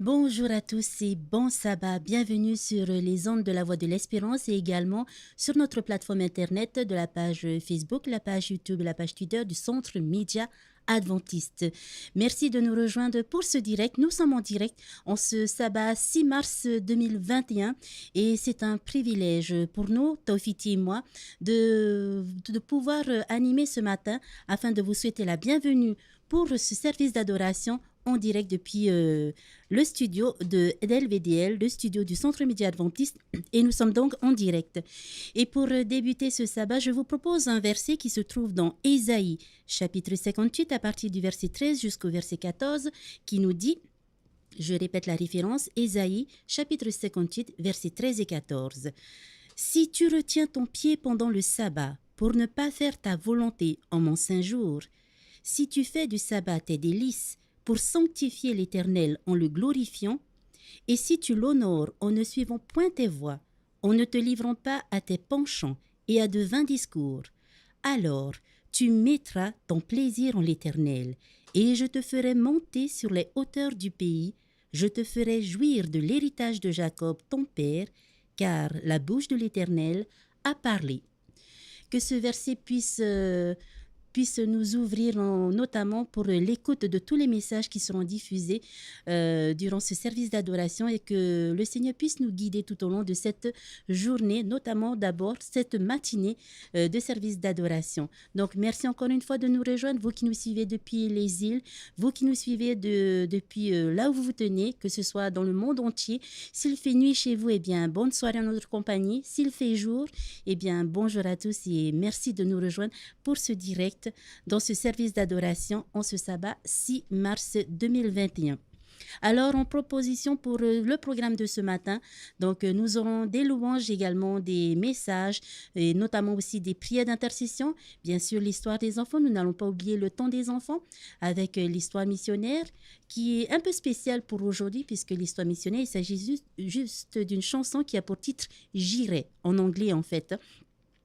Bonjour à tous et bon sabbat. Bienvenue sur les ondes de la Voix de l'Espérance et également sur notre plateforme internet de la page Facebook, la page YouTube et la page Twitter du Centre Média Adventiste. Merci de nous rejoindre pour ce direct. Nous sommes en direct en ce sabbat 6 mars 2021 et c'est un privilège pour nous, Taufiti et moi, de pouvoir animer ce matin afin de vous souhaiter la bienvenue pour ce service d'adoration en direct depuis le studio de LVDL, le studio du Centre Média Adventiste, et nous sommes donc en direct. Et pour débuter ce sabbat, je vous propose un verset qui se trouve dans Ésaïe, chapitre 58, à partir du verset 13 jusqu'au verset 14, qui nous dit, je répète la référence, Ésaïe, chapitre 58, versets 13 et 14. « Si tu retiens ton pied pendant le sabbat, pour ne pas faire ta volonté en mon saint jour, si tu fais du sabbat tes délices, pour sanctifier l'Éternel en le glorifiant, et si tu l'honores en ne suivant point tes voies, en ne te livrant pas à tes penchants et à de vains discours, alors Tu mettras ton plaisir en l'Éternel, et je te ferai monter sur les hauteurs du pays, je te ferai jouir de l'héritage de Jacob, ton père, car la bouche de l'Éternel a parlé. Que ce verset puisse nous ouvrir notamment pour l'écoute de tous les messages qui seront diffusés durant ce service d'adoration et que le Seigneur puisse nous guider tout au long de cette journée, notamment d'abord cette matinée de service d'adoration. Donc, merci encore une fois de nous rejoindre, vous qui nous suivez depuis les îles, vous qui nous suivez depuis là où vous vous tenez, que ce soit dans le monde entier. S'il fait nuit chez vous, eh bien, bonne soirée en notre compagnie. S'il fait jour, eh bien, bonjour à tous et merci de nous rejoindre pour ce direct dans ce service d'adoration en ce sabbat 6 mars 2021. Alors, en proposition pour le programme de ce matin, donc nous aurons des louanges, également des messages, et notamment aussi des prières d'intercession. Bien sûr, l'histoire des enfants, nous n'allons pas oublier le temps des enfants avec l'histoire missionnaire qui est un peu spéciale pour aujourd'hui puisque l'histoire missionnaire, il s'agit juste d'une chanson qui a pour titre « J'irai » en anglais en fait.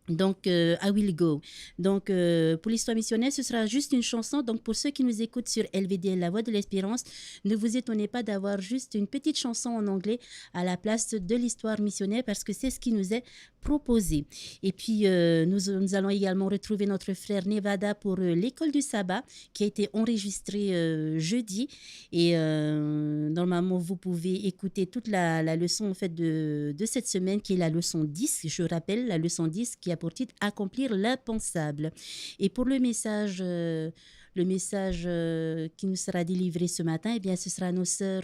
Donc, I Will Go. Donc, pour l'histoire missionnaire, ce sera juste une chanson. Donc, pour ceux qui nous écoutent sur LVDL, La Voix de l'Espérance, ne vous étonnez pas d'avoir juste une petite chanson en anglais à la place de l'histoire missionnaire parce que c'est ce qui nous est proposé. Et puis, nous allons également retrouver notre frère Nevada pour l'école du sabbat qui a été enregistrée jeudi. Et normalement, vous pouvez écouter toute la leçon en fait, de cette semaine qui est la leçon 10. Je rappelle, la leçon 10 qui a pour titre « Accomplir l'impensable ». Et pour le message qui nous sera délivré ce matin, eh bien, ce sera nos sœurs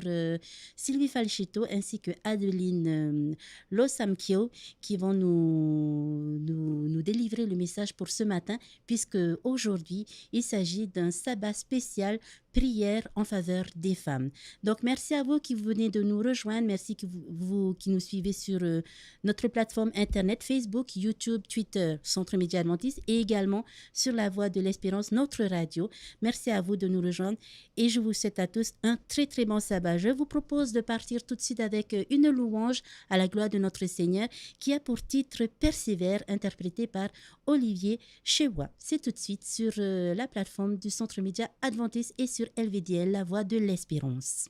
Sylvie Falchetto ainsi que Adeline Losamkio qui vont nous délivrer le message pour ce matin, puisque aujourd'hui, il s'agit d'un sabbat spécial prière en faveur des femmes. Donc, merci à vous qui venez de nous rejoindre. Merci que vous qui nous suivez sur notre plateforme Internet, Facebook, YouTube, Twitter, Centre Média Adventiste et également sur La Voix de l'Espérance, notre radio. Merci à vous de nous rejoindre et je vous souhaite à tous un très très bon sabbat. Je vous propose de partir tout de suite avec une louange à la gloire de notre Seigneur qui a pour titre Persévère, interprété par Olivier Chewa. C'est tout de suite sur la plateforme du Centre Média Adventiste et sur LVDL, La Voix de l'Espérance.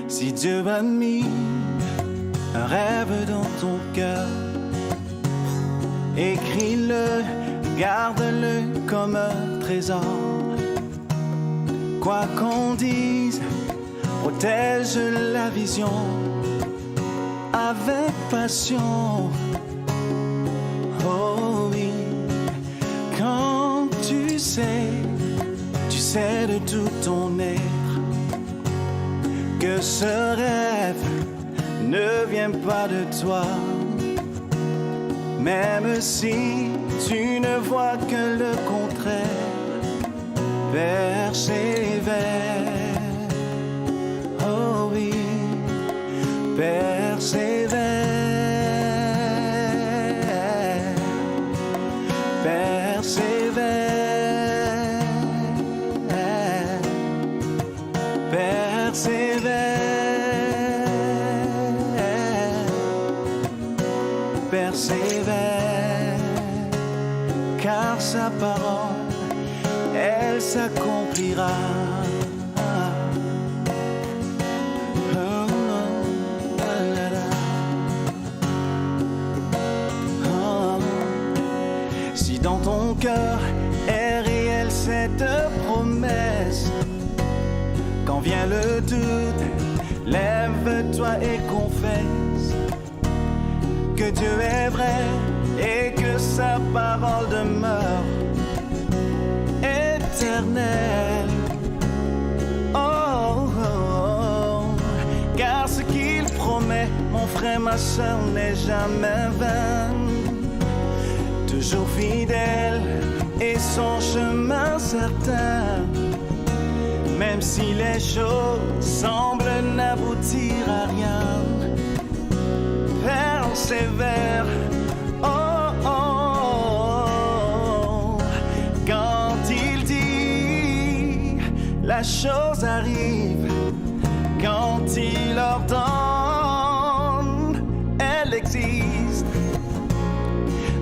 Si Dieu a mis un rêve dans ton cœur, écris-le, garde-le comme un trésor. Quoi qu'on dise, protège la vision avec passion. Oh oui, quand tu sais de tout ton être que ce rêve ne vient pas de toi. Même si tu ne vois que le contraire, persévère. Oh oui, persévère. Persévère. Persévère, car sa parole, elle s'accomplira. Si dans ton cœur est réelle cette promesse, quand vient le doute, lève-toi et confesse que Dieu est vrai et que sa parole demeure éternelle. Oh, oh, oh, car ce qu'il promet, mon frère, ma soeur, n'est jamais vain. Toujours fidèle et son chemin certain, même si les choses semblent n'aboutir à rien. chose arrive quand il ordonne, elle existe.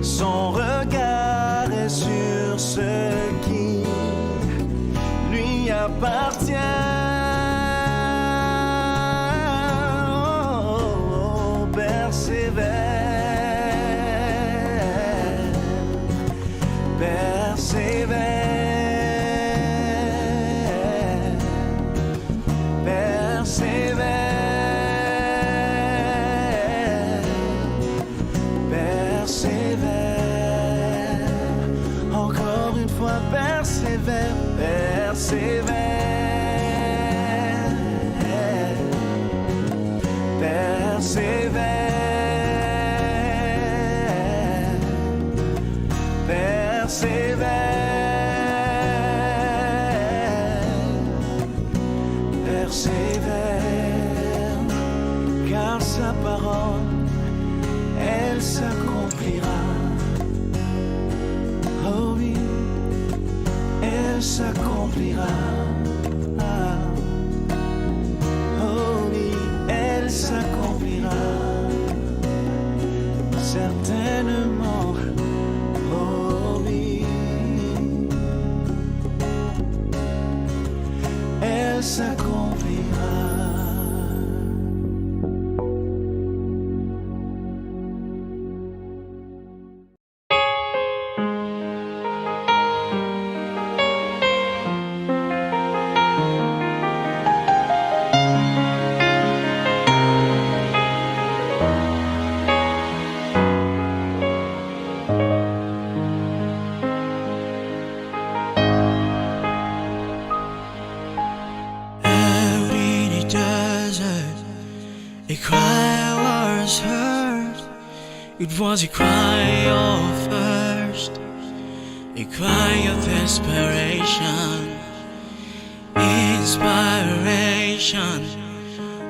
Son regard est sur ce qui lui appartient. Oh, persévère, persévère. Persévère, persévère, persévère, persévère, car sa parole, elle s'accomplira. Oh oui, elle s'accomplira. Oh oui, elle s'accomplira. Certainement. Oh oui, elle s'accomplira. A cry was heard. It was a cry of thirst, a cry of desperation. Inspiration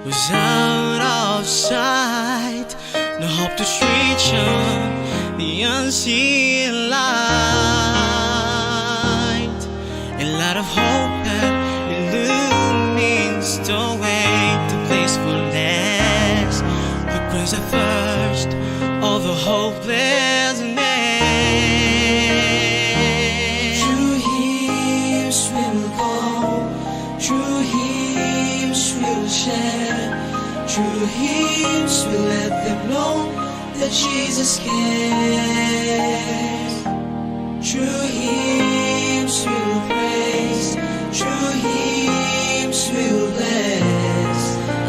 was out of sight. No hope to reach on the unseen light. A light of hope that illumines the way to blissfulness. Quench the thirst of the hopelessness. Through hymns we will go, through hymns we will share, through hymns we let them know that Jesus cares. Through hymns we will praise, through hymns we will bless,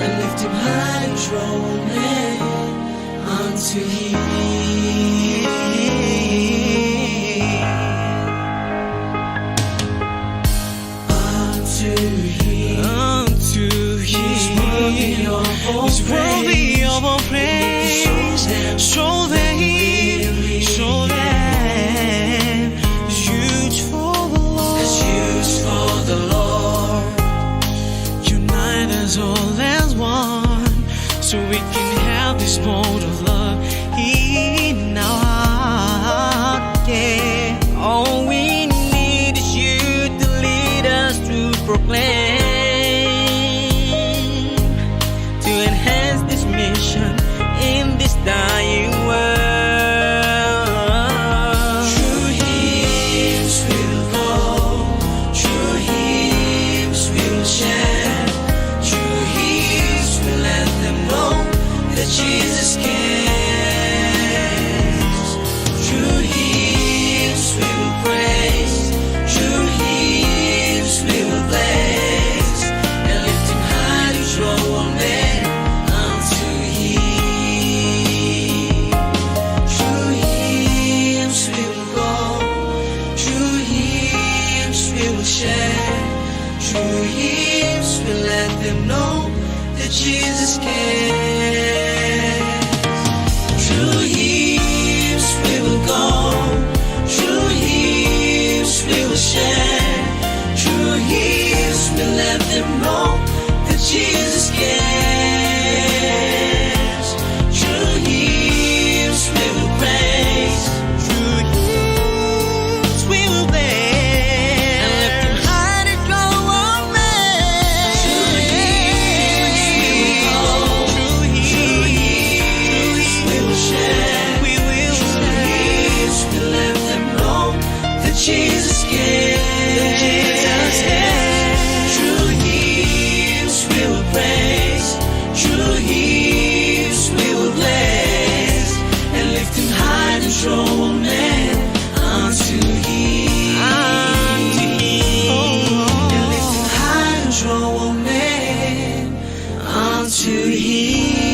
and lift him high and draw men unto him. Unto him. Unto him. He's worthy of all praise. Show them, show them. It's huge for the Lord. It's huge for the Lord. Unite us all as one, so we can have this mode of love in our heart. Yeah, all we need is you to lead us to proclaim, to enhance this mission in this dying world. Through hymns we will go, through hymns we will share, through hymns we let them know that Jesus cares. Through hymns we will praise, through hymns we will bless, and lift him high to draw all men unto him. Through hymns we will go, through hymns we will share, through hymns we let them know that Jesus cares. Through hymns we will go, through hymns we will share, through hymns we let them know that Jesus cares. Through hymns we will praise, Through hymns we will bless, and lift him high to draw all men to Him.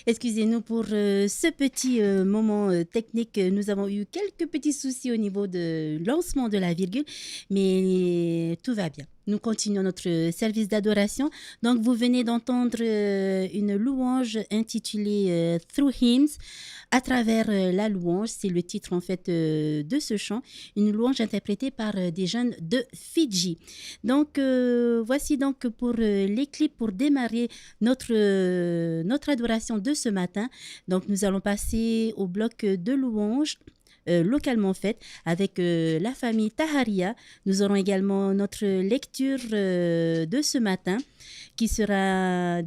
Excusez-nous pour ce petit moment technique. Nous avons eu quelques petits soucis au niveau de lancement de la virgule, mais tout va bien. Nous continuons notre service d'adoration. Donc, vous venez d'entendre une louange intitulée Through Hymns. À travers la louange, c'est le titre en fait de ce chant, une louange interprétée par des jeunes de Fidji. Donc, voici donc pour les clips pour démarrer notre adoration de ce matin. Donc, nous allons passer au bloc de louange. Localement faite avec la famille Taharia. Nous aurons également notre lecture de ce matin qui sera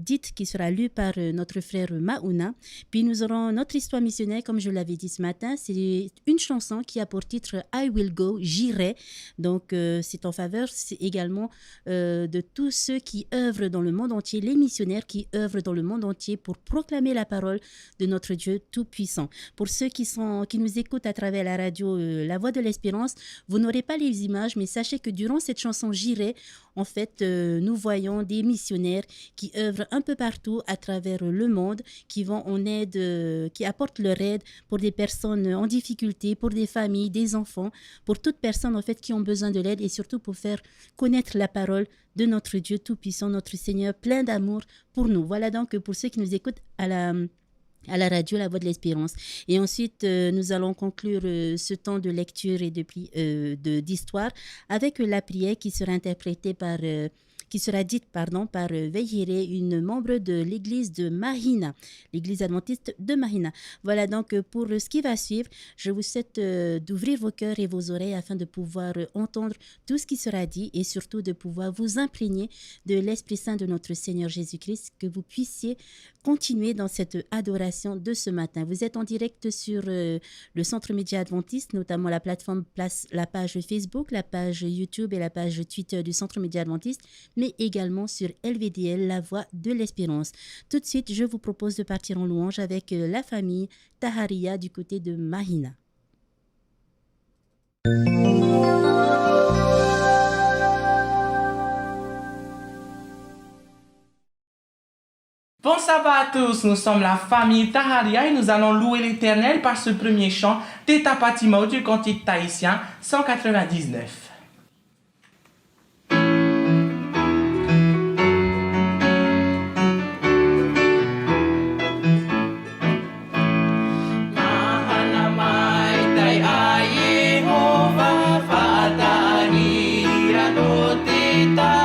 lue par notre frère Maouna. Puis nous aurons notre histoire missionnaire, comme je l'avais dit ce matin. C'est une chanson qui a pour titre I Will Go, j'irai. Donc c'est en faveur également de tous ceux qui œuvrent dans le monde entier, les missionnaires qui œuvrent dans le monde entier pour proclamer la parole de notre Dieu Tout-Puissant. Pour ceux qui nous écoutent à travers la radio La Voix de l'Espérance, vous n'aurez pas les images, mais sachez que durant cette chanson J'irai, en fait, nous voyons des missionnaires qui œuvrent un peu partout à travers le monde, qui vont en aide, qui apportent leur aide pour des personnes en difficulté, pour des familles, des enfants, pour toute personne en fait qui ont besoin de l'aide et surtout pour faire connaître la parole de notre Dieu Tout-Puissant, notre Seigneur plein d'amour pour nous. Voilà donc pour ceux qui nous écoutent à la radio La Voix de l'Espérance. Et ensuite, nous allons conclure ce temps de lecture et d'histoire avec la prière qui sera interprétée qui sera dite par Veihire, une membre de l'église de Mahina, l'église adventiste de Mahina. Voilà donc pour ce qui va suivre. Je vous souhaite d'ouvrir vos cœurs et vos oreilles afin de pouvoir entendre tout ce qui sera dit et surtout de pouvoir vous imprégner de l'Esprit Saint de notre Seigneur Jésus-Christ, que vous puissiez continuer dans cette adoration de ce matin. Vous êtes en direct sur le Centre Média Adventiste, notamment la plateforme la page Facebook, la page YouTube et la page Twitter du Centre Média Adventiste, mais également sur LVDL, La Voix de l'Espérance. Tout de suite, je vous propose de partir en louange avec la famille Taharia du côté de Mahina. Bon sabbat à tous, nous sommes la famille Taharia et nous allons louer l'Éternel par ce premier chant Teta Patimo du cantique tahitien 199. Tiba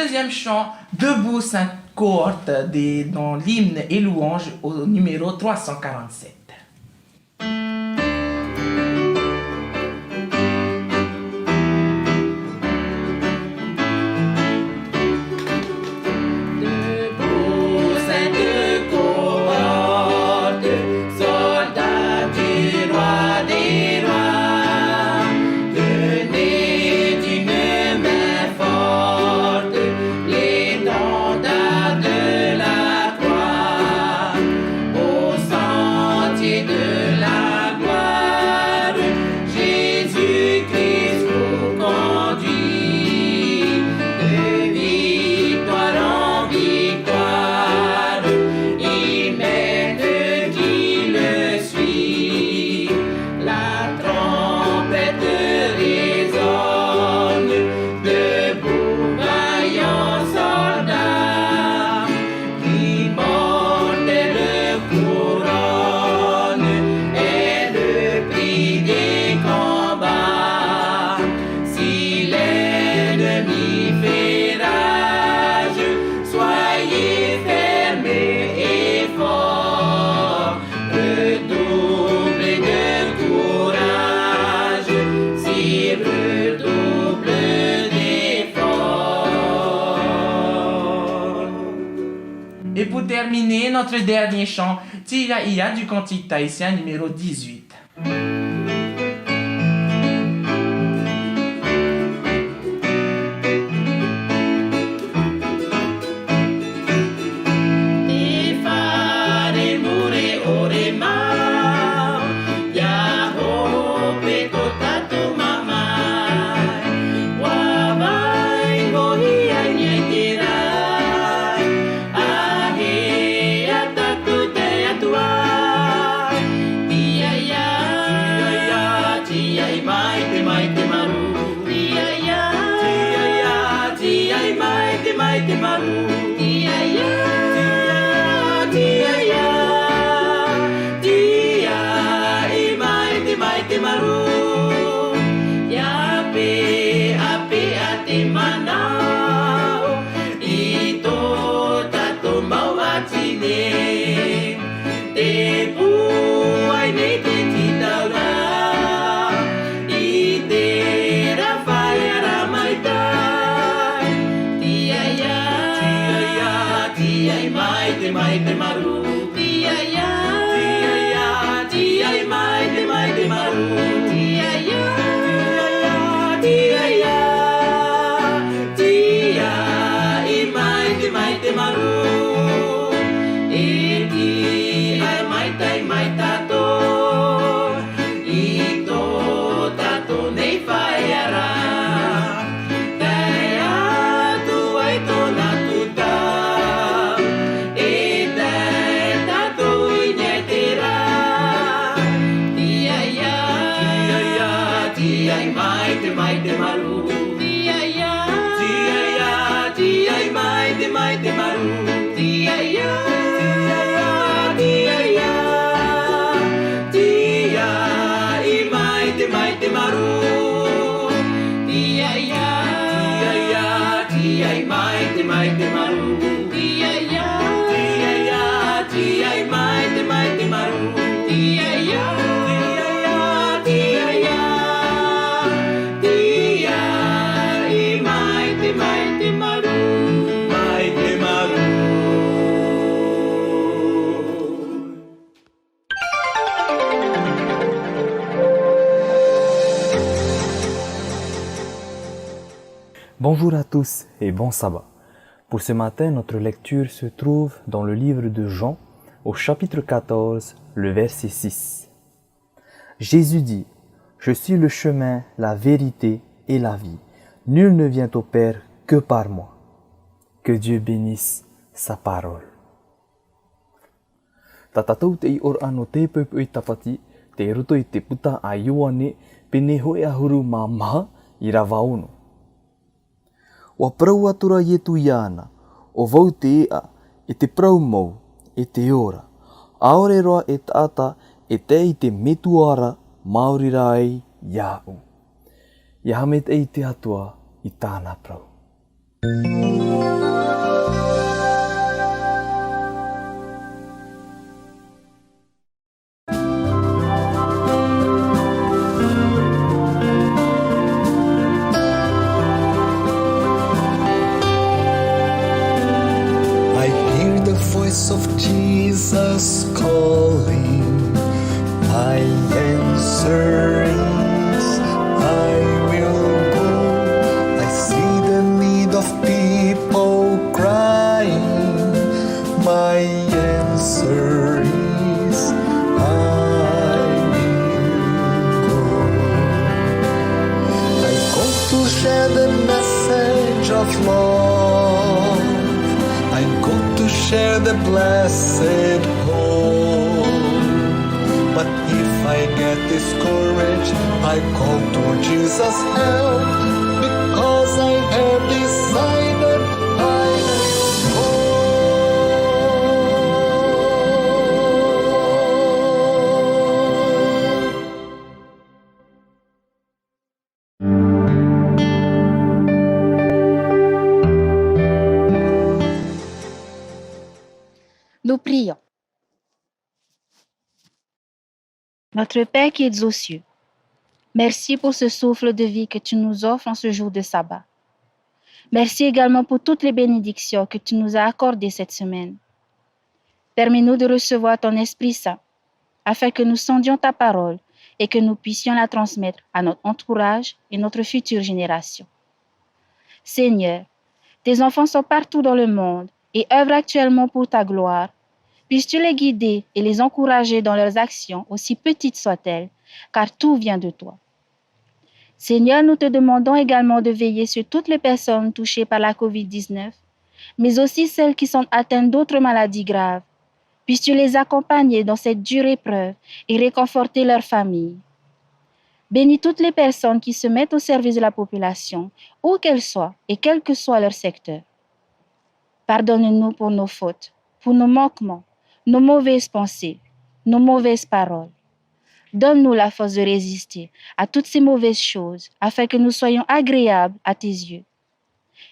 deuxième chant, debout 5 cohortes dans l'hymne et louange au numéro 347. Et pour terminer, notre dernier chant, Tia Ia du cantique tahitien numéro 18. Bonjour à tous et bon sabbat. Pour ce matin, notre lecture se trouve dans le livre de Jean, au chapitre 14, le verset 6. Jésus dit, « Je suis le chemin, la vérité et la vie. Nul ne vient au Père que par moi. » Que Dieu bénisse sa parole. Tatatou te I or ano te peupui tapati, te roto I te puta a ioane, pene hoe ahuru ma maha I ravauno. Wa prau atura ietu iana, o vau te ea, e te prau mau, e te ora. Aore roa e tata, e te I te metuara, mauri rai iau. Ia hamet ei te atua I tāna prau. I hear the voice of Jesus calling. My answer is I will go. I see the need of people crying. My answer is I will go. I go to share the message of love. I go to share the blessed hope. But if I get discouraged, I call to Jesus' help, because I have decided I will go. Nous prions. Notre Père qui es aux cieux, merci pour ce souffle de vie que tu nous offres en ce jour de sabbat. Merci également pour toutes les bénédictions que tu nous as accordées cette semaine. Permets-nous de recevoir ton Esprit Saint, afin que nous sondions ta parole et que nous puissions la transmettre à notre entourage et notre future génération. Seigneur, tes enfants sont partout dans le monde et œuvrent actuellement pour ta gloire. Puisses-tu les guider et les encourager dans leurs actions, aussi petites soient-elles, car tout vient de toi. Seigneur, nous te demandons également de veiller sur toutes les personnes touchées par la COVID-19, mais aussi celles qui sont atteintes d'autres maladies graves. Puisses-tu les accompagner dans cette dure épreuve et réconforter leurs familles. Bénis toutes les personnes qui se mettent au service de la population, où qu'elles soient et quel que soit leur secteur. Pardonne-nous pour nos fautes, pour nos manquements, nos mauvaises pensées, nos mauvaises paroles. Donne-nous la force de résister à toutes ces mauvaises choses, afin que nous soyons agréables à tes yeux.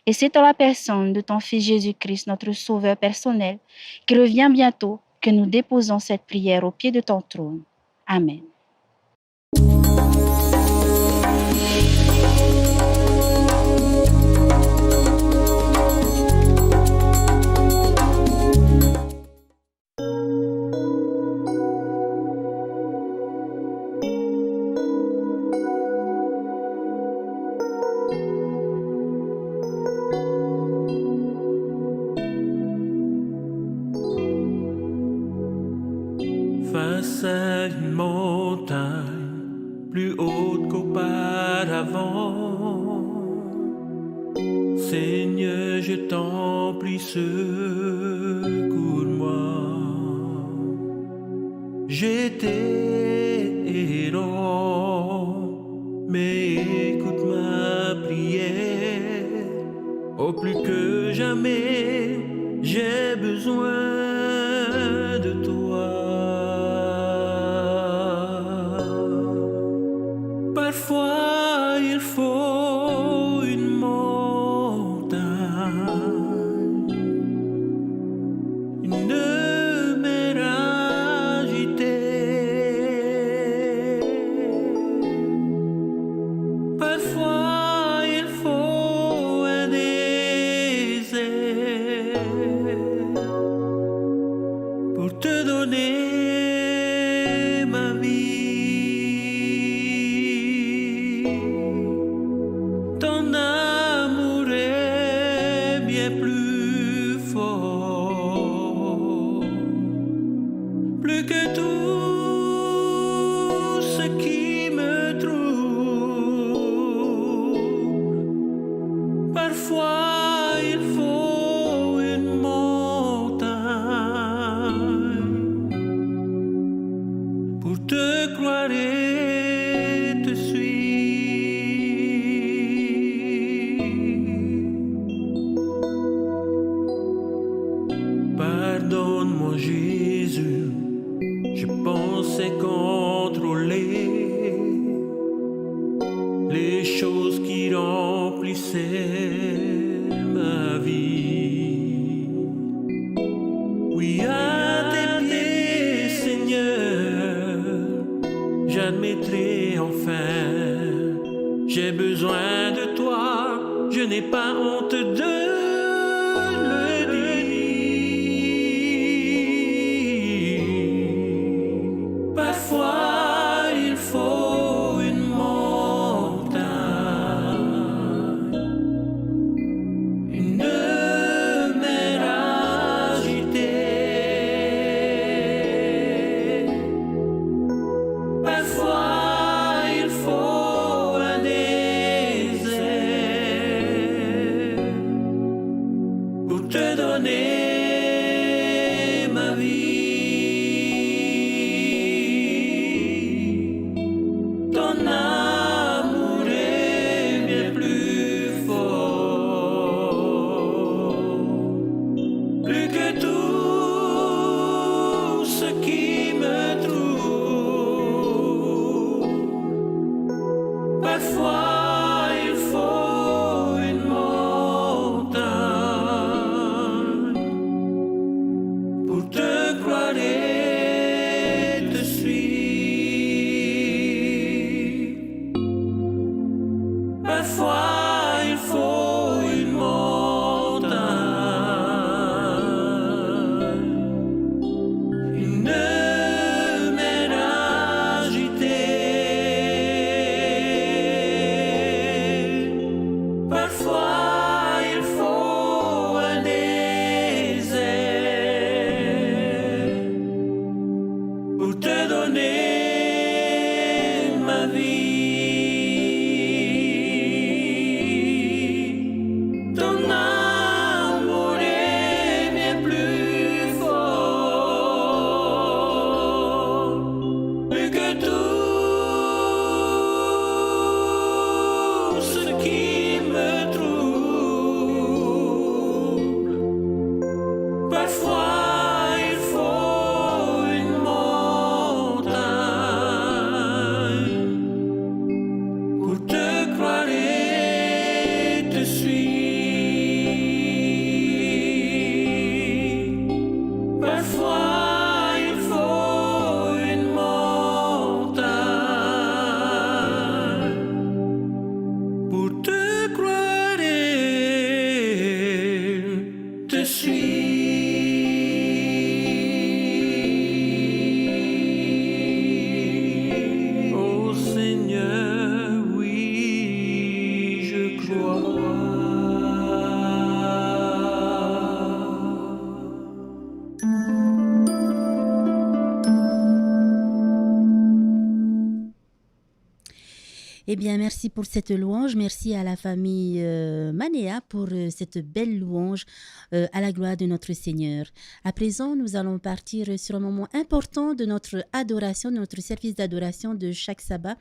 Et c'est dans la personne de ton Fils Jésus-Christ, notre Sauveur personnel, qui revient bientôt, que nous déposons cette prière au pied de ton trône. Amen. Face à une montagne plus haute qu'auparavant, Seigneur, je t'en prie, secours-moi. J'étais errant, mais écoute ma prière. Au plus que jamais, j'ai besoin de toi. Parfois il faut une montagne, une mer agitée. Parfois il faut un désert pour te donner ma vie. Ton amour est bien plus fort, plus que tout ce qui me trouble. Parfois il faut une montagne pour te croire et te suivre. Pardonne-moi Jésus, je pensais contrôler les choses qui remplissaient ma j'ai besoin de toi, je n'ai pas honte de le dire. Parfois il faut une montagne, une mer agitée. Parfois il faut un désert pour te donner ma vie. Ton amour est bien plus fort, plus que tout ce qui me trouble. Parfois il faut une montagne pour te croire et te suivre. Parfois il faut une montagne, une mer agitée. Parfois il faut un désert pour te donner ma vie. Ton amour est bien plus fort, plus que tout ce qui me trouble. Parfois il faut une montagne pour te croire et te suivre. Parfois il faut une montagne pour te croire et te suivre. Oh Seigneur, oui, je crois. Eh bien, merci pour cette louange. Merci à la famille Manéa pour cette belle louange à la gloire de notre Seigneur. À présent, nous allons partir sur un moment important de notre adoration, de notre service d'adoration de chaque sabbat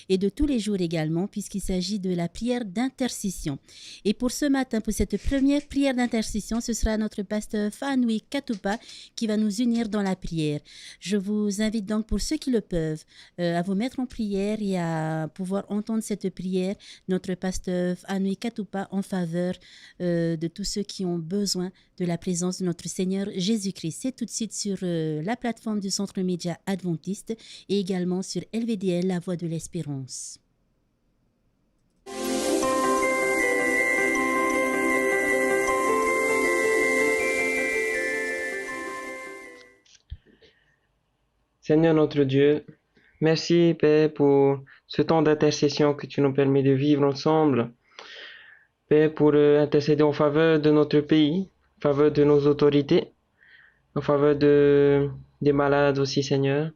et de tous les jours également, puisqu'il s'agit de la prière d'intercession. Et pour ce matin, pour cette première prière d'intercession, ce sera notre pasteur Fanoui Katoupa qui va nous unir dans la prière. Je vous invite donc, pour ceux qui le peuvent, à vous mettre en prière et à pouvoir entendre cette prière, notre pasteur Fanoui Katoupa, en faveur de tous ceux qui ont besoin de la présence de notre Seigneur Jésus-Christ. C'est tout de suite sur la plateforme du Centre Média Adventiste et également sur LVDL, la Voix de l'Espérance. Seigneur notre Dieu, merci Père pour ce temps d'intercession que tu nous permets de vivre ensemble. Père, pour intercéder en faveur de notre pays, en faveur de nos autorités, en faveur des malades aussi, Seigneur.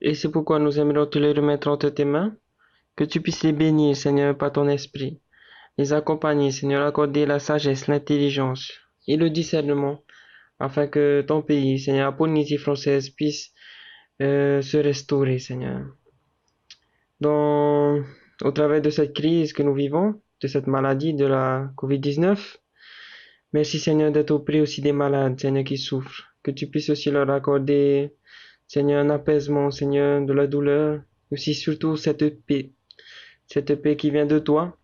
Et c'est pourquoi nous aimerions te les remettre entre tes mains, que tu puisses les bénir, Seigneur, par ton esprit, les accompagner, Seigneur, accorder la sagesse, l'intelligence et le discernement, afin que ton pays, Seigneur, la Polynésie française, puisse se restaurer, Seigneur. Au travers de cette crise que nous vivons, de cette maladie de la COVID-19, merci, Seigneur, d'être auprès aussi des malades, Seigneur, qui souffrent. Que tu puisses aussi leur accorder, Seigneur, un apaisement, Seigneur, de la douleur, aussi surtout cette paix qui vient de toi,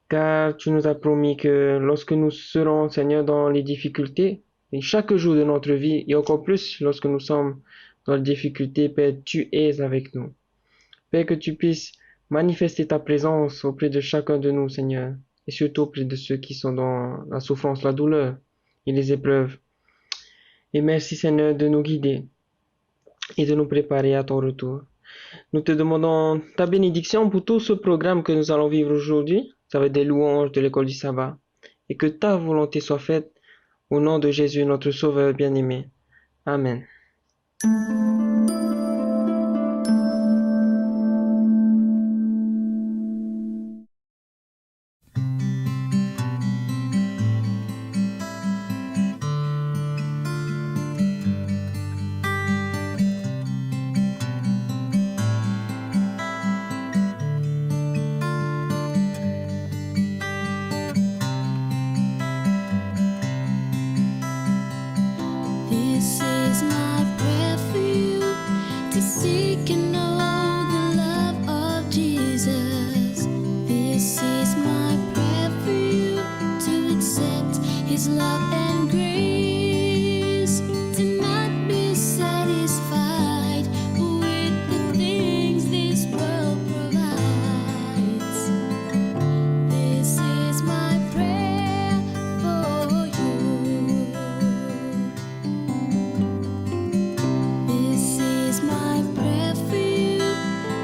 car tu nous as promis que lorsque nous serons, Seigneur, dans les difficultés, et chaque jour de notre vie, et encore plus lorsque nous sommes dans les difficultés, Père, tu es avec nous. Père, que tu puisses manifester ta présence auprès de chacun de nous, Seigneur, et surtout auprès de ceux qui sont dans la souffrance, la douleur et les épreuves. Et merci, Seigneur, de nous guider et de nous préparer à ton retour. Nous te demandons ta bénédiction pour tout ce programme que nous allons vivre aujourd'hui. Ça va être des louanges de l'école du sabbat. Et que ta volonté soit faite au nom de Jésus, notre Sauveur bien-aimé. Amen. This is my prayer for you, to seek and know the love of Jesus. This is my prayer for you, to accept His love and grace, to not be satisfied with the things this world provides. This is my prayer for you. This is my prayer for you,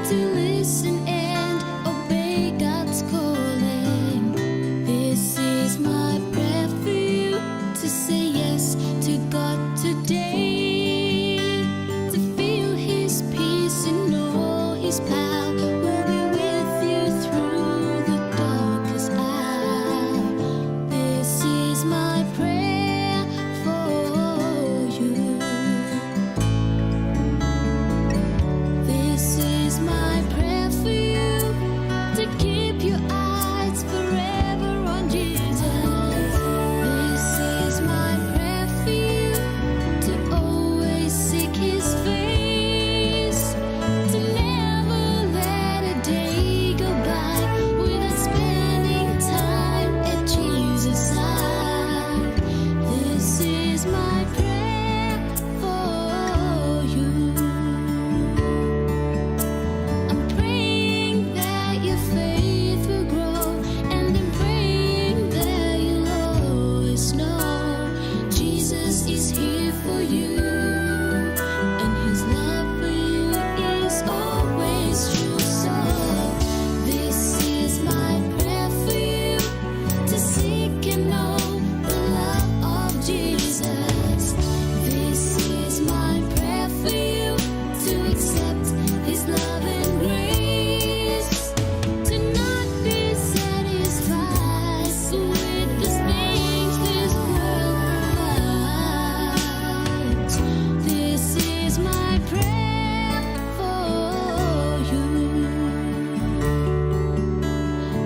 to listen and obey God's calling. This is my prayer for you, to say yes to God today, to feel His peace and know His power will be with you through the darkest hour. This is my prayer for you. This is my prayer for you, to keep your eyes forever on Jesus. This is my prayer for you, to always seek His face, to never let a day go by without spending time at Jesus' side. This is my prayer for you. I'm praying that your faith will grow, and I'm praying that you'll always know Jesus is here for you, and His love for you is always true. So this is my prayer for you, to seek and know the love of Jesus. This is my prayer for you, to accept His love and grace, to not be satisfied with the things this world provides. This is my prayer for you,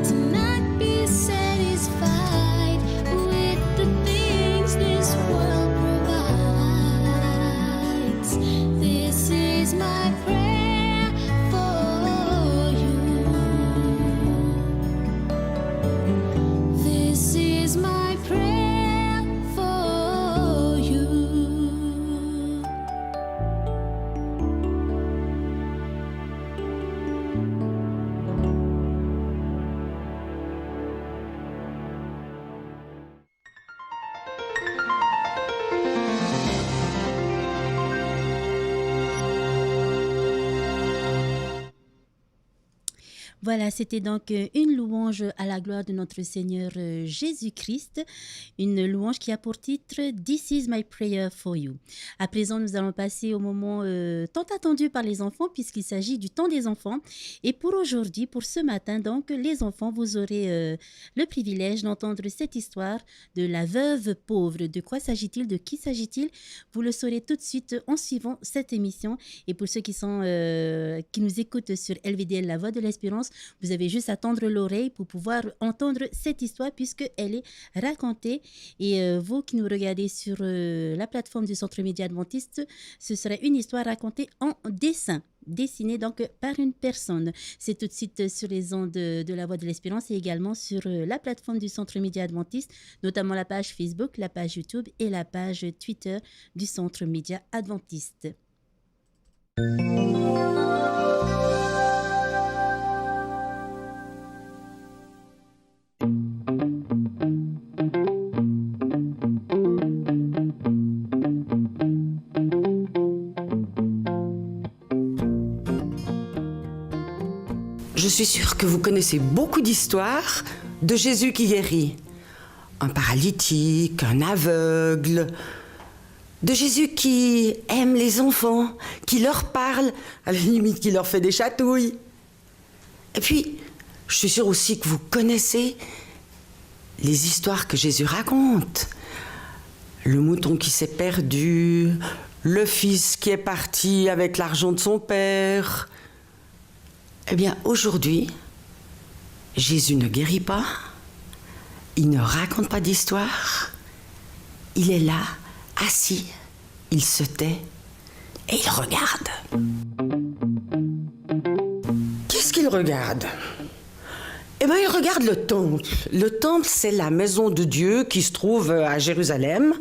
to not be satisfied with the things this world provides. This is my prayer for you. This is my prayer for you. Voilà, c'était donc une louange à la gloire de notre Seigneur Jésus-Christ, une louange qui a pour titre « This is my prayer for you ». À présent, nous allons passer au moment tant attendu par les enfants, puisqu'il s'agit du temps des enfants. Et pour aujourd'hui, pour ce matin, donc, les enfants, vous aurez le privilège d'entendre cette histoire de la veuve pauvre. De quoi s'agit-il? De qui s'agit-il? Vous le saurez tout de suite en suivant cette émission. Et pour ceux qui nous écoutent sur LVDL, La Voix de l'Espérance, vous avez juste à tendre l'oreille pour pouvoir entendre cette histoire puisqu'elle est racontée. Et vous qui nous regardez sur la plateforme du Centre Média Adventiste, ce serait une histoire racontée en dessin, dessinée donc par une personne. C'est tout de suite sur les ondes de La Voix de l'Espérance et également sur la plateforme du Centre Média Adventiste, notamment la page Facebook, la page YouTube et la page Twitter du Centre Média Adventiste. suis sûre que vous connaissez beaucoup d'histoires de Jésus qui guérit. Un paralytique, un aveugle. De Jésus qui aime les enfants, qui leur parle, à la limite qui leur fait des chatouilles. Et puis, je suis sûre aussi que vous connaissez les histoires que Jésus raconte. Le mouton qui s'est perdu, le fils qui est parti avec l'argent de son père. Eh bien, aujourd'hui, Jésus ne guérit pas, il ne raconte pas d'histoire, il est là, assis, il se tait et il regarde. Qu'est-ce qu'il regarde ? Eh bien, il regarde le temple. Le temple, c'est la maison de Dieu qui se trouve à Jérusalem.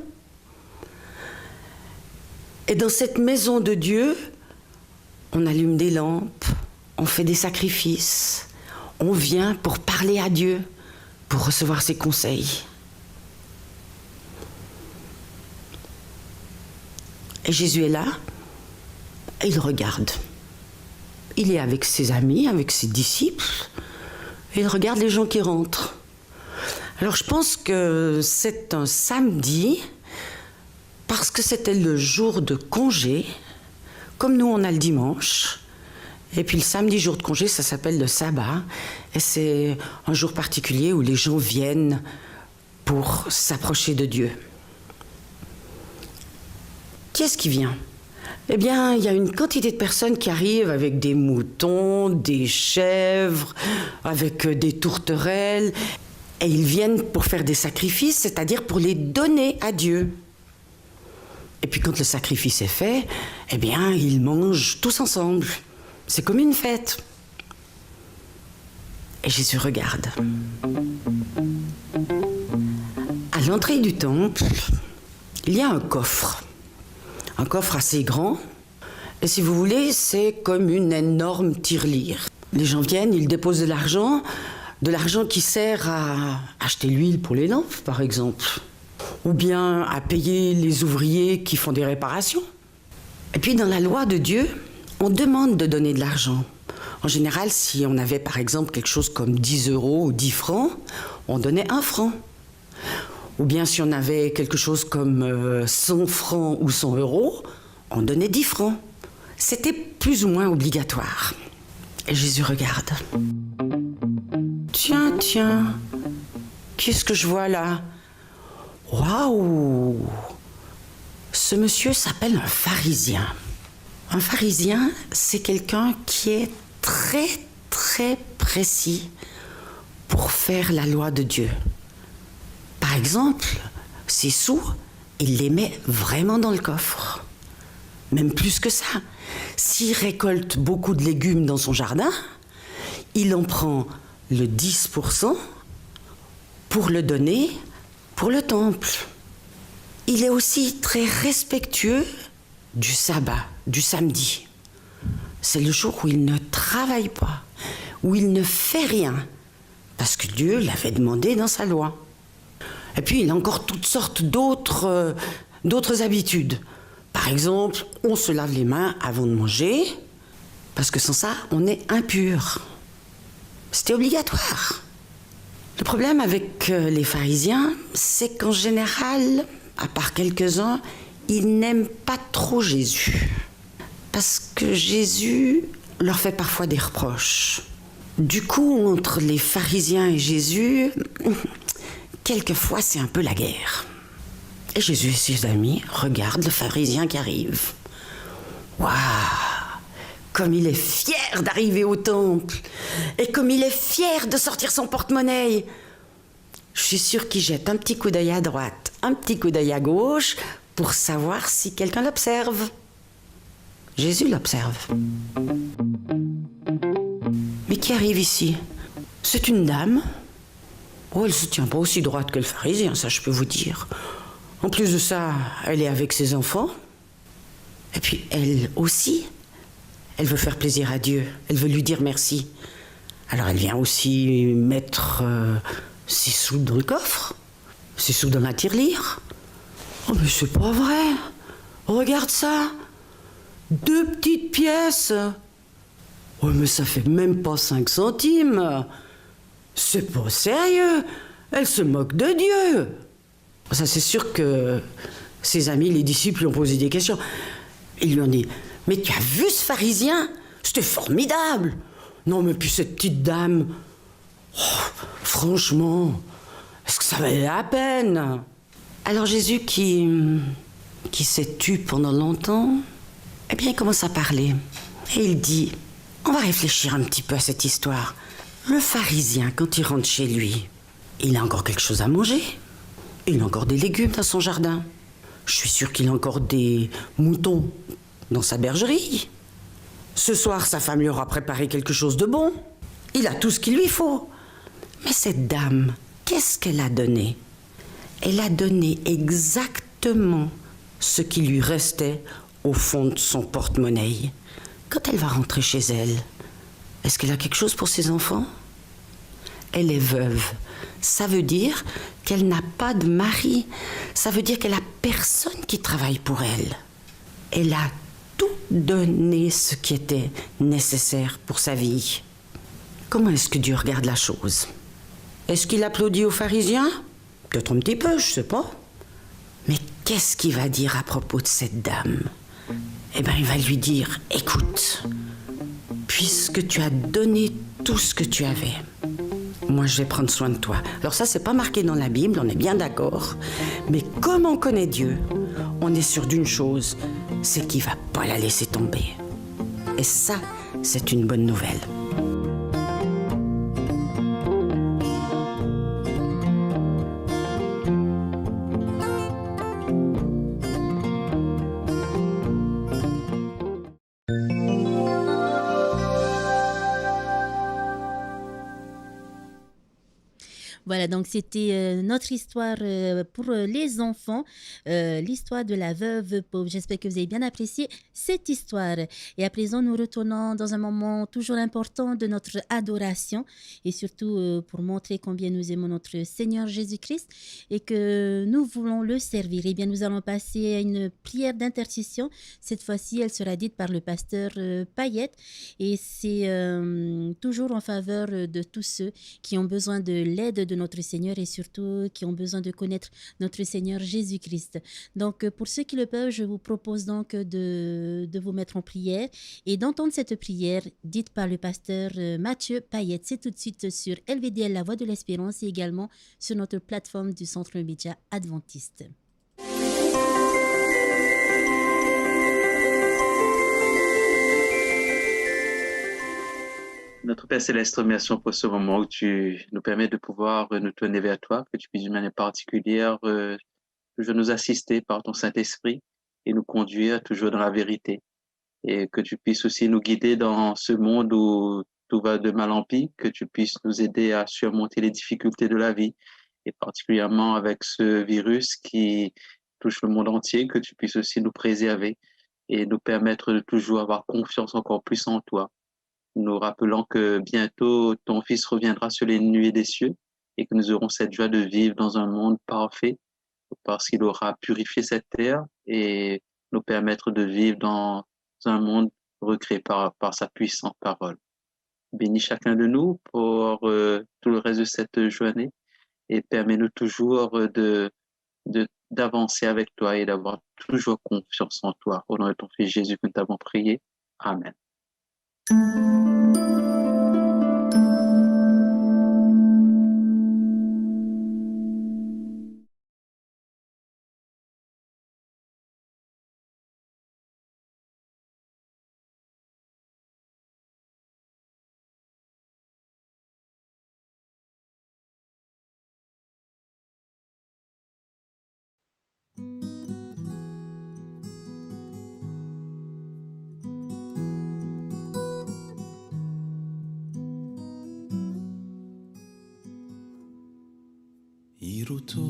Et dans cette maison de Dieu, on allume des lampes, on fait des sacrifices, on vient pour parler à Dieu, pour recevoir ses conseils. Et Jésus est là, et il regarde. Il est avec ses amis, avec ses disciples, et il regarde les gens qui rentrent. Alors je pense que c'est un samedi, parce que c'était le jour de congé, comme nous on a le dimanche. Et puis le samedi, jour de congé, ça s'appelle le sabbat. Et c'est un jour particulier où les gens viennent pour s'approcher de Dieu. Qui est-ce qui vient ? Eh bien, il y a une quantité de personnes qui arrivent avec des moutons, des chèvres, avec des tourterelles. Et ils viennent pour faire des sacrifices, c'est-à-dire pour les donner à Dieu. Et puis quand le sacrifice est fait, eh bien, ils mangent tous ensemble. C'est comme une fête. Et Jésus regarde. À l'entrée du temple, il y a un coffre. Un coffre assez grand. Et si vous voulez, c'est comme une énorme tirelire. Les gens viennent, ils déposent de l'argent qui sert à acheter l'huile pour les lampes, par exemple. Ou bien à payer les ouvriers qui font des réparations. Et puis dans la loi de Dieu, on demande de donner de l'argent. En général, si on avait par exemple quelque chose comme 10 euros ou 10 francs, on donnait 1 franc. Ou bien si on avait quelque chose comme 100 francs ou 100 euros, on donnait 10 francs. C'était plus ou moins obligatoire. Et Jésus regarde. Tiens, qu'est-ce que je vois là ? Waouh ! Ce monsieur s'appelle un pharisien. Un pharisien, c'est quelqu'un qui est très, très précis pour faire la loi de Dieu. Par exemple, ses sous, il les met vraiment dans le coffre. Même plus que ça. S'il récolte beaucoup de légumes dans son jardin, il en prend le 10% pour le donner pour le temple. Il est aussi très respectueux du sabbat, du samedi. C'est le jour où il ne travaille pas, où il ne fait rien, parce que Dieu l'avait demandé dans sa loi. Et puis il a encore toutes sortes d'autres habitudes. Par exemple, on se lave les mains avant de manger, parce que sans ça, on est impur. C'était obligatoire. Le problème avec les pharisiens, c'est qu'en général, à part quelques-uns, ils n'aiment pas trop Jésus. Parce que Jésus leur fait parfois des reproches. Du coup, entre les pharisiens et Jésus, quelquefois c'est un peu la guerre. Et Jésus et ses amis regardent le pharisien qui arrive. Waouh! Comme il est fier d'arriver au temple. Et comme il est fier de sortir son porte-monnaie. Je suis sûre qu'il jette un petit coup d'œil à droite, un petit coup d'œil à gauche, pour savoir si quelqu'un l'observe. Jésus l'observe. Mais qui arrive ici? C'est une dame. Oh, elle ne se tient pas aussi droite que le pharisien, ça je peux vous dire. En plus de ça, elle est avec ses enfants. Et puis elle aussi, elle veut faire plaisir à Dieu. Elle veut lui dire merci. Alors elle vient aussi mettre ses sous dans le coffre, ses sous dans la tirelire. Oh mais c'est pas vrai. Regarde ça. 2 petites pièces. Oh, mais ça fait même pas 5 centimes. C'est pas sérieux. Elle se moque de Dieu. Ça, c'est sûr que ses amis, les disciples, lui ont posé des questions. Ils lui ont dit, mais tu as vu ce pharisien? C'était formidable. Non, mais puis cette petite dame, oh, franchement, est-ce que ça valait la peine? Alors Jésus, qui s'est tu pendant longtemps, eh bien, il commence à parler. Et il dit, on va réfléchir un petit peu à cette histoire. Le pharisien, quand il rentre chez lui, il a encore quelque chose à manger. Il a encore des légumes dans son jardin. Je suis sûre qu'il a encore des moutons dans sa bergerie. Ce soir, sa femme lui aura préparé quelque chose de bon. Il a tout ce qu'il lui faut. Mais cette dame, qu'est-ce qu'elle a donné? Elle a donné exactement ce qui lui restait au fond de son porte-monnaie. Quand elle va rentrer chez elle, est-ce qu'elle a quelque chose pour ses enfants? Elle est veuve. Ça veut dire qu'elle n'a pas de mari. Ça veut dire qu'elle a personne qui travaille pour elle. Elle a tout donné ce qui était nécessaire pour sa vie. Comment est-ce que Dieu regarde la chose? Est-ce qu'il applaudit aux pharisiens? Peut-être un petit peu, je sais pas. Mais qu'est-ce qu'il va dire à propos de cette dame? Eh bien, il va lui dire, écoute, puisque tu as donné tout ce que tu avais, moi, je vais prendre soin de toi. Alors ça, c'est pas marqué dans la Bible, on est bien d'accord. Mais comme on connaît Dieu, on est sûr d'une chose, c'est qu'il va pas la laisser tomber. Et ça, c'est une bonne nouvelle. Voilà, donc c'était notre histoire pour les enfants, l'histoire de la veuve pauvre. J'espère que vous avez bien apprécié cette histoire. Et à présent, nous retournons dans un moment toujours important de notre adoration et surtout pour montrer combien nous aimons notre Seigneur Jésus-Christ et que nous voulons le servir. Eh bien, nous allons passer à une prière d'intercession. Cette fois-ci, elle sera dite par le pasteur Payette et c'est toujours en faveur de tous ceux qui ont besoin de l'aide de notre Seigneur et surtout qui ont besoin de connaître notre Seigneur Jésus-Christ. Donc, pour ceux qui le peuvent, je vous propose donc de vous mettre en prière et d'entendre cette prière dite par le pasteur Mathieu Payette. C'est tout de suite sur LVDL, la voix de l'espérance et également sur notre plateforme du Centre Média Adventiste. Notre Père Céleste, remercions pour ce moment où tu nous permets de pouvoir nous tourner vers toi, que tu puisses d'une manière particulière toujours nous assister par ton Saint-Esprit et nous conduire toujours dans la vérité. Et que tu puisses aussi nous guider dans ce monde où tout va de mal en pis, que tu puisses nous aider à surmonter les difficultés de la vie, et particulièrement avec ce virus qui touche le monde entier, que tu puisses aussi nous préserver et nous permettre de toujours avoir confiance encore plus en toi. Nous rappelons que bientôt ton Fils reviendra sur les nuées des cieux et que nous aurons cette joie de vivre dans un monde parfait parce qu'il aura purifié cette terre et nous permettre de vivre dans un monde recréé par sa puissante parole. Bénis chacun de nous pour tout le reste de cette journée et permets-nous toujours d'avancer avec toi et d'avoir toujours confiance en toi. Au nom de ton Fils Jésus que nous t'avons prié. Amen. Iruto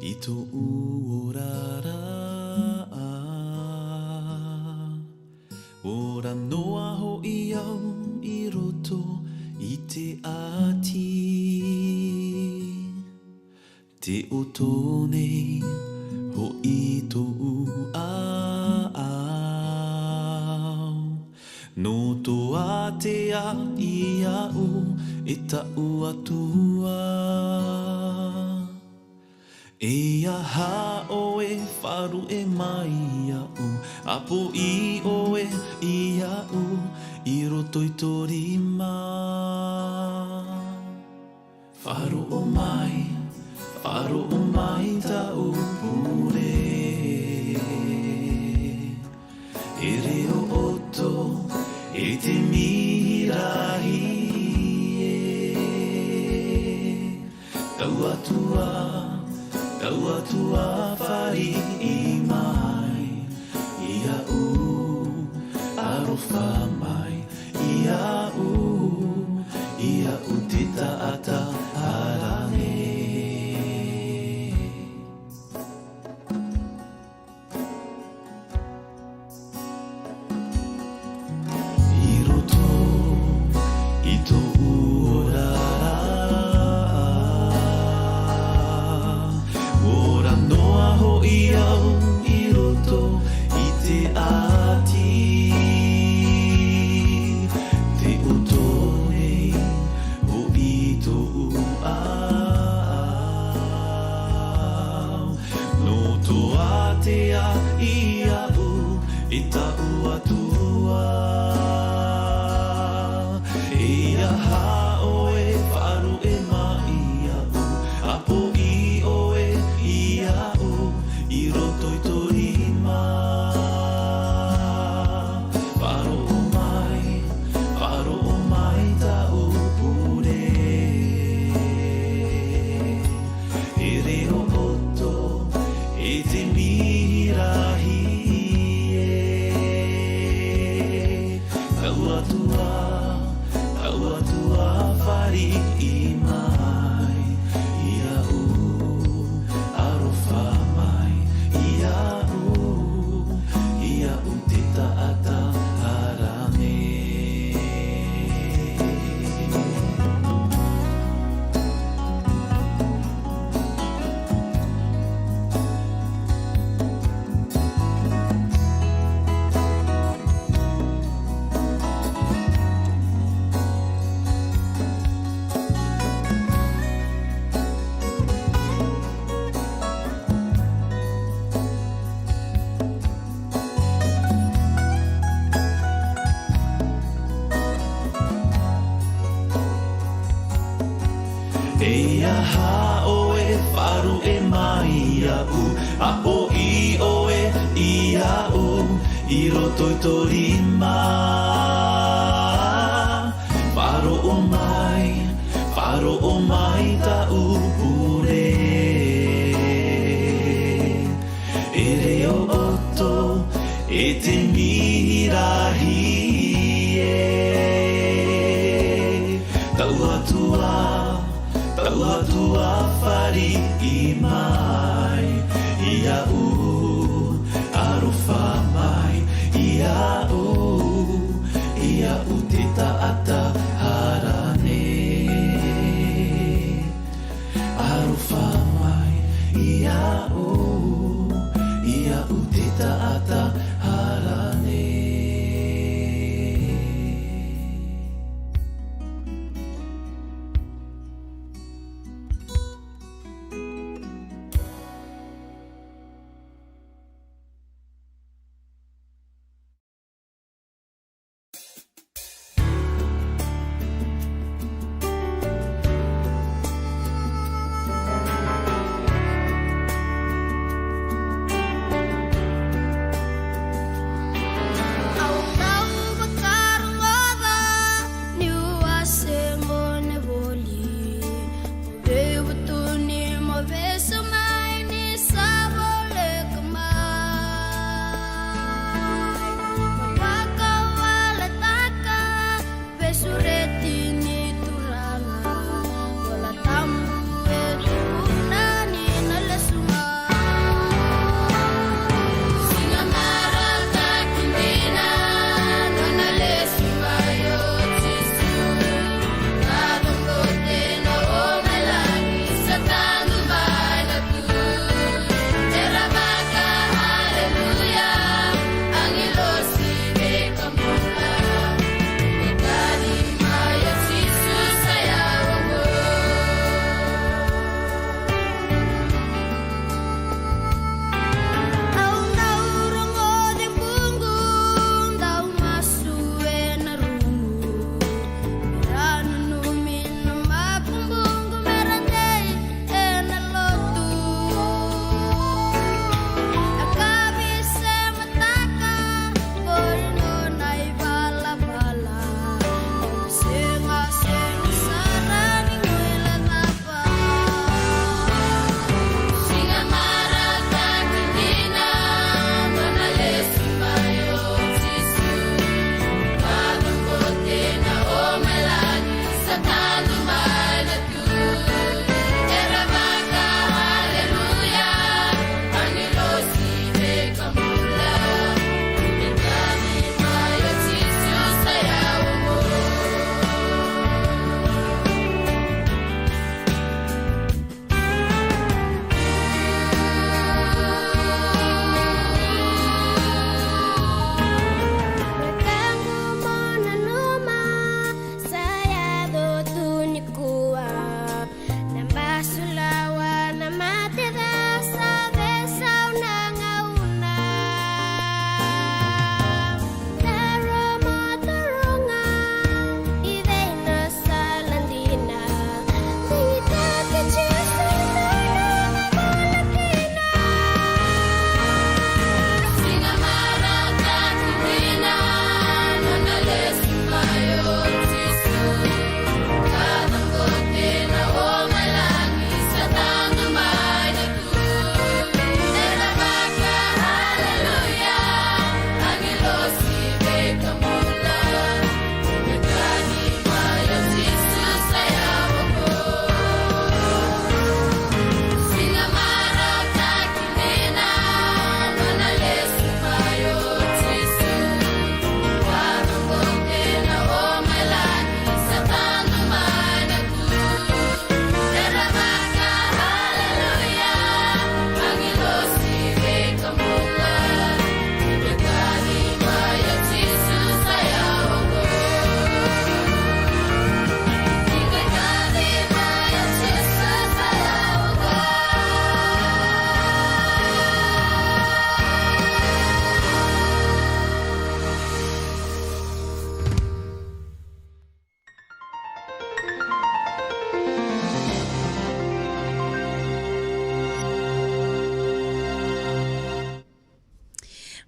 ito uorara ora noa ho iau iroto ite ati te otone ho ito No toa te a ia u e ta ua tua. E aha o e wharu e mai ia u, apo I o e ia u, I roto I torima. Wharu o mai ta upure. E reo oto e te mirahi e tau atua whari I mai ia u arofa mai ia u te taata harane.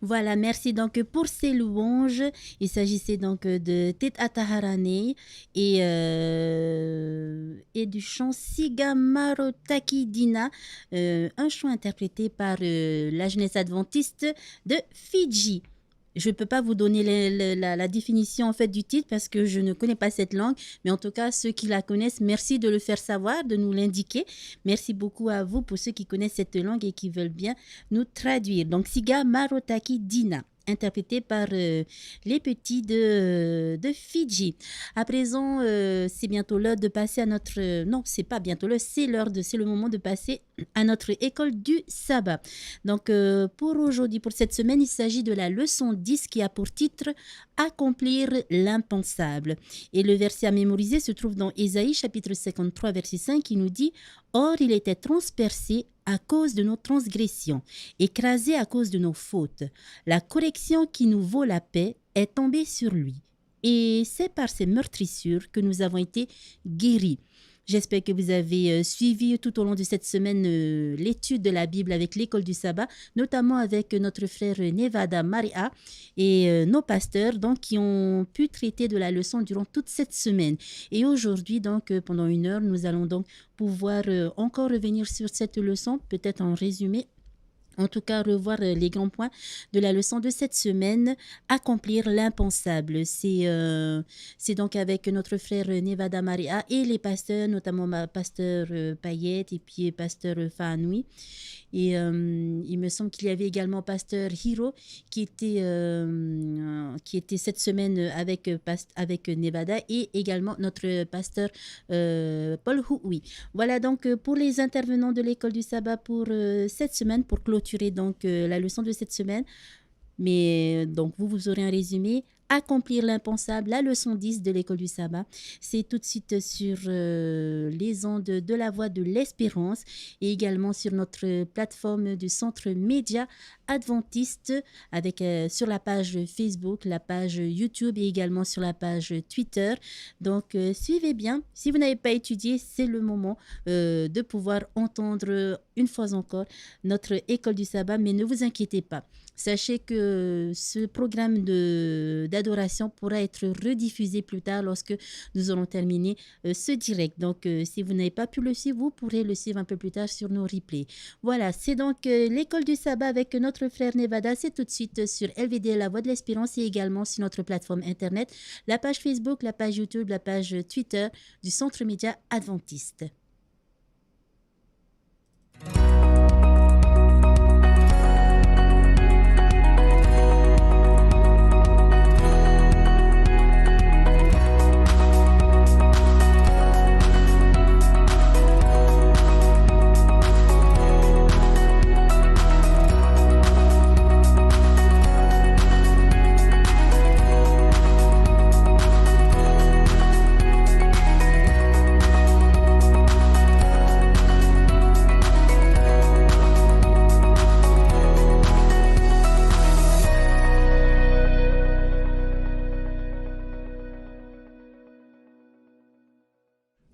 Voilà, merci donc pour ces louanges. Il s'agissait donc de Tet Ataharane et du chant Siga Marotaki Dina, un chant interprété par la jeunesse adventiste de Fidji. Je ne peux pas vous donner la définition en fait du titre parce que je ne connais pas cette langue, mais en tout cas, ceux qui la connaissent, merci de le faire savoir, de nous l'indiquer. Merci beaucoup à vous pour ceux qui connaissent cette langue et qui veulent bien nous traduire. Donc, Siga Marotaki Dina, interprété par les petits de Fidji. À présent, c'est bientôt l'heure de passer à notre... non, c'est pas bientôt l'heure, c'est le moment de passer à notre école du sabbat. Donc, pour aujourd'hui, pour cette semaine, il s'agit de la leçon 10 qui a pour titre « Accomplir l'impensable ». Et le verset à mémoriser se trouve dans Ésaïe, chapitre 53, verset 5, qui nous dit « Or, il était transpercé à cause de nos transgressions, écrasé à cause de nos fautes. La correction qui nous vaut la paix est tombée sur lui. Et c'est par ses meurtrissures que nous avons été guéris. » J'espère que vous avez suivi tout au long de cette semaine l'étude de la Bible avec l'école du sabbat, notamment avec notre frère Nevada Maria et nos pasteurs donc, qui ont pu traiter de la leçon durant toute cette semaine. Et aujourd'hui, donc, pendant 1 heure, nous allons donc pouvoir encore revenir sur cette leçon, peut-être en résumé. En tout cas, revoir les grands points de la leçon de cette semaine, accomplir l'impensable. C'est donc avec notre frère Nevada Maria et les pasteurs, notamment ma pasteur Payette et puis pasteur Fanoui. Et il me semble qu'il y avait également pasteur Hiro qui était cette semaine avec Nevada et également notre pasteur Paul Houi. Voilà donc pour les intervenants de l'école du sabbat pour cette semaine, pour clôturer donc la leçon de cette semaine. Mais donc vous aurez un résumé. Accomplir l'impensable, la leçon 10 de l'école du sabbat. C'est tout de suite sur les ondes de la voix de l'espérance et également sur notre plateforme du centre média adventiste avec sur la page Facebook, la page YouTube et également sur la page Twitter. Donc suivez bien. Si vous n'avez pas étudié, c'est le moment de pouvoir entendre une fois encore notre école du sabbat, mais ne vous inquiétez pas. Sachez que ce programme d'adoration pourra être rediffusé plus tard lorsque nous aurons terminé ce direct. Donc, si vous n'avez pas pu le suivre, vous pourrez le suivre un peu plus tard sur nos replays. Voilà, c'est donc l'école du sabbat avec notre frère Nevada. C'est tout de suite sur LVD, la voix de l'espérance et également sur notre plateforme internet, la page Facebook, la page YouTube, la page Twitter du Centre Média Adventiste.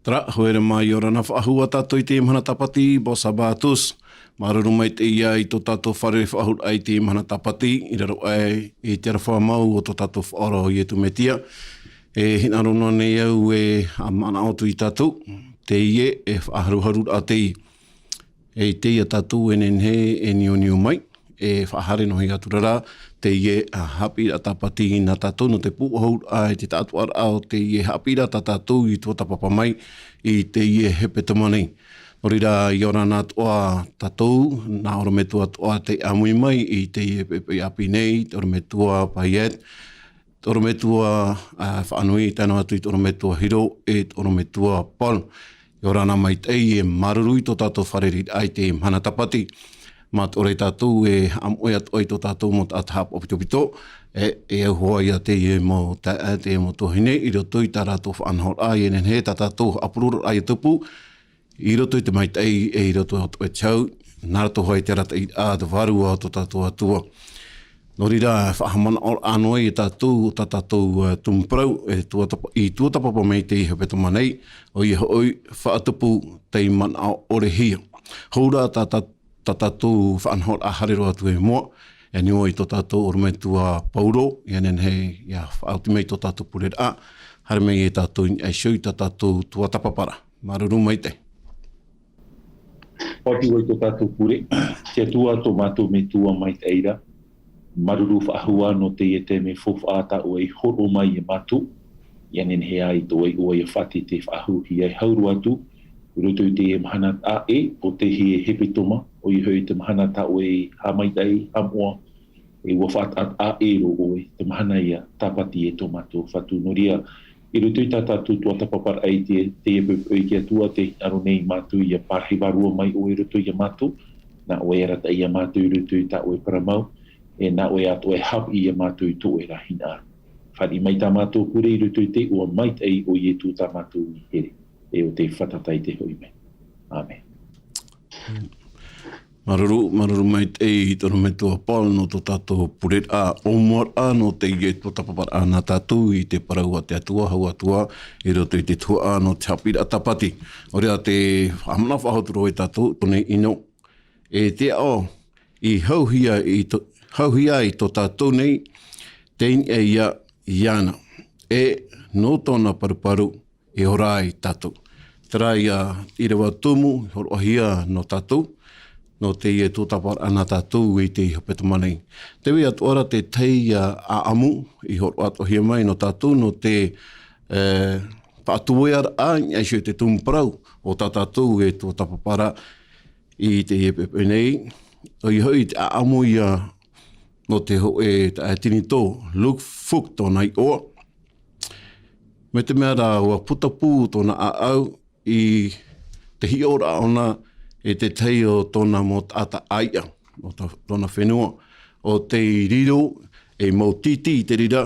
Tra, hoere mai o rana whaahua tātou i te imhana tapati, bo sabatus. Maruru mai te ia i tō tātou whare whaahur ai te imhana tapati, i raro ai e te ara whaamau o tō tātou whaoro i e tu metia. E hina rono nei au e amana otu i tātou, te ie e whaaharuharu a te i. E te ia tātou e nenhe e nioniu mai, e whaahare no hei aturara, te ie a hapi a tapati i nā tātou no te pūhaur ai te tātou ar au, te ie hapi a tātou i tō tapapa mai i te ie hepe tamanei. Orira i ora nā toa tātou, nā ora me tua toa te amui mai i te ie pepe api nei, te ora me tua Paiet, te ora me tua whaanui, tēnā atu i te ora me tua Hiro, e te ora me tua Paul. I ora nā mai te ie maruru i tō tātou whareri ai te mana tapati. Mā te ore tātou e amoe atu ai tō tātou mo te atahap opitopito, e hoa ia te ie mo te mo tohine, i roto i tā rātou whaanhor ai, e nenhe tā tātou apurur ai tupu, i roto i te mai tei, e i roto atu e tau, nā rato hoi te rata i a te waru a tō tātou atua. Nō rira, whahamana or anoi e tātou, tā tātou tumprau, i tuatapapa mei te iha peto manei, o i hoi whaatupu te mana ore hia. Houra tā tātou whaanhor a harero atu e mua, E ni o i tō tātou orumetua Paulo, i anen he, ia whaautimei tō tātou puret a, hare mei e tātou ai siu i tā tātou tua tapapara. Maruru mai te. Poti o i tō tātou pure, te atua tō mātou me tua mai te eira, maruru whaahua no te e te me whowhaata o e horo mai e mātou, i anen he ai tō e o e whati te whaahu hi ai hauru atu, rutu te e mahana a e, o te he e hepe toma, o i hoi te mahana ta o e hamaitai, hamoa, e ua whaata a e ro o e te mahana ia tapati e tō mātou whatu noria, i rutu tā tātou tua tapapar ai te e pepe i kia tua te aro nei mātou ia parhi warua mai o e rutu ia mātou, na o e rata ia mātou i rutu tā o e paramau, e na o e ato e hap ia mātou i tō e rahina. Whani mai tā mātou kure i rutu te ua mait ei o i tū tā mātou i here, e o te whatatai te hoi mai. Amen. Maruru mai te i tono me tua Paul no tō tātou puret a omar a no te i e tō tapapar a nā tātou i te paraua te atua, hau atua, i roto i te tua a no te hapira tapati. O rea te whamana whahoturo e tātou, tone ino, e te ao i hauhia i tō tātou nei, tein e ia iana, e no tōna paruparu e orai tātou. Tera ia i rewa tumu, horohia no tātou, no te i e tūtapar ana tātou i te hapetamanei. Tewe atu ora te tei a amu i horo ato hia mai no tātou no te pātuear a ai sio te tūmparau o tā tātou e tūtapapara i te e pepenei. O i hoi te a amu ia no te ho e te aetini tō, Luke Fuk tōna i oa. Me te mea rā ua putapū tōna a au i te hi ora ona e te tei o tōna mo tata aia, o tōna whenua, o te riro e mau titi i te rira,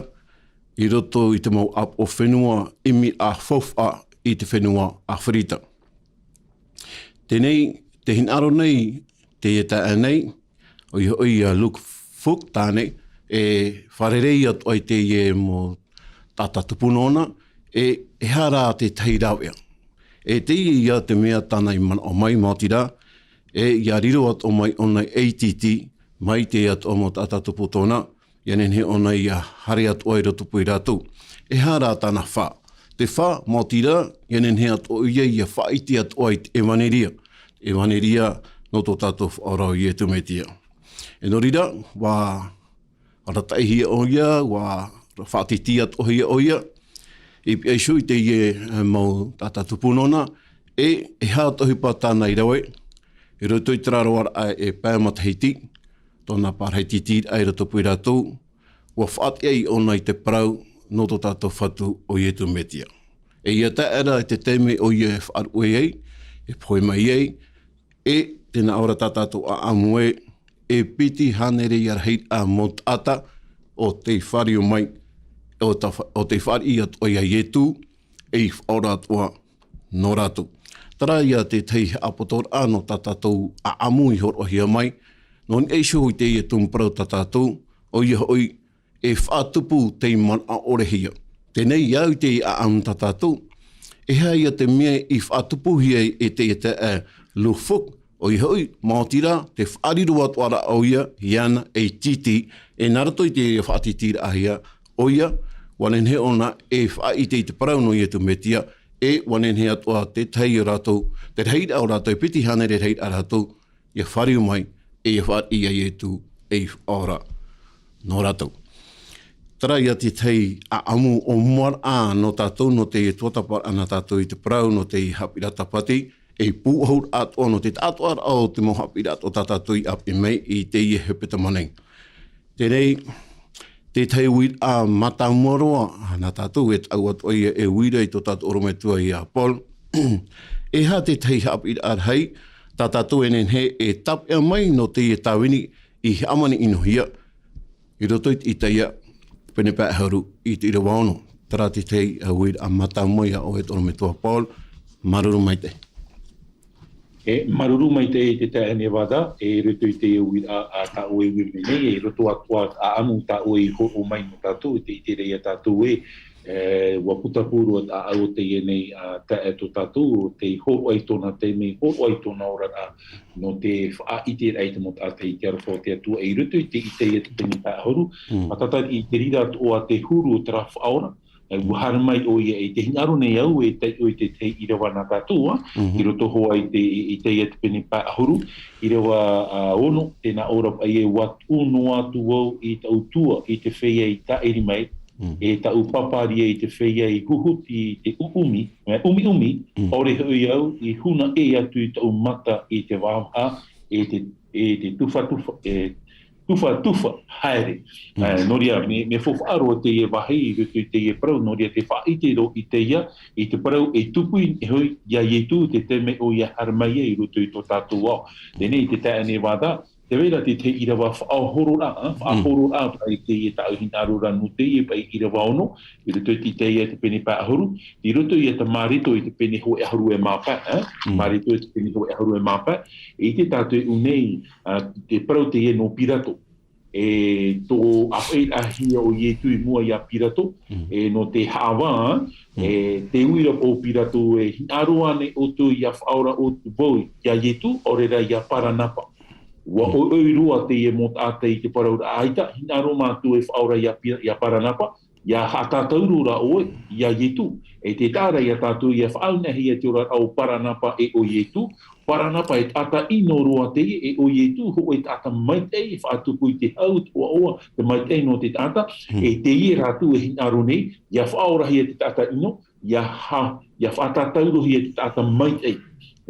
i roto i te mau ap o whenua imi a whawha i te whenua a whirita. Tenei, te hinaro nei, te e ta anei, o i hoi a Luke Fuk tāne, e wharerei atu ai te e mo tata tupunona, e hara te tei rawea. E te ia te mea tāna i mana o mai mātira, e ia riro at o mai onai ATT, mai te at o mo tata tupu tōna, ianen he onai ia hare at o eira tupu i rātou. E hara tāna whā. Te whā mātira, ianen he at o ia whaiti at o te ewaneria. Ewaneria no tō tātou whaorau i e tumetia. E no rira, wā aratai o ia, wā whaatiti at o ia, e pi sui te ie mau tata tupunona, e hātohi pa tāna i rawe, i roto i tararoar e pēmatahiti, tōna pārheititi ai rato pui rātou, ua whaati ei ona i te parau no tō tātou whatu o i etu metia. E ia ta era i te teme o i e whaarue ei, e poi mai ei, e tēnā ora tā tātou a amue, e piti hanere i arheit a motata o te whari o mai, o te whari at o ia ietu, e ora atua no rātou. Tara ia te tei apotor ano tā tātou a amu i horo hia mai, no ni eisho hui te ia tumparau tā tātou, o ia hoi e whaatupu te man a orehia. Tenei iau te a amu tā tātou, e hea ia te mea i whaatupu hia e te lufuk, o i hoi mātira te whaariru atuara au ia, iana e titi, e narato i te whaatitira ahia, o ia, wanen he ona e whaite i te parau no i e tu metia, e wanen he atua te tei o rātou, te reit au rātou, piti hane re reit a rātou, ia whariu mai, e whari i e tu, e ora no rātou. Tara ia te tei a amu o muar a no tātou, no te tuatapar ana tātou i te parau, no te hapira tapati, e pūhaur atua no te tātuar au te mo hapira o tātou i api mei i te i hepeta manei. Te rei, te tei wīt a matamuaroa, nā tātou e tau atu e wīra i tō tātou orometua i a Paul. E ha te tei hapi ar hei, tā tātou enen he e tap ea mai no te e tāwini i amani inohia. I roto i teia pene pēhauru i te ira wāno. Tara te tei a wīra a matamuia o e tō orometua Paul. Maruru mai te. E maruru mai te tae wada, e roto I te iwi a ta oe wimene, e roto atua a anu ta oe ho mai no tātou, te I te rei a tātou wa putapuru a au te ienei a ta e to tātou, te ho ai tona te me, ho ai tona ora a no te wha I te rei te mot a te I te arafo te atua, e roto I te I te peni pāhoru, matata I te rira o a te huru o te rafa aora, e wuhara mai o ia e te hinaro nei au e te I rewa nā tātua, I roto hoa I te peni pāhoru, I rewa ono, tēnā ora ai e wat unoa tu au I te autua I te whea I ta eri mai, e ta upaparia I te whea I huhuti I te umi, ore hui au I huna e atu I ta umata I te wāha, e te tufa haere. Noria, me whawharo te e wahi, rutu te e parau, noria te whaitero I te ia, I te parau e tupu I hui, ia ietu te te me o ia harmaia I rutu I tō tātou au. Tēnei te tae wada, te wera te irawa whaahorora pai te e tau hinarora no te e pai irawa ono, I rutu I te e te pene pāhoru, I rutu I te marito I te pene ho e haru e māpa, marito I te pene ho e haru e māpa, e te tātou unei te parau te e no pirato, e tō awhei ahia o ietu I mua ia pirato, e no te hawa, e te uira o pirato e hinaroa ne o tō ia whaora o tu voi, ia ietu, orera ia paranapa. Wa o rua te e mot ata I te parau aita, hinaro mātu e whaora ia paranapa, ia hatataurura oe, ia ietu. E te tāra ia tātou ia whaunahia te ora au paranapa e o ietu, paranapa e tata ino roa te e o ietu, ho e tata maitei, whaatupu I te hau oa, te maitei no te tata, e te ie rātu e hinaro nei, ia whaorahia te tata ino, ia whaatataurahia te tata maitei.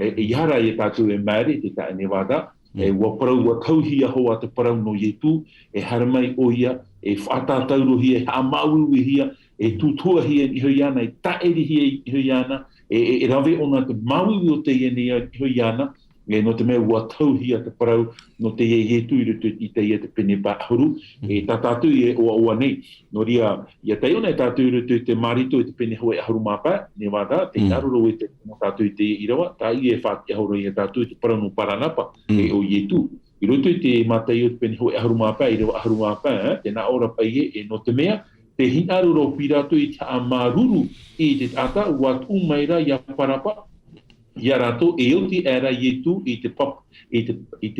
E ihara ia tātou e maere, te tae ne wada, e wa parau wa tauhia hoa te parau no ietu, e haramai o ia, e whaatataurahia, e hamauhia, e tutuahia I hoiana, e taerihia I hoiana, e rawe ona te maui o te ienea I hoiana, e no te mea ua tauhia te parau no te ietu I rutu I te ia te pene pāhoru, e tā tātou e oa nei. No ria, ia te ona e tātou I rutu te marito I te pene hoa e haru māpā, ne wada, te naruro e te tātou I te irawa, tā I e whāti ahoro I tātou I te parau no paranapa, e o ietu. I rutu I te mātai o te pene hoa e haru māpā, I rewa haru māpā, tēnā ora pai e no te mea, te hinaruro pirato I te amaruru I te tata, wat umaira ia parapa, ia rato e oti era ietu I te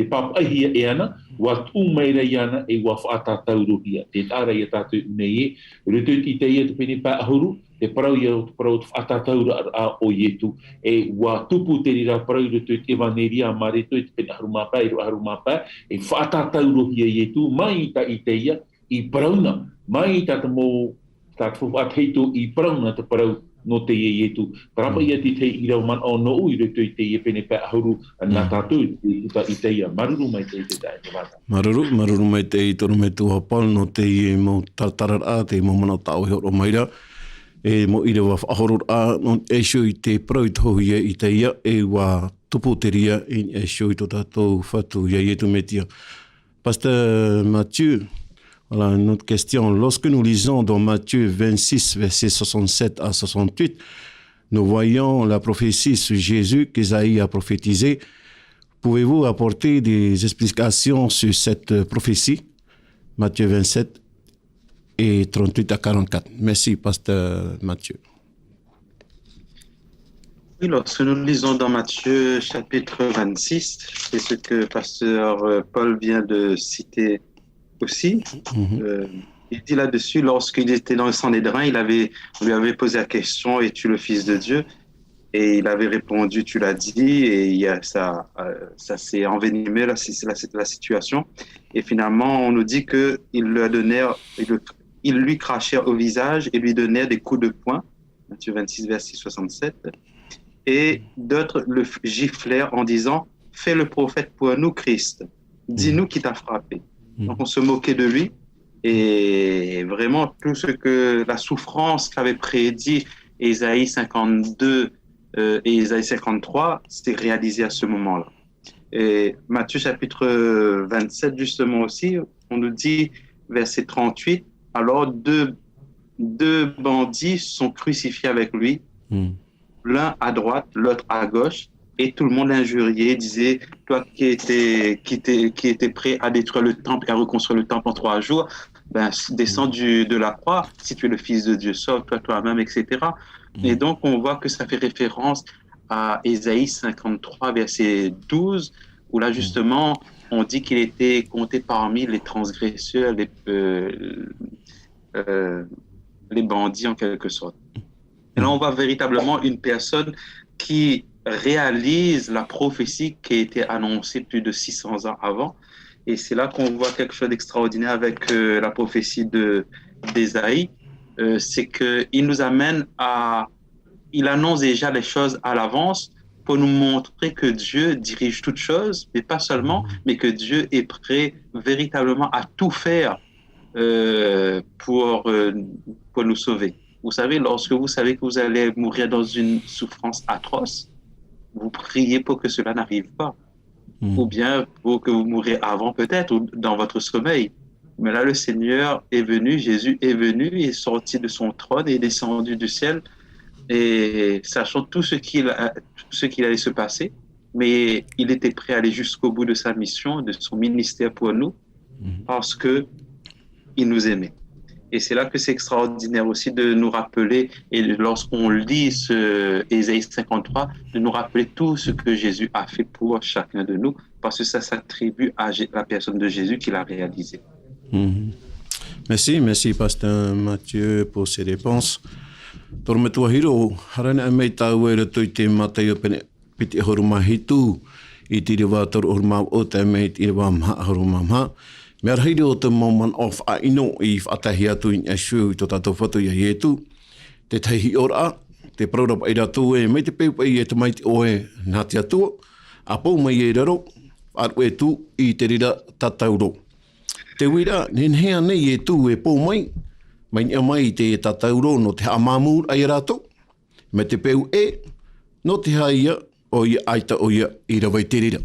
papahia e ana, wat umaira I ana e wa whaatatauru te tāra ia tātou nei e, rutu I te ia te pene pāhoru, te parau ia te parau te whaatatauru a o ietu, e wa tupu te rira parau rutu I te waneria mareto I te pene harumapa, I roa harumapa, e whaatatauru ietu, mai I te ia, I parauna, mai tata mō tātou whaateito I parauna te parau no te ietu. Parapa ia te irau man o no ui rutu I te ie pene pāhoru nā tātou I te ia. Maruru mai te tae te wata. Maruru mai te I tono me tuha pal no te ie mo tarara te mo mana tau he oro maira. E mo ire wa whahoror a no e sho I te parau I tohu ia I te ia e wa tupu te ria e sho I to tātou whatu ia ietu me tia. Pasteur Mathieu, voilà une autre question. Lorsque nous lisons dans Matthieu 26, versets 67 à 68, nous voyons la prophétie sur Jésus qu'Ésaïe a prophétisé. Pouvez-vous apporter des explications sur cette prophétie? Matthieu 27 et 38 à 44. Merci, pasteur Mathieu. Oui, lorsque nous lisons dans Matthieu chapitre 26, c'est ce que pasteur Paul vient de citer aussi. Il dit là-dessus, lorsqu'il était dans le Sanhédrin, on lui avait posé la question, es-tu le Fils de Dieu? Et il avait répondu, tu l'as dit, et ça s'est envenimé, là, c'est la situation. Et finalement, on nous dit qu'il lui crachait au visage et lui donnait des coups de poing, Matthieu 26, verset 67, et d'autres le giflèrent en disant, fais le prophète pour nous, Christ, dis-nous qui t'a frappé. Donc on se moquait de lui et vraiment tout ce que la souffrance qu'avait prédit Ésaïe 52 et Ésaïe 53 s'est réalisé à ce moment-là. Et Matthieu chapitre 27 justement aussi, on nous dit verset 38, alors deux bandits sont crucifiés avec lui, l'un à droite, l'autre à gauche. et tout le monde l'injuriait, disait, toi qui étais prêt à détruire le temple et à reconstruire le temple en 3 jours, ben, descends de la croix, si tu es le Fils de Dieu, sauve-toi toi-même, etc. Et donc, on voit que ça fait référence à Ésaïe 53, verset 12, où là, justement, on dit qu'il était compté parmi les transgresseurs, les bandits en quelque sorte. Et là, on voit véritablement une personne qui réalise la prophétie qui a été annoncée plus de 600 ans avant. Et c'est là qu'on voit quelque chose d'extraordinaire avec la prophétie d'Ésaïe. C'est qu'il nous amène à... Il annonce déjà les choses à l'avance pour nous montrer que Dieu dirige toutes choses, mais pas seulement, mais que Dieu est prêt véritablement à tout faire pour nous sauver. Vous savez, lorsque vous savez que vous allez mourir dans une souffrance atroce, vous priez pour que cela n'arrive pas. Ou bien pour que vous mourrez avant peut-être, ou dans votre sommeil. Mais là, le Seigneur est venu, Jésus est venu, il est sorti de son trône et est descendu du ciel, et sachant tout ce qu'il allait se passer, mais il était prêt à aller jusqu'au bout de sa mission, de son ministère pour nous, parce que il nous aimait. Et c'est là que c'est extraordinaire aussi de nous rappeler, et lorsqu'on lit ce Ésaïe 53, de nous rappeler tout ce que Jésus a fait pour chacun de nous, parce que ça s'attribue à la personne de Jésus qui l'a réalisé. Merci Pasteur Mathieu pour ces réponses. Tormetua hiro, harane amei tau e rato I te matai o pene piti horuma hitu, I te rewa tor horuma o te amei te rewa maha horuma maha. Me arhaide o te mauman of a ino I whatahi atu I ashu I to tato whatu I a ietu. Te taihi ora, te praurapa I rato e, mei te peupa I e te maiti oe nā te atua, a pou mai e raro, aru e tu I te rira tatauro. Te wira, nenhea nei e tu e pou mai ni mai te tatauro no te amamur ai rato, me te peu no te haia o I aita o ia I rawai te rira.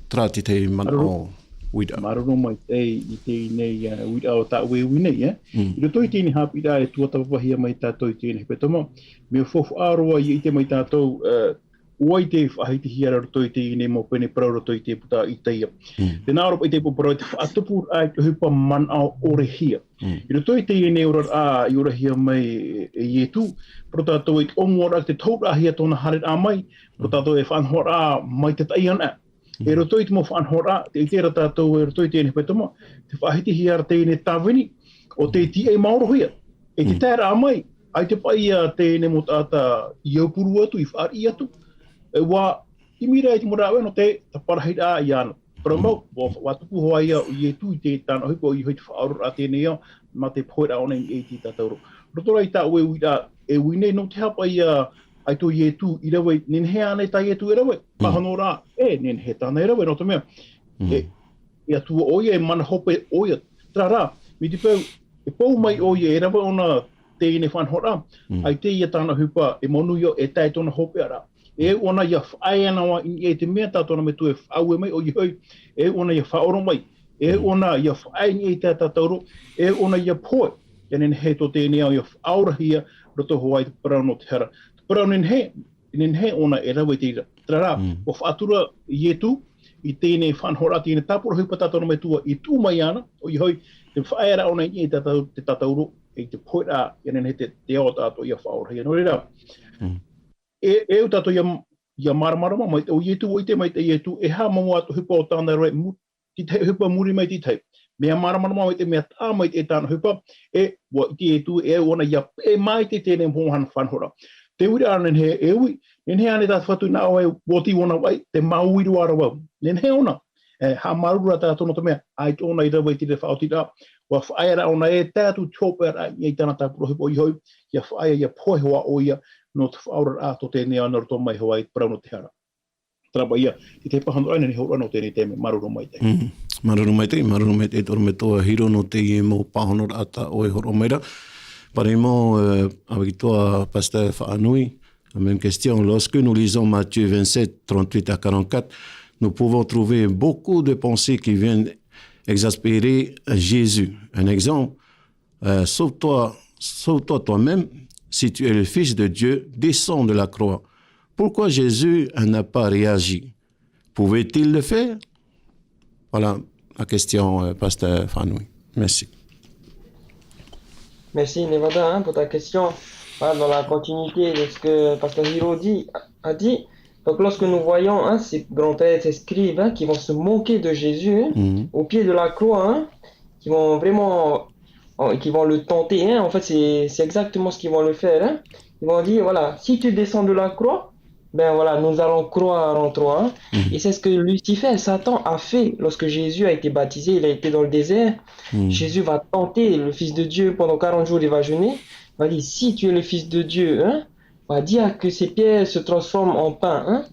Trāti te mana o wira. Maroro mai I te nei wira o ta we winei, I roto I tēne hapira e tua tapawahia mai tātou I tēne hepetama, me fofu aroa I te mai tātou Oi te whahiti hiara roto I te nei mo pene prau roto I te puta I teia. Te nāropa I te puparau te whaatupur ai te hupa man au ore hia. I roto I te nei ora I ora hia mai e ietu, pro tātou I onguara te taura hia tōna haret a mai, pro tātou e whanhora mai te taiana. E roto I te mo whanhora, te I tera tātou e roto I tēne hepetama, te whahiti hiara tēne tāwini, o te ti e mauro hia. E te tēra a mai, ai te pai a tēne mo tāta I aupuru atu, I whaari atu, e wā, I mira I te morawe no te parahira I ana. Pero mau, watupu hoa ia o ietu I te tāna hupo I hoi te whaarura a tēnei au, ma te poera ona I ti tātauro. Rotora I tā ue uira e uine no te hapa ia ai tō ietu I rawe, nenhea ane tā ietu e rawe, mahano rā, nenhe tāna e rawe, no te mea. E atua oia e mana hope oia, tra rā, mi te pau, e pou mai oia e rawe ona tēne whanhora, ai te ia tāna hupa e monu io e tai tōna hope ara. E ona ia whae anawa I te mea tātona me tu e whaue mai o I hoi, e ona ia whaoro mai, e ona ia whae ni e tātauro, e ona ia poe, e nen he tō tēnei au ia whaorahia roto hoa I te parau no te hara. Te parau nen he ona e rawe te ira. Trara, o whaatura I etu, I tēnei whanhora, tēnei tāpura hupa tātona me tua I tū mai ana, o I hoi, te whae ara ona I te tātauro, e te poe rā, e nen he te ao tātou ia whaorahia. No re rā. E o tato ia maramarama mai o ietu o I te mai te ietu e ha mamu atu hupa o tāna roi ti te hupa muri mai ti tei mea maramarama mai te mea tā mai te tāna hupa e wa I te ietu e ona ia e mai te tēnei mōhana whanhora te uri ara nen he e ui nen he ane tātu whatu nā oe woti ona wai te mauiru ara wau nen he ona ha marura tātono te mea ai tōna I rawai ti te whaoti rā wa whaera ona e tātu tōpera I tāna tāpura hupa I hoi ia whaia ia poe hoa o ia no te whaura a tō tēnei ana roto mai hoa I parau no te hara. Traba ia, I te pahano aina ni hora no tēnei tēme, maruru mai te. Maruru mai te, toro me toa hiro no te I mo pahano ata o e horo meira. Paremo, avec toi, Pasteur Whaanui, la même question. Lorsque nous lisons Matthieu 27, 38 à 44, nous pouvons trouver beaucoup de pensées qui viennent exaspérer Jésus. Un exemple, sauve-toi toi-même. Si tu es le Fils de Dieu, descends de la croix. pourquoi Jésus n'a pas réagi? Pouvait-il le faire? Voilà la question, Pasteur Fanoui. Merci. Merci Nevada pour ta question. Voilà, dans la continuité de ce que Pasteur Hiro a dit, donc lorsque nous voyons ces grands-pères, ces scribes qui vont se moquer de Jésus au pied de la croix, qui vont vraiment, qui vont le tenter, en fait c'est exactement ce qu'ils vont le faire. Ils vont dire, voilà, si tu descends de la croix, ben voilà, nous allons croire en toi. Et c'est ce que Lucifer, Satan, a fait lorsque Jésus a été baptisé, il a été dans le désert. Jésus va tenter le Fils de Dieu pendant 40 jours, il va jeûner. Il va dire, si tu es le Fils de Dieu, va dire que ces pierres se transforment en pain.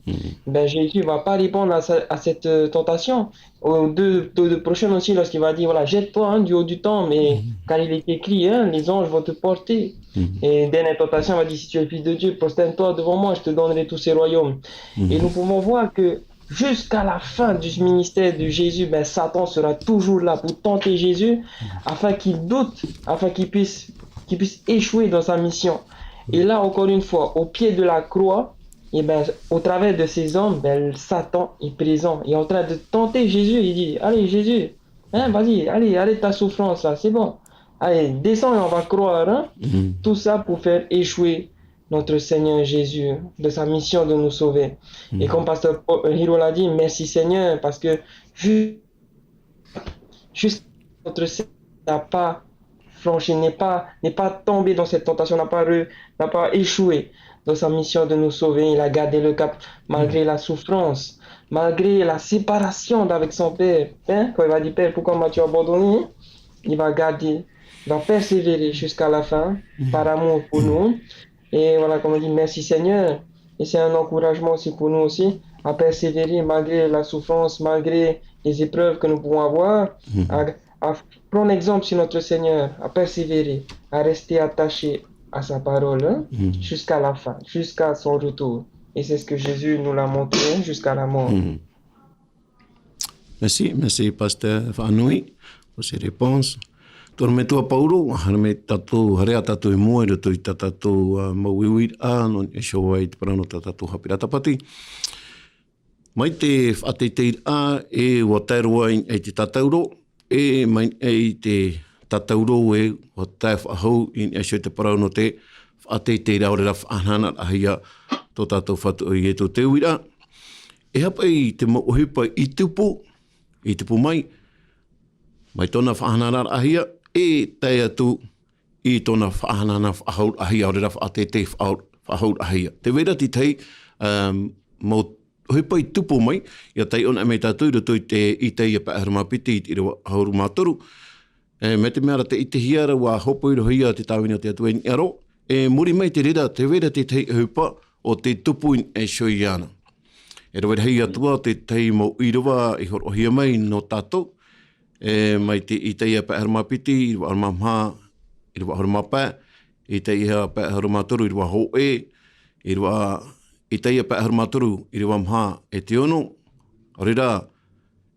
Ben Jésus ne va pas répondre à cette tentation. Aux deux prochaines aussi, lorsqu'il va dire, voilà, jette-toi du haut du temple, mais car il est écrit, les anges vont te porter. Et dernière tentation, il va dire, si tu es le Fils de Dieu, prosterne-toi devant moi, je te donnerai tous ces royaumes. Et nous pouvons voir que jusqu'à la fin du ministère de Jésus, ben, Satan sera toujours là pour tenter Jésus, afin qu'il doute, afin qu'il puisse échouer dans sa mission. Et là, encore une fois, au pied de la croix, et ben, au travers de ces hommes, ben, Satan est présent. Il est en train de tenter Jésus. Il dit, allez Jésus, vas-y, allez, arrête ta souffrance là, c'est bon. Allez, descends et on va croire. Tout ça pour faire échouer notre Seigneur Jésus de sa mission de nous sauver. Et comme Pasteur Hiro l'a dit, merci Seigneur, parce que juste notre Seigneur n'a pas franchi, n'est pas tombé dans cette tentation, n'a pas échoué dans sa mission de nous sauver. Il a gardé le cap malgré la souffrance, malgré la séparation d'avec son Père. Quand il va dire, Père, pourquoi m'as-tu abandonné? Il va garder, il va persévérer jusqu'à la fin par amour pour nous. Et voilà, comme on dit, merci Seigneur. Et c'est un encouragement aussi pour nous aussi à persévérer malgré la souffrance, malgré les épreuves que nous pouvons avoir, à prendre exemple sur notre Seigneur, à persévérer, à rester attaché à sa parole jusqu'à la fin, jusqu'à son retour. Et c'est ce que Jésus nous l'a montré jusqu'à la mort. Merci Pasteur Fanoui pour ces réponses. Torme tua Paulo, harme tatou, harea tatou e moe, rato i tatou mauiwir non e showai te parano tatou hapirata pati. Mai te whateteir e watairua e te tatauro, e mai e te tatauro e o tai whahau in e shoi te parano te whateteir aore ra whanana ahia tō tatou whatu i e tō te uira. E hapa i te mauhipa i tupu mai tōna whanana ahia, e tai atu i tōna whanana whahaur ahia, aore ra whatetei whahaur ahia. Te wera ti tei mō hipa i tupu mai, ia tai ona me tātou rato i te ia paharumapiti i rewa hauru mātoru. Me te meara te ite hiara wa hopo i rohia te tāwina te atu e ni aro. E muri mai te rera, te wera te tei hipa o te tupu in e shoi ana. E rawa hei atua te tei mo i rawa i horohia mai no tātou. Mai te i te ia paharumapiti, i rewa arumamha, i rewa harumapā, i te ia paharumatoru, i rewa hoe, i rewa i te ia paharumatoru, i rewa mha e te ono. Orera,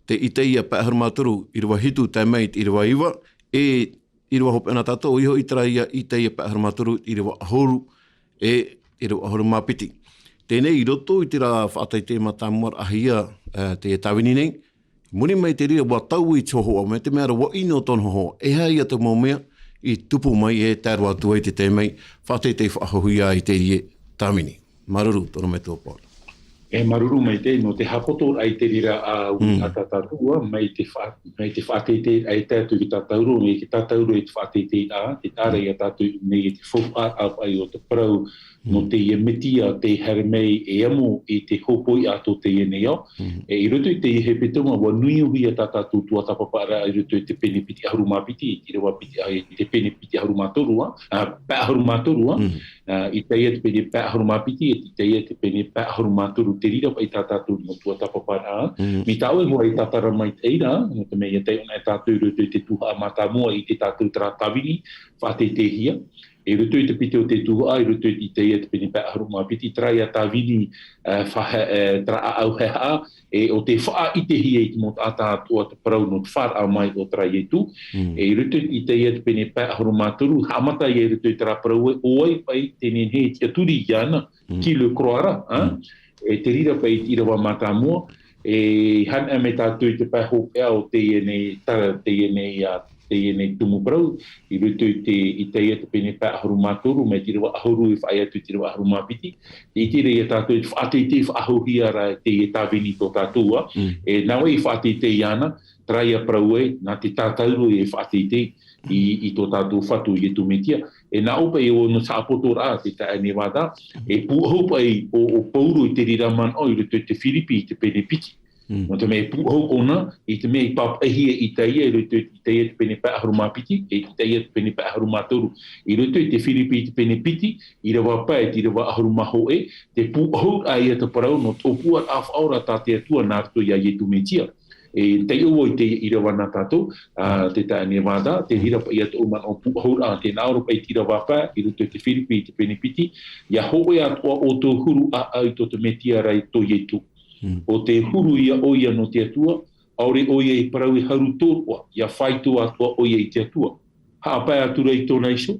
te i te ia paharumatoru, i rewa hitu tai mei, i rewa iwa, i rewa hope ana tātou, iho i tera ia i te ia paharumatoru, i rewa ahoru, i rewa harumapiti. Tēnei i roto i te rā whaatai te matamuar ahia te tawini nei, muni mai te ria wa tau i tohoa, me te mea wa ino tono hoa, e hea ia te mōmea i tupu mai e tērua tua i te tēmei, whate te whaahuia i te rie tāmini. Maruru, tono me tō pāra. E maruru mai te, no te hapoto ai te rira a ui a tatatua, mai te whate te ai tātou i tatauro, me ki tatauro i te whate te a, te tāra i a tātou me i te whaupa ai o te parau, no te ia mitia te here mei e amo i te hopoi ato te enea. E i roto i te he petonga wa nui uhi a tātou tua tapapara i roto i te pene piti harumapiti, i rewa piti ai te pene piti harumatorua, pā harumatorua, i te ia te pene pā harumapiti, i te ia te pene pā harumatoru te rira i tātou no tua tapapara. Mi tau e hoa i tātara mai teira, no te mea te ona e tātou roto i te tuha amatamua i te tātou tara tawini, whate te hia. e rutu i te pite o te tuha, i rutu i te ia te pene pea haruma piti, trai a tā vini tra a au hea, e o te wha i te hia i te mot ata atua te parau no te whar a mai o trai e tu, e rutu i te ia te pene pea haruma turu, hamata i rutu i tra parau e oi pai tenen he tia turi i ana, ki le kroara, e te rira pai tira wa mata mua, e han e me tātou i te pai hopea o te iene tara, te iene tumu parau, i rutu i te ia te pene pā ahuru mātoru, me tira wa ahuru i whaia tu tira wa ahuru māpiti, i tira ia tātou i whaate i te whaahuhia ra te i tāwini tō tātua, e nawa i whaate i te iana, traia parau e, nā te tātauru i whaate i te, i tō tātou whatu i tu metia, e nā opa i o no sa apoto rā te tae ne wada, e pūhopa i o pauru i te riraman o i rutu i te Filipi i te pene piti. No te mea pūhau ona, i te mea i papahia i te ia, i rutu i te ia te pene pā ahuru māpiti, e i te ia te pene pā ahuru mātoru. I rutu i te Filipi i te pene piti, i rawa pā e ti rawa ahuru maho e, te pūhau a ia te parau no tōpua a whaora tā te atua nā rito ia i tu metia. E te iwa i te irawa nā tātou, te tae ne wada, te hira pa ia te uman o pūhau a te nāoro pa i te rawa pā, i rutu i te Filipi i te pene piti, ia hoe atua o tō huru a au tō te metia rai tō ietu. O te huru ia oia no te atua, aore oia i parau i haru tōrua, ia whaitu atua oia i te atua. Haapai atura i tōna iso,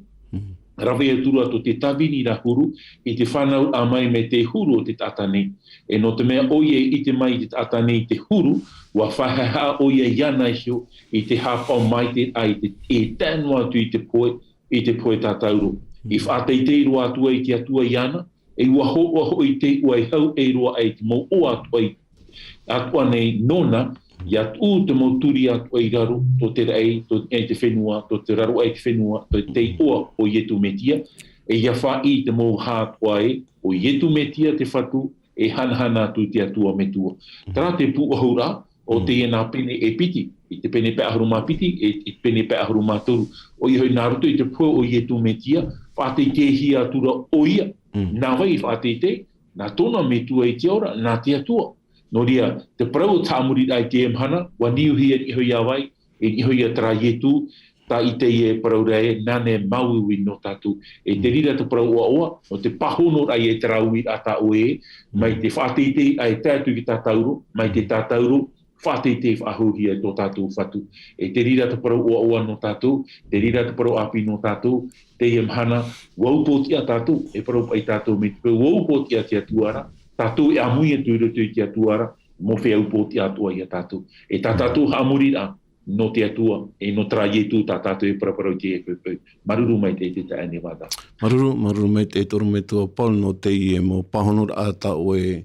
rawe atura to te tawini ra huru, i te whanau a mai me te huru o te tatane. E no te mea oia i te mai te tatane i te huru, wa whahaha oia i ana isio, i te hapau mai te ai, e tēnua atu i te poe tātauro. I whaatei te roa atua i te atua i ana, e ua ho i te ua i hau e roa ai te mo o atua nei nona, i atu te mo turi atua i raro, to te rei, to te whenua, to te raro ai te whenua, to te oa o ietu metia, e ia wha i te mo hātua e, o ietu metia te whatu, e hanahana atu te atua metua. Tara te pūahura, o te ena pene e piti, i te pene pe ahuru mā piti, e te pene pe ahuru mā toru. O i hoi nāruto i te pua o ietu metia, whātei te hia atura oia, nā wai whātei te, nā tōna me tua i te ora, nā te atua. Nō ria, te parau tāmuri ai te emhana, wa niuhia i hoi awai, e i hoi a tra ietu, tā i te ie parau rei, nāne mauiwi no tātou. E te rira te parau oa, o te pahono ai e traui a tā oe, mai te whātei te ai tātou ki tā tauro, mai te tā tauro, whātei te whahuhia tō tātou whatu. E te rira te parau oa no tātou, te rira te parau api no tātou, te emhana, waupoti a tātou, e parau ai tātou me te waupoti a te atuara, tātou e amui e tuirutu i te atuara, mo whea upoti atua i a tātou. E tā tātou hamurira no te atua, e no traietu tā tātou e paraparau te e pēpeu. Maruru mai te tae ne wada. Maruru mai te toru me tua Paul no te i e mo pahonur a ta o e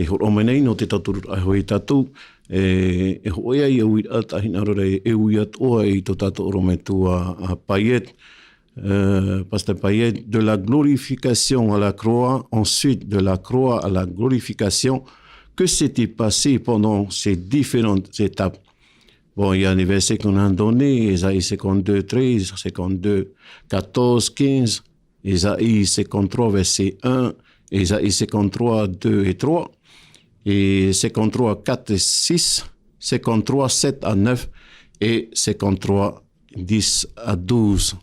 horo nei no te taturu ai hoi tātou. E hoia i a uir ata hinarore e ui atoa i to tātou oro me tua Payet. Pasteur Payet, de la glorification à la croix, ensuite de la croix à la glorification, que s'est-il passé pendant ces différentes étapes? Bon, il y a des versets qu'on a donnés, Ésaïe 52, 13, 52, 14, 15, Ésaïe 53, verset 1, Ésaïe 53, 2 et 3, et 53, 4 et 6, 53, 7 à 9, et 53, 10 à 12.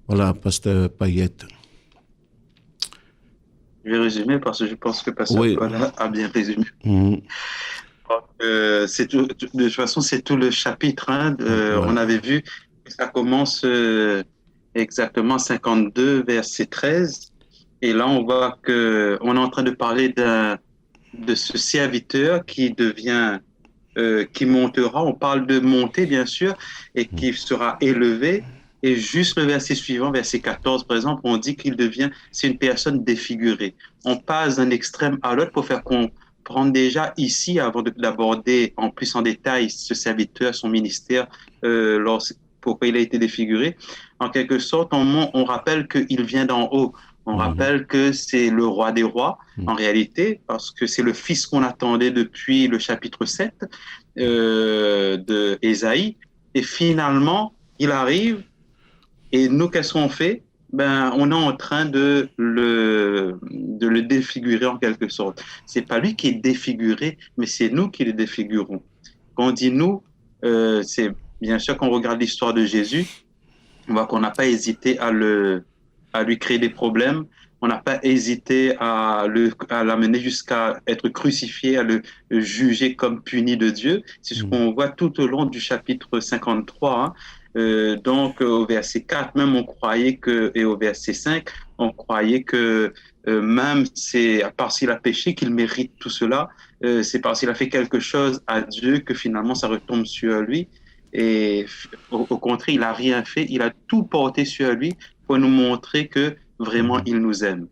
Voilà, Pasteur Payet. Je vais résumer parce que je pense que Pasteur Paul a bien résumé. De toute façon, c'est tout le chapitre. On avait vu que ça commence exactement 52, verset 13. Et là, on voit qu'on est en train de parler de ce serviteur qui devient, qui montera. On parle de monter, bien sûr, et qui sera élevé. Et juste le verset suivant, verset 14, par exemple, on dit qu'il devient, c'est une personne défigurée. On passe d'un extrême à l'autre pour faire comprendre déjà ici, avant d'aborder en plus en détail ce serviteur, son ministère, pourquoi il a été défiguré. En quelque sorte, on rappelle qu'il vient d'en haut. On rappelle que c'est le roi des rois, en réalité, parce que c'est le fils qu'on attendait depuis le chapitre 7 de Ésaïe. Et finalement, il arrive. Et nous, qu'est-ce qu'on fait? On est en train de le défigurer en quelque sorte. C'est pas lui qui est défiguré, mais c'est nous qui le défigurons. Quand on dit nous, c'est bien sûr qu'on regarde l'histoire de Jésus. On voit qu'on n'a pas hésité à lui créer des problèmes. On n'a pas hésité à l'amener jusqu'à être crucifié, à le juger comme puni de Dieu. C'est ce qu'on voit tout au long du chapitre 53. Hein. Donc, au verset 4, même on croyait et au verset 5, on croyait que même c'est parce qu'il a péché qu'il mérite tout cela. C'est parce qu'il a fait quelque chose à Dieu que finalement ça retombe sur lui. Et au contraire, il n'a rien fait. Il a tout porté sur lui pour nous montrer que vraiment il nous aime.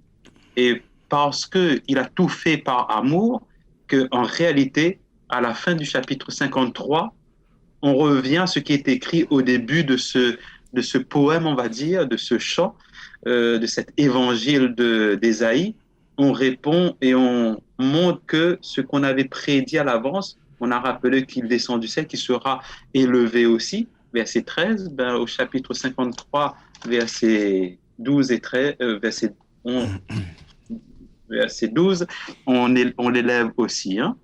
Et parce qu'il a tout fait par amour, qu'en réalité, à la fin du chapitre 53, on revient à ce qui est écrit au début de ce poème, on va dire, de ce chant, de cet évangile d'Ésaïe. On répond et on montre que ce qu'on avait prédit à l'avance, on a rappelé qu'il descend du ciel, qu'il sera élevé aussi. Verset 13, au chapitre 53, verset 12 et 13, verset 12, on l'élève aussi. Hein.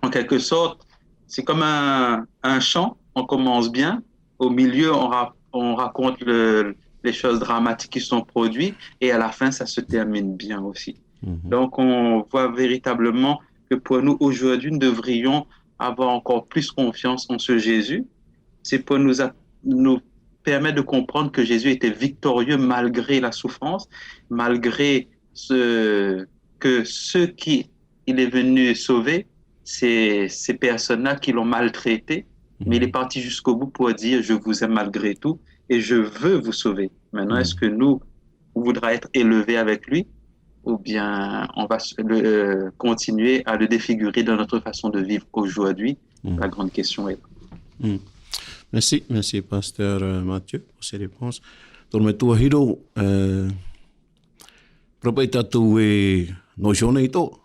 En quelque sorte, c'est comme un chant, on commence bien, au milieu on raconte les choses dramatiques qui sont produites et à la fin ça se termine bien aussi. Donc on voit véritablement que pour nous aujourd'hui nous devrions avoir encore plus confiance en ce Jésus. C'est pour nous permettre de comprendre que Jésus était victorieux malgré la souffrance, malgré que ceux qu'il est venu sauver, c'est ces personnes-là qui l'ont maltraité, mais il est parti jusqu'au bout pour dire « Je vous aime malgré tout et je veux vous sauver ». Maintenant, est-ce que nous, on voudra être élevés avec lui ou bien on va continuer à le défigurer dans notre façon de vivre aujourd'hui? La grande question est là. Merci, Pasteur Mathieu, pour ces réponses. Torme tua hiro, propai tatu no shone ito,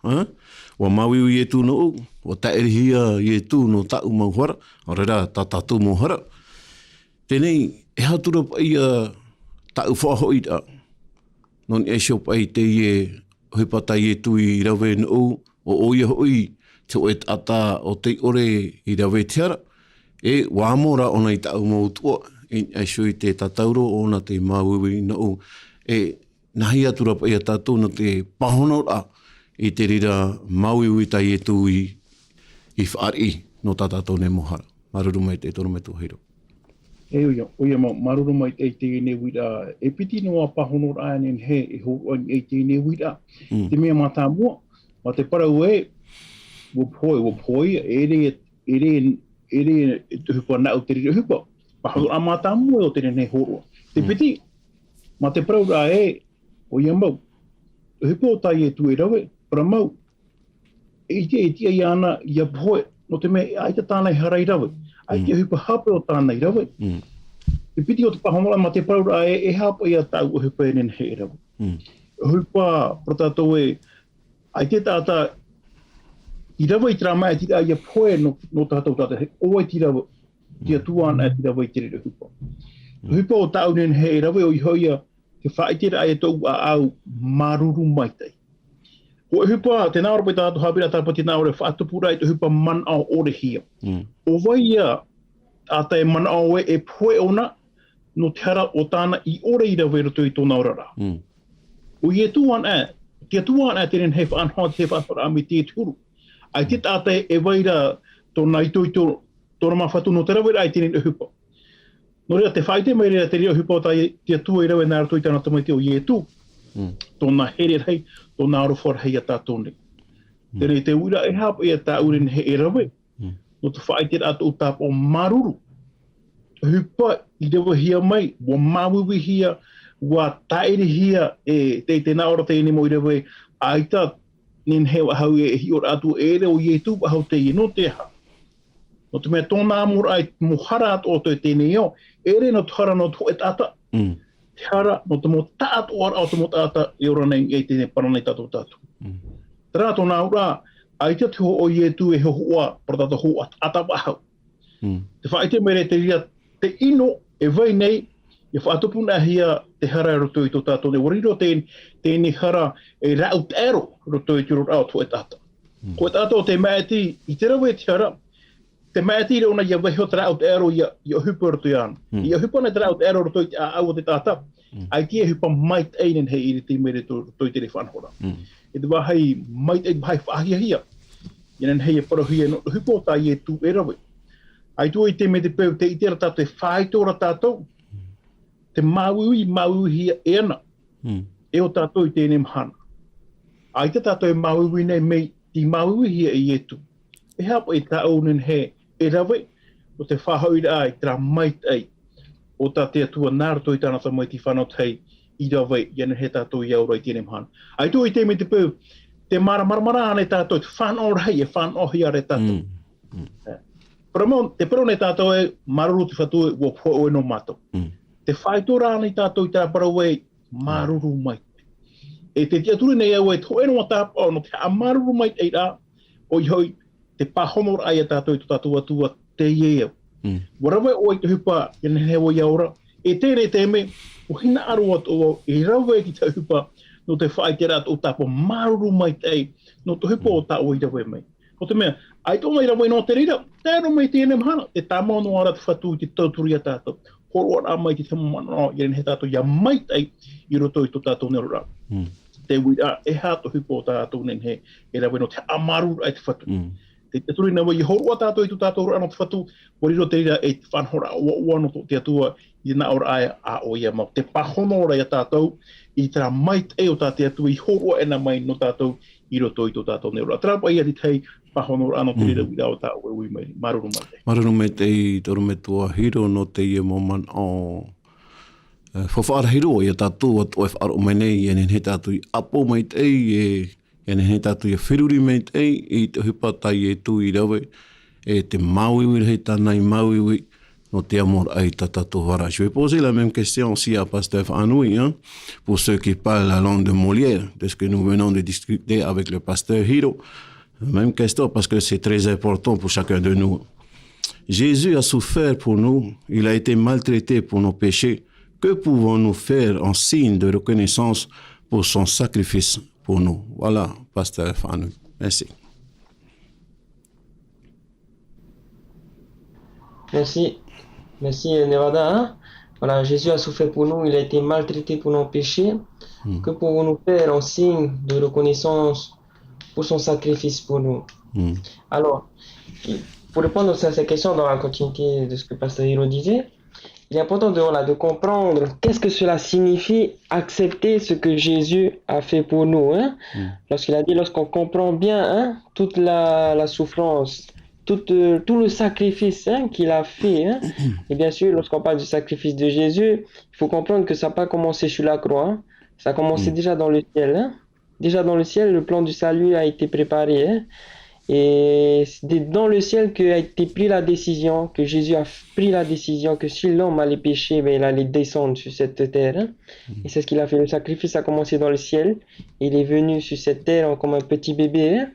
wa mawi e tu no, wa taerihia e tu no ta umahora, ora tatu mohara. Tenei e hatura pai ta ufaho ita. Non e shop ai te hipata e tu I rawe no o ia hoi te o ata o te ore I rawe tiara. E wāmora ona I tau mautua, e shui te tatauro ona te mauiwi no e nahi atura pa ia tātou na te pahonora I te rira mauiwi tai e tū I whaari no tātou ne mohara. Maruru mai te toro me tō hiro. E oia maruru mai te ne wira, e piti no a pahonora anen he e ho te ne wira. Te mea mata mua, ma te parau wo poi, ere te hupa nau te rira hupa. Pahu a mata mua o te ne horua. Te piti, ma te parau rā o ia mau. Hupa o tai e tu e rawe, para mau. E tia I ana ia poe, no te mea aita tānei harai rawe. Ai te hupa hape o tānei rawe. Te piti o te pahamala ma te parau rā e hapa ia tau o hupa e nen he rawe. Hupa, protato ai te tāta I rawa I tira mai tira ia poe no tātou tāta he oai tira tia tuana tira wai tira hupa. Hupa o tau nen he rawe o I hoia te whaitira ai tau a au maruru mai tai. Ko hupa te naora pai tātou hapira tāpa te naora whaatupura I te hupa man au ore hia. O vai ia ata e man au e poe ona no te hara o tāna I ore I rawe roto I tō naora rā. O I e tuana tia tuana te nen he whaanhoa te whaatara ami te turu. Ai te tāta e waira tō naito I tōna mawhatu no te rawera ai tēnei hupa. No rea te whaite mai rea te rea hupa o tai te atua I rawe nā rato I tāna tamai te o ietu. Tōna here rei, tōna arowhara hei a tātone. Te rei te uira e hapa I a tā uren he e rawe. No te whaite ato o tāpa o maruru. Hupa I rewa hia mai, wa mawiwi hia, wa taere hia e te naora te ene mo I rawe aita nen hewa hau e hi ora atu e reo I e tūpa hau te no te ha. No te mea tōna amura ai mohara atu o te tēnei o, e re no tuhara no tuho e tata. Te hara no te mo tātu ora o te mo tata e ora nei e tēnei paranei tātou tātou. Te rā tōna ura, ai te tuho o I e tū e hoa, para tātou hoa atapa hau. Te whaite mere te ria te ino e vai nei, e whaatupuna hia te hara e roto I tō tātou ne wariro tēnei hara e rau te ero roto I tūro rao tō e tata. Ko e tata o te mea ti I te rawe te hara, te mai tira ona ia veho tra out ero ia hupor tu yan. Ia hupona tra out ero to au te tata. Ai tie hupa mai einen he i te mere to te fan hora. E te wahai mai te bai whahia hia. Inen hei e parohia no hupota i e tu e rawe. Ai tu i te me te peu te itera tato e whai tōra tato. Te maui hia e ana. E o tato i tēne mahana. Ai te tato e maui nei mei ti maui hia i e tu. E hapa e tau nen he e rawe. O te whahaura ai tra mai ai. O ta te atua nārato i tāna mai ti whanau tei i rawe i ane he tato i aura i tēne mahana. Ai tu i te me te peu te mara ane tato te whanau rei e whanau hia re tato. Te perone tātou e maruru te whatu e wapua o e no mato. Te whaitora ane tātou i tā parau e maruru mai. E te tia turi nei au e to e no tāpa o no te a maruru mai e rā o i hoi te pahomor ai a tātou i to tātou atua te ieo. Warawe o i te hupa i ne hewa i aura. E tēnei te me o hina aru atu o i rawe ki te hupa no te whaitera o tāpa maruru mai te no te hupa o tā o i rawe mai. O te mea, ai tō mai rawe no te rira, tēro mai tēne mahana, te tāmau no ara te whatu i te tauturi a tātou. Horo ara mai te te mana i rene he tātou ia mai tei i roto i tō tātou nero rā. Te wira e hāto hupo o tātou nen he, e rawe no te amaru ai te whatu. Te turi nawa i horo a tātou i tō tātou rā no te whatu, o riro te rira e te whanhora o no te atua i nā ora ai a o ia mau. Te pahono ora i a tātou, i tera mai te o tātou atua i horo e na mai no tātou i roto i tō tātou nero rā. Trapa ia te tei, pahono ano te rira wira o tāu e ui mai, maruru mai te. Maruru mai te i toru me tua hiro no te i e moman o whawhaara hiro i a tātou at o e whaaro mai nei e nen he tātou i apo mai te e nen he tātou i a whiruri mai te i te hupatai e tu i rawe e te mauiwi hei tānai mauiwi no te amor ai ta tātou wara. Je vais poser la même question aussi à Pasteur Anoui, hein, pour ceux qui parlent la langue de Molière, de ce que nous venons de discuter avec le Pasteur Hiro. Même question parce que c'est très important pour chacun de nous. Jésus a souffert pour nous, il a été maltraité pour nos péchés. Que pouvons-nous faire en signe de reconnaissance pour son sacrifice pour nous? Voilà, Pasteur Fanu. Merci. Merci Nevada. Hein? Voilà, Jésus a souffert pour nous, il a été maltraité pour nos péchés. Que pouvons-nous faire en signe de reconnaissance pour son sacrifice pour nous? Alors, pour répondre à ces questions dans la continuité de ce que Pasteur Hiro disait, il est important de comprendre qu'est-ce que cela signifie accepter ce que Jésus a fait pour nous. Hein? Lorsqu'il a dit, lorsqu'on comprend bien hein, toute la souffrance, tout le sacrifice hein, qu'il a fait. Hein? Et bien sûr, lorsqu'on parle du sacrifice de Jésus, il faut comprendre que ça n'a pas commencé sur la croix. Hein? Ça a commencé déjà dans le ciel. Hein? Déjà dans le ciel, le plan du salut a été préparé. Hein? Et c'est dans le ciel qu'a été pris la décision, que Jésus a pris la décision que si l'homme allait pécher, ben, il allait descendre sur cette terre. Hein? Et c'est ce qu'il a fait. Le sacrifice a commencé dans le ciel. Il est venu sur cette terre comme un petit bébé. Hein?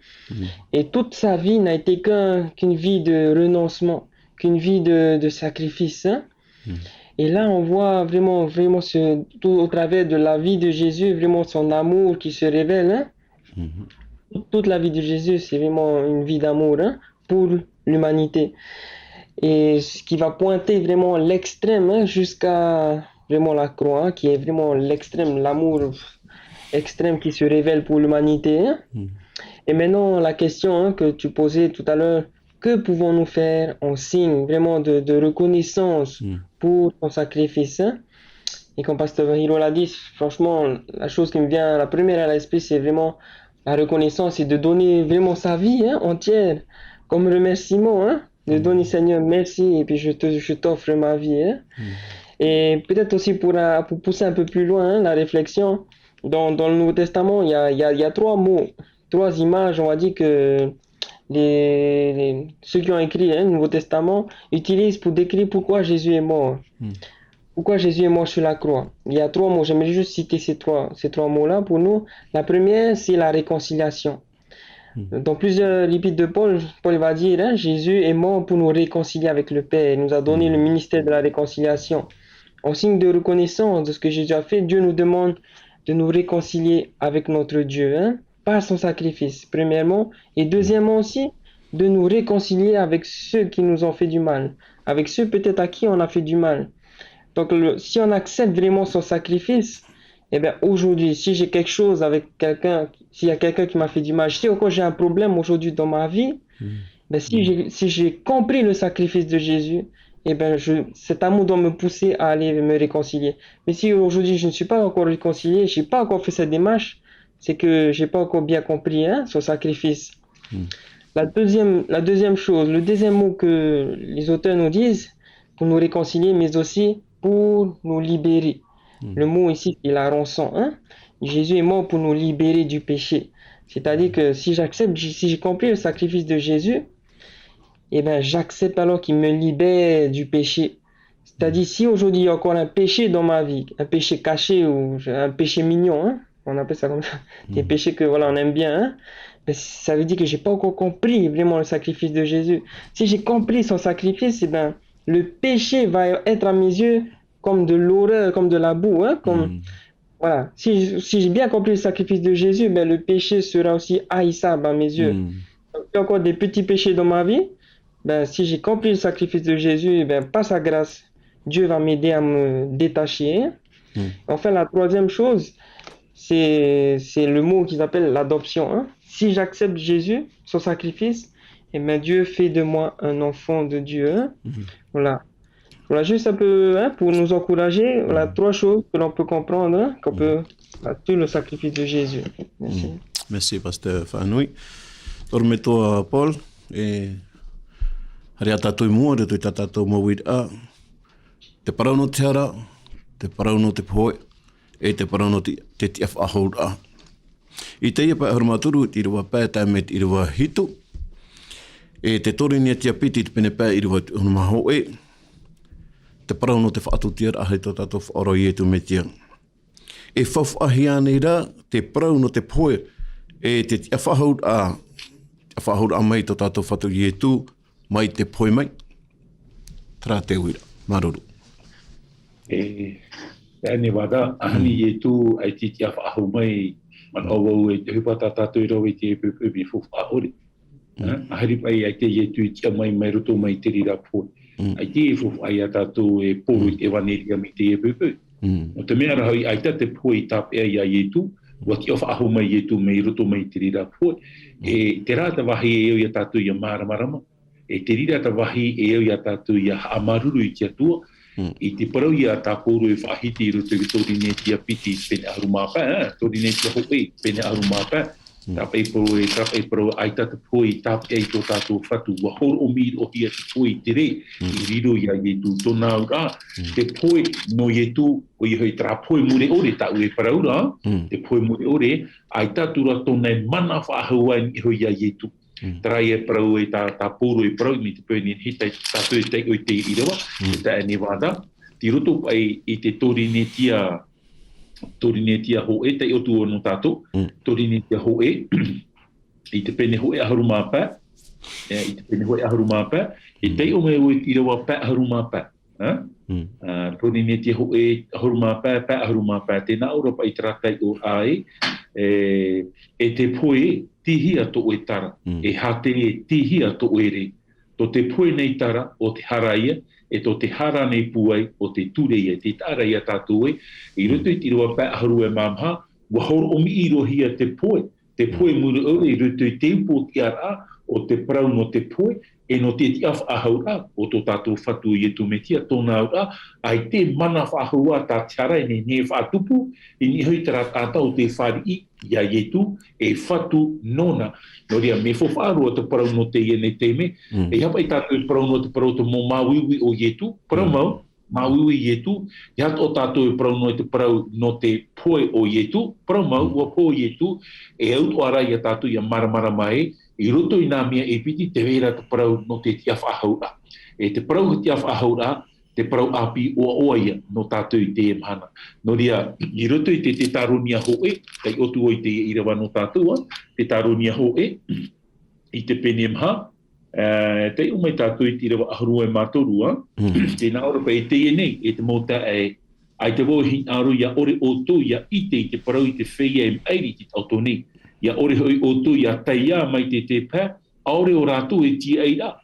Et toute sa vie n'a été qu'une vie de renoncement, qu'une vie de sacrifice. Hein? Et là, on voit vraiment tout au travers de la vie de Jésus, vraiment son amour qui se révèle. Hein? Toute la vie de Jésus, c'est vraiment une vie d'amour hein, pour l'humanité. Et ce qui va pointer vraiment l'extrême hein, jusqu'à vraiment la croix, hein, qui est vraiment l'extrême, l'amour extrême qui se révèle pour l'humanité. Hein. Et maintenant, la question hein, que tu posais tout à l'heure, que pouvons-nous faire en signe vraiment de reconnaissance pour ton sacrifice hein? Et comme Pasteur Hiro l'a dit, franchement, la chose qui me vient la première à l'esprit, c'est vraiment la reconnaissance et de donner vraiment sa vie hein, entière comme remerciement, hein, de donner Seigneur merci et puis je t'offre ma vie. Hein. Et peut-être aussi pour pousser un peu plus loin hein, la réflexion, dans le Nouveau Testament, il y a 3 mots, 3 images, on va dire que ceux qui ont écrit hein, le Nouveau Testament utilisent pour décrire pourquoi Jésus est mort. Pourquoi Jésus est mort sur la croix? Il y a 3 mots, j'aimerais juste citer ces trois mots-là pour nous. La première, c'est la réconciliation. Dans plusieurs épîtres de Paul va dire, hein, Jésus est mort pour nous réconcilier avec le Père. Il nous a donné le ministère de la réconciliation. En signe de reconnaissance de ce que Jésus a fait, Dieu nous demande de nous réconcilier avec notre Dieu, hein, par son sacrifice, premièrement. Et deuxièmement aussi, de nous réconcilier avec ceux qui nous ont fait du mal, avec ceux peut-être à qui on a fait du mal. Donc, si on accepte vraiment son sacrifice, eh bien, aujourd'hui, si j'ai quelque chose avec quelqu'un, s'il y a quelqu'un qui m'a fait du mal, je sais encore j'ai un problème aujourd'hui dans ma vie, ben, si j'ai compris le sacrifice de Jésus, eh ben, cet amour doit me pousser à aller me réconcilier. Mais si aujourd'hui je ne suis pas encore réconcilié, je n'ai pas encore fait cette démarche, c'est que je n'ai pas encore bien compris son sacrifice. La deuxième chose, le deuxième mot que les auteurs nous disent, pour nous réconcilier, mais aussi pour nous libérer. Le mot ici, c'est la rançon. Jésus est mort pour nous libérer du péché. C'est-à-dire que si j'ai compris le sacrifice de Jésus, eh ben, j'accepte alors qu'il me libère du péché. C'est-à-dire, si aujourd'hui il y a encore un péché dans ma vie, un péché caché ou un péché mignon, on appelle ça comme ça, des péchés que voilà, on aime bien, ben, ça veut dire que j'ai pas encore compris vraiment le sacrifice de Jésus. Si j'ai compris son sacrifice, eh ben, le péché va être à mes yeux comme de l'horreur, comme de la boue, voilà. Si j'ai bien compris le sacrifice de Jésus, ben, le péché sera aussi haïssable à mes yeux. Donc, il y a encore des petits péchés dans ma vie. Ben, si j'ai compris le sacrifice de Jésus, ben, par sa grâce, Dieu va m'aider à me détacher. Enfin, la troisième chose, c'est le mot qu'ils appellent l'adoption. Si j'accepte Jésus, son sacrifice, eh ben, Dieu fait de moi un enfant de Dieu. Voilà. Voilà, juste un peu pour nous encourager. Voilà, trois choses que l'on peut comprendre, qu'on peut tout le sacrifice de Jésus. Merci. Merci, Pasteur Whanui. Torme toa Paul, hare a tātou i mua, re toi tātou mawit a. Te parauno te hara, te parauno te poe, te parauno te tiaf ahol a. I te ia pa ahurumaturu, i rewa pā tāmet i rewa hitu, te tori nia tia piti te pene pā i rewa unumaho te parauno te whaatutia ahe tō tātou whaoro i etu me tia. Whawhahi anei rā, te parauno te poe, te tia whahaut a mai tō tātou whatu i etu, mai te poe mai. Tara te uira, maruru. Ane wada, ahani i etu, ai te tia whahau mai, man awau te hupata tātou i rau i te epupu mi whawhaore. Ahari pai ai te i etu i tia mai roto mai te rira poe. Ai te ai a tātou pōru i te waneria mi te epupu. O te mea rahau i aita te poe i tāpea i a ietu, wa ki ofa aho mai ietu mei roto mai te rira poe. Te rāta wahi e eo i a tātou i a māramarama. Te rira ta wahi e eo i a tātou i a amaruru i te atua. I te parau i a tā pōru e whahiti i roto i tōri netia piti pene arumāpā. Tōri netia hope pene arumāpā. Tāpei paro aita te poe i tāpea i tō tātou whatu. Wa horo o mīr o hia te poe i te re. I riro i a ietu tōnā ura. Te poe no ietu o i hoi tra poe mure ore tā ue paraura. Te poe mure ore. Aita tura tōnei mana whaahua i hoi a ietu. Trai e parau e tā pōro e parau mi te pēni hitai tātou e tei o i te irawa. Tā e ne wāda. Ti roto pai i te tori netia ho e, te otu o no tātou, tori netia ho e, i te pene ho e aharumāpā, i te o me o i rawa pā aharumāpā. Tori netia ho e aharumāpā, pā aharumāpā, tēnā ora pa i taratai o ai, e te poe tihia to o e tara, e hate e tihia to o e re, to te poe nei tara o te haraia, e to te hara nei puai o te tureia, te tāra ia tātou e, i roto i tiroa pā aharu e mamha, wa horo o mi irohia te poe muru au i roto i te upo ki ara o te prau no te poe, e no te tiaf ahaura o tō tātou whatu i etu metia tōna aura, ai te mana whahua tā tiara e ne whatupu, i ni hui tara tātau te whari i a etu, e whatu nona. No rea, me whawharua te parau no te iene te me, e hapa i tātou parau no te parau te mō māwiwi o etu, parau mau, māwiwi i etu, i hata o tātou parau no te parau no te poe o etu, parau mau, ua po i etu, e auto ara i a tātou i a maramara mai, i roto i nā mea e piti te vera te parau no te tiaf ahaura. E te parau te tiaf ahaura, te parau api oa ia no tātou i te emhana. No rea, i roto i te taronia hoe, kai otu o i te irawa no tātou, te taronia hoe, i te pene emha, te umai tātou i te irawa aharua e mātorua, tēnā ora pa e te nei, e te mōta ai te wohi aru ia ore o tō ia ite i te parau i te whea e mairi te tauto nei. Ia ore hoi o tō ia taia mai te pā, aore o rātou e tia eira.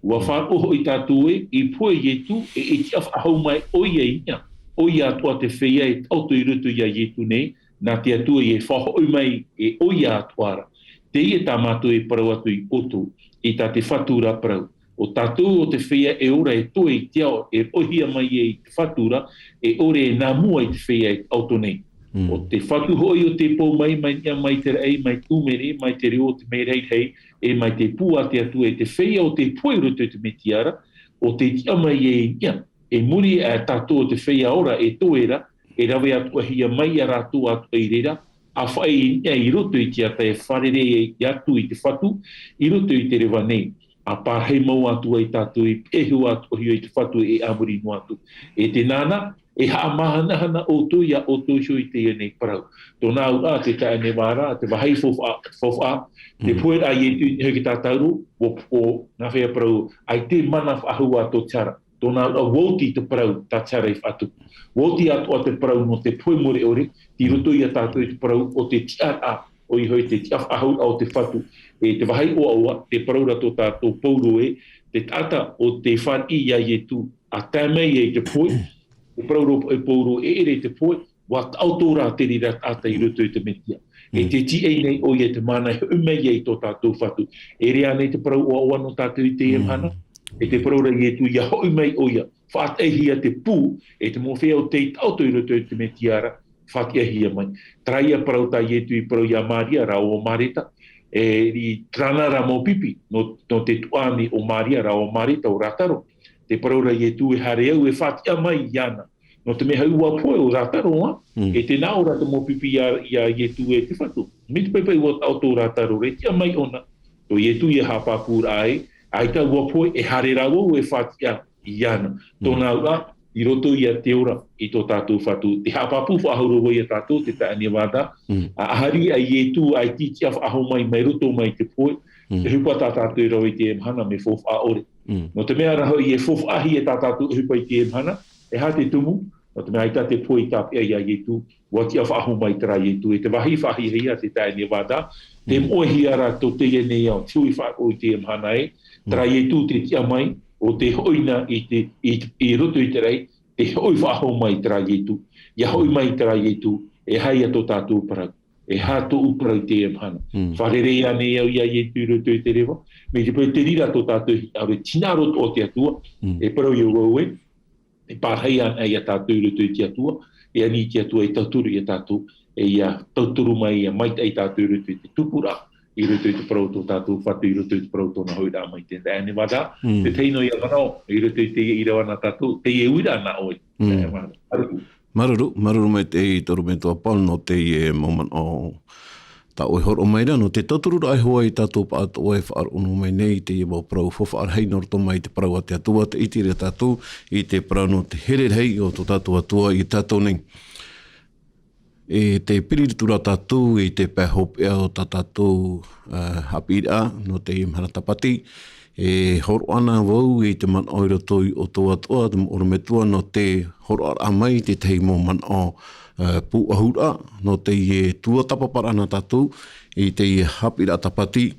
Ua whāpoho i tātou i poe ietu e ti awha ahau mai oia inga. Oia atua te whea e auto i rutu ia ietu nei, nā te atua i e whaho mai e oia atuara. Te ia tā mātou e parau atu i oto, i tā te whatura parau. O tātou o te whea e ora e toe i te ao, e ohia mai e te whatura, e ore e nā mua i te whea e auto nei. O te whatu hoi o te pō mai te rei, mai tūmere, mai te reo te me rei hei, e mai te pūa te atu e te whea o te poiru te te metiara, o te tia mai e ia, e muri a tātou o te whea ora e toera, e rawe atu ahia mai a rātou atu e rera, a whae i roto i te ata e wharere i atu i te whatu, i roto i te rewa nei. A pārhei mau atu i tātou i pehu atu i te whatu e amuri no atu. E te nāna, e haa mahana o tō ia o tō sho i te ia nei parau. Tō nā ua te tae ne wāra, te wahai fofa, te poera i e tu i heki tātauru, o nā whea parau, ai te mana whahua tō tiara. Tō nā ua woti te parau tā tiara i whatu. Woti atu a te parau no te poe more ore, ti roto i a tātou i te parau o te tiara o i hoi te tiaf ahau au te whatu. E te wahai oa, te paraura tō tātou pauro e, te tata o te whan i a i e tu, a tāmei e te poe, te parauro e pauro e ere te poe, wa autora te rira ata i roto i te metia. E te ti e nei o i te mana e umei e tō tātou whatu. E rea nei te parau oa no tātou i te hana, e te paraura i e tu ia hoi mai o ia, whaat e hia te pū, e te mowhea o te tauto i roto i te metiara, whaat e hia mai. Traia parau ta i e tu i parau ia Maria, ra o Mareta, e i trana ra mo pipi no te tuani o Maria ra o Marita o Rataro. Te paraura i e tu e hare au e whatia mai i ana. No te meha ua poe o Rataro, e te nā ora te mo pipi i e tu e te whatu. Miti pepe ua auto Rataro re tia mai ona. To i e tu i e hapapura ai, ai ta ua poe e hare ra o e whatia i ana. Tōna ura, i roto i a te ora i tō tātou whatu. Te hapapu whahuro i a tātou, te tae wada. A ahari ai e tu ai titi a whaho mai roto mai te poe. Te hupa tā tātou i rau i te emhana me fof a ore. No te mea raho i e fof ahi e tā tātou hupa i te emhana, e ha te tumu, no te mea i tā te poe i tāpia i a e tu, wati a whaho mai tera i tu. E te wahi whahi hea te tae wada. Te mohi ara tō te e nei au, tui whako i te emhana e, tera i tu te tia mai, o te hoina i roto i te rei, e hoi whaho mai tera i tu. Ia hoi mai tera i tu, e hai a tō tātou parau. E hā tō upara i te emhana. Wharerei ane au ia i tu roto i te rewa. Me te poi te rira tō tātou, aure tina roto o te atua, e parau i ua e pārhei ane ai a tātou roto i te atua, e ani te atua i tauturu i a tātou, e ia tauturu mai i a maita i tātou roto i te tupura, i roto i te parau tō tātou whatu, i roto i te parau tōna hoira mai te ane wada, te teino i a whanau, i roto i te irawana tātou, te e uira na oi. Maruru mai te i toru me toa pau no te i e moman o ta oi horo mai ra, no te taturura ai hoa i tātou pa ato oe whaar unu mai nei te i wau parau whawhaar hei norto mai te parau a te atua, te itire tātou, i te parau no te here hei o tō tātou atua i tātou nei. E te piritura tātou, i te pēhop ea o tātou hapira no te imhana tapati, e horo ana wau i te man oira toi o tō atua, te orometua no te horo ar amai, te tei mō man o pū ahura, no te i e tua tapapara ana tātou, i te i hapira tapati,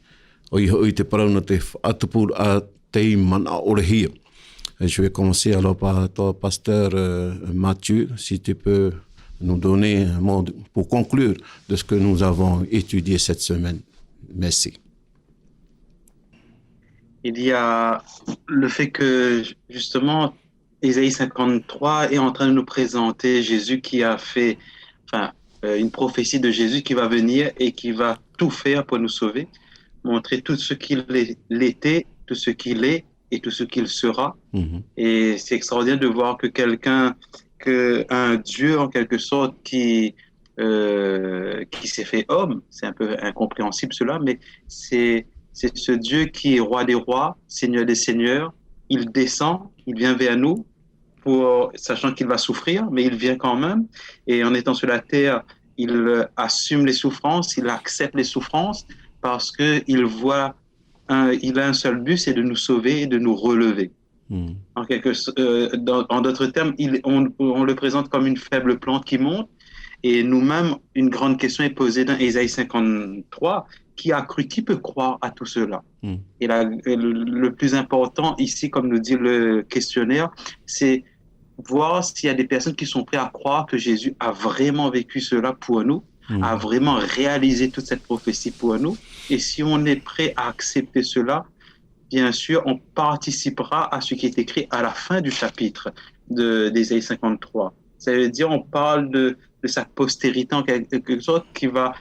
o i te parau no te atupur a te man a orehia. Je vais commencer alors par toi, pasteur Mathieu, si tu peux nous donner un mot pour conclure de ce que nous avons étudié cette semaine. Merci. Il y a le fait que, justement, Ésaïe 53 est en train de nous présenter Jésus qui a fait, une prophétie de Jésus qui va venir et qui va tout faire pour nous sauver, montrer tout ce qu'il était, tout ce qu'il est et tout ce qu'il sera. Et c'est extraordinaire de voir un Dieu en quelque sorte qui s'est fait homme. C'est un peu incompréhensible cela, mais c'est ce Dieu qui est roi des rois, Seigneur des seigneurs. Il descend, il vient vers nous, sachant qu'il va souffrir, mais il vient quand même. Et en étant sur la terre, il assume les souffrances, il accepte les souffrances parce qu'il voit, il a un seul but, c'est de nous sauver et de nous relever. En d'autres termes, on le présente comme une faible plante qui monte Et nous-mêmes, une grande question est posée dans Ésaïe 53, qui a cru, qui peut croire à tout cela? Et le plus important ici, comme nous dit le questionnaire, c'est voir s'il y a des personnes qui sont prêtes à croire que Jésus a vraiment vécu cela pour nous, a vraiment réalisé toute cette prophétie pour nous. Et si on est prêt à accepter cela, bien sûr, on participera à ce qui est écrit à la fin du chapitre d'Ésaïe 53. Ça veut dire, on parle de sa postérité en quelque sorte qui va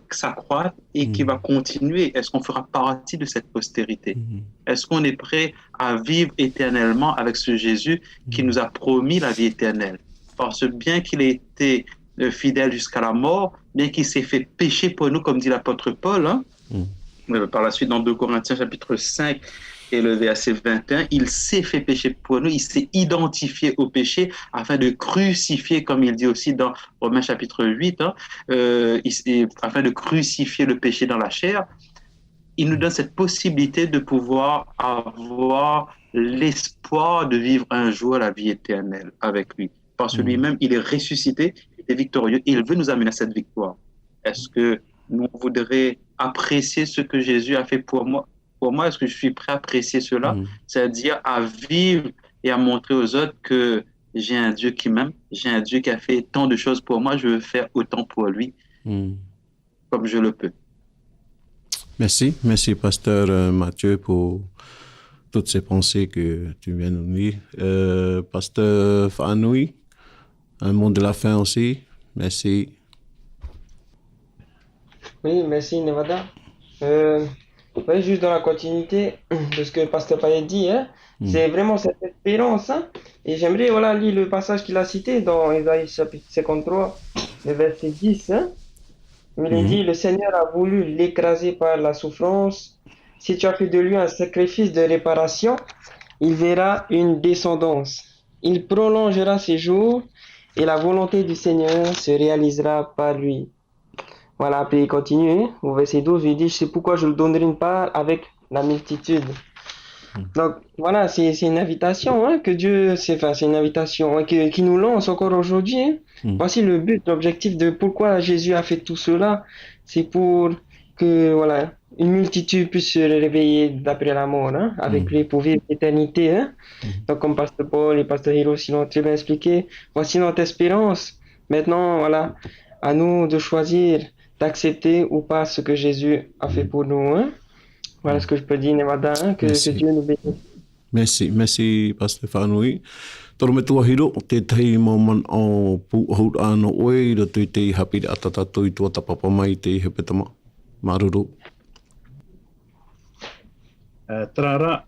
s'accroître et qui va continuer. Est-ce qu'on fera partie de cette postérité? Est-ce qu'on est prêt à vivre éternellement avec ce Jésus qui nous a promis la vie éternelle? Parce que bien qu'il ait été fidèle jusqu'à la mort, bien qu'il s'est fait pécher pour nous, comme dit l'apôtre Paul, hein, par la suite dans 2 Corinthiens chapitre 5 et le verset 21, il s'est fait pécher pour nous, il s'est identifié au péché afin de crucifier, comme il dit aussi dans Romains chapitre 8, hein, afin de crucifier le péché dans la chair. Il nous donne cette possibilité de pouvoir avoir l'espoir de vivre un jour la vie éternelle avec lui. Parce que lui-même, il est ressuscité, il est victorieux, et il veut nous amener à cette victoire. Est-ce que nous voudrions apprécier ce que Jésus a fait pour moi? Pour moi, est-ce que je suis prêt à apprécier cela? C'est-à-dire à vivre et à montrer aux autres que j'ai un Dieu qui m'aime, j'ai un Dieu qui a fait tant de choses pour moi, je veux faire autant pour lui, comme je le peux. Merci Pasteur Mathieu pour toutes ces pensées que tu viens de nous dire. Pasteur Fanoui, un mot de la fin aussi. Merci. Oui, merci Nevada. Oui, juste dans la continuité de ce que le pasteur Payet dit, hein, c'est vraiment cette espérance. Hein, et j'aimerais lire le passage qu'il a cité dans Ésaïe chapitre 53, le verset 10. Hein, où il dit, le Seigneur a voulu l'écraser par la souffrance. Si tu as fait de lui un sacrifice de réparation, il verra une descendance. Il prolongera ses jours et la volonté du Seigneur se réalisera par lui. Voilà, puis il continue, au verset 12, il dit, c'est pourquoi je lui donnerai une part avec la multitude. Donc voilà, c'est une invitation hein, que Dieu, c'est une invitation hein, qui nous lance encore aujourd'hui. Hein. Voici le but, l'objectif de pourquoi Jésus a fait tout cela, c'est pour que une multitude puisse se réveiller d'après la mort, hein, avec lui pour vivre l'éternité. Hein. Donc comme Pasteur Paul et Pasteur Hiroshi l'ont très bien expliqué, voici notre espérance. Maintenant, à nous de choisir d'accepter ou pas ce que Jésus a fait pour nous. Hein? Voilà ce que je peux dire, Nevada, hein? que Dieu nous bénisse. Merci, Pasteur Fanoui. Toro me tua hiro, te tei mauman o pu haut ano oe, i roto i te hapiri atatato i tua tapapa mai te hepetama. Maruru. Trara,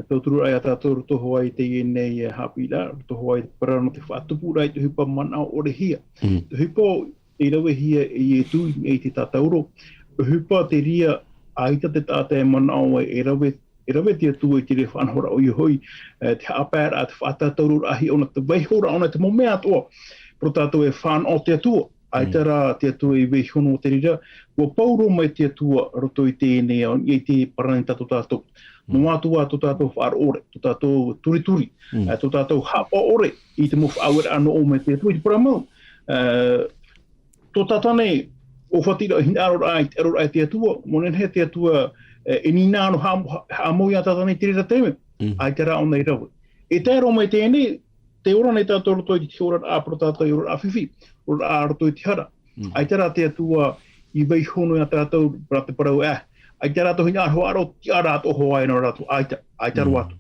tauturu ai atatato toho ai te nei hapira, toho ai parano te whaatupu rai te hupa mana o rehia. Te hupa e rawe hia e tui e te tatauro. Hupa te ria aita te tata e mana o e rawe te atua i te re whanhora o i hoi. Te apera at whatatauro ahi ona te weihora ona te momea atoa. Pro tato e whan o te atua. Aitara te atua i weihono o te rira. Ua pauro mai te atua roto i tēnei on i te parani tato tato. No atua to tato whaar ore, to tato turi, to tato hapa ore i te mofu awera ano o me te atua i te paramau. Tō tatane o whatira hinaro ai te atua, monen he te atua e ni nāno hamoi a tatane te rira teme, ai te rā o nei rawe. E te aro mai tēnei, te ora nei tātou roto i te ora a pro tātou i ora a whiwhi, ora a roto i te hara. Ai te rā te atua i weihono i a tātou rate parau ai te rātou hina aho aro, ti a rātou ho ai no rātou, ai te aru atu.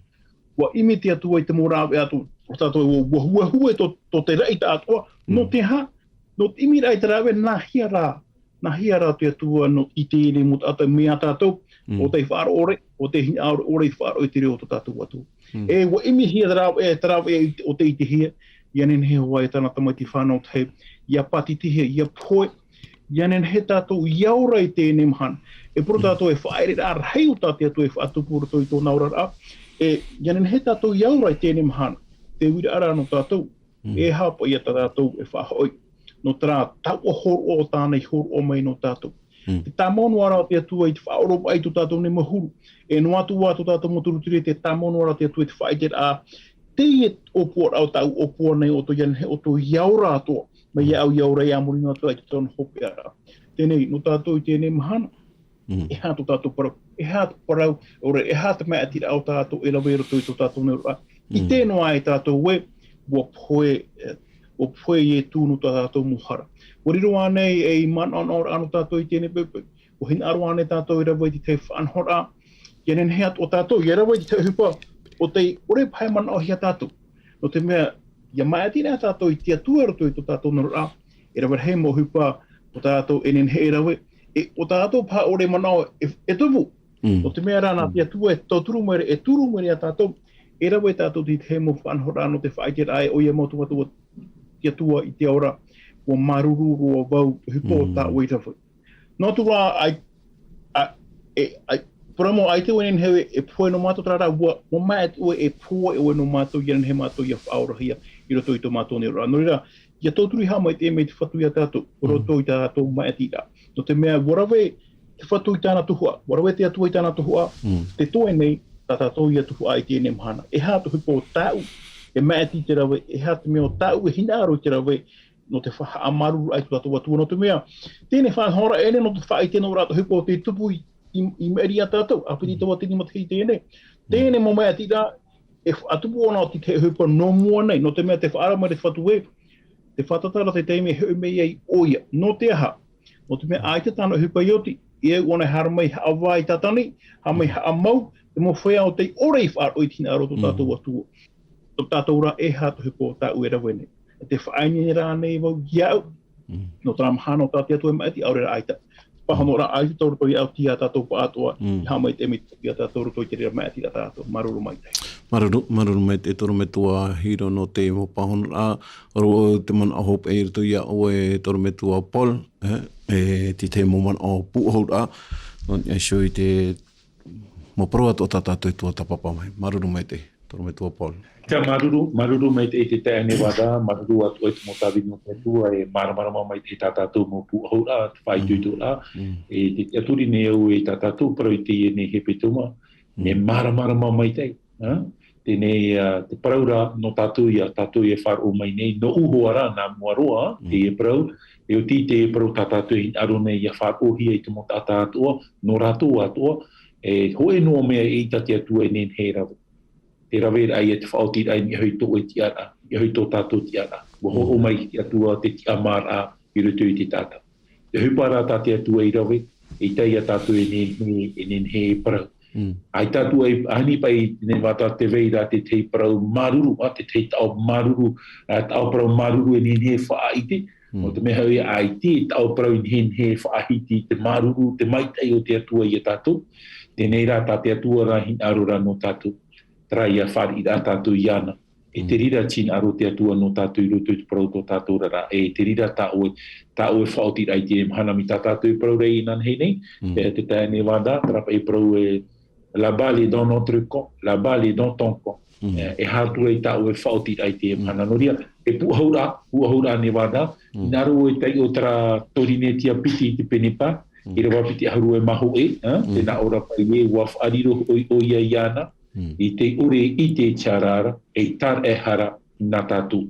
Wa ime te atua i te mōrawe atu, o tātou i wahua to te reita atua, no te ha, no imi rai te rawe nā hia rā te atua no i te ere mo tātou mea tātou, o te whaaro ore, o te hina ore i whaaro i te reo to tātou atu. E wa imi hia te rawe o te i te hia, ianen he hoa e tāna tamai te whanau te ia pati te hia, ia poe, ianen he tātou iaura i tēnei mahan. E puro tātou e whaere rā rei o tātou e whaatupu roto i tō naura rā. E ianen he tātou iaura i tēnei mahan. Te wira ara no tātou, e hapa ia tātou e whahoi. No tērā tau o horo o tānei horo o mai no tātou. Te tāmono ara te atua i te whaoro ai tu tātou ne mahuru. E no atu wā tu tātou moturutiri te tāmono ara te atua i te whaeter a te e opua au tau opua nei o to iaura atoa. Ma ia au iau rei amuri no tua i tonu hope ara. Tēnei, no tātou I tēnei mahana. E hātu tātou parau. E hātu parau, ora e hātu mea tira au tātou e lawe roto I tō tātou neura. I tēno ai tātou we, wa poe I e tūnu tātou muhara. Wariro anei e man on or anu tātou I tēnei pepe. O hin aru ane tātou I rawa I te whanhora. Yenen heat o tātou, I rawa I te hupa. O te ore pai man o hia tātou. No te mea, ia mai tina tātou I tia tuaroto I tō tātou neura. E rawa hei mo hupa o tātou enen hei rawe. O tātou pā ore manao e tupu. O te mea rāna tia tua e tōturu mere, e turu mere a tātou. E rawe tātou Ti te mo whanhora no te whaetere ai o ia motu matua tia tua I te ora. O maruru o vau hupa o tā ui tawhai. Nō tu rā Poramo ai te wenen hewe e poe no mātou trara ua o mai atu e poe e no mātou iaran he mātou ia whaorahia I roto I tō mātou ne rā. Nō rira, ia tōturi hama I te mei te whatu ia tātou, o roto I tātou mai ati rā. No te mea, warawe te whatu I tāna tuhua, warawe te atua I tāna tuhua, te toe nei, tā tātou ia tuhua I tēnei mahana. E hātu hipo o tāu, e mai ati te rawe, e hātu mea o tāu e hina aro te rawe, no te wha amaru ai tu tātou atua. No te mea, tēnei whanhora ene no te wha I tēnei rātou hipo o te tupu I meri a tātou, apiti tawa tini matahi tēnei. Tēnei mo mai ati rā, e atupu ona o te hupa no mua nei, no te mea te whaara mai te whatu e, te whatatara te teime heu mei ei oia, no te aha. No te mea ai te tāna hupa ioti, e ona hara mai haa vai tatani, haa mai haa mau, te mo whea o te orei whaar oi tina aro tō tātou atua. Tō tātou rā e hātu hupa o tā uera wene. Te whaaini rā nei wau iau, no tā mahana o tā te atua mai ati aurera aita. Pahano rā ai tō roto I au tia tātou pa atua, I hamai te emi tia tātou roto I te rea mai ati rā tātou, maruru mai te. Maruru mai te toro me tua hiro no te mo pahano rā, oro te man ahop e rito ia o e toro me tua Paul, e te mo man o puho rā, no e show I te mo proa tō tātou tua tapapa mai, maruru mai te toro me tua Paul. Te maruru mai te tēne wada, maruru atu e te motawi no te tua, e maramarama mai te tātātou mo puhau rā, te whaituitu rā, e te aturi ne au e tātātou, parau I te e ne hepe tuma, ne maramarama mai te, te parau rā no tātou e wharo mai nei, no uho ara nā muaroa, te e parau, e o te e parau tātātou I aro nei a wharohia I te mo tātātua, no rātou atua, e hoe no mea e tati atua e nen he rawa. Te rawe ai e te whaoti ai ni hui tō e tiara, I hui tō tātou tiara. Wa ho mai te atua te ti amara I roto I te tātou. Te hupara tā te atua I rawe, e tai a tātou e nen he parau. Ai tātou e ahani pai ne wata te veira te te parau maruru, te te tau maruru, tau parau maruru e nen he whaaite. O te meha e ai te tau parau I nen he whaahiti, te maruru, te maitai o te atua I a tātou. Tēnei rā tā te atua rā hin arura no tātou. Trai a whari rā tātou iana. E te rira tina aro te atua no tātou I roto I te parau tō tātou rara. E te rira tā oe whaoti rai te mhanami tā tātou I parau rei nan hei nei. Te tāne wanda, trapa I parau e la balle est dans notre camp, la balle est dans ton camp. E hātua I tā oe whaoti rai te mhananoria. E puahaura ne wanda, naro e tai o tra torine tia piti I te penepa. I rawa piti haru e maho e, te na ora pai e waf ariro o ia iana. I te ure I te charara, e tar e hara nā tātou.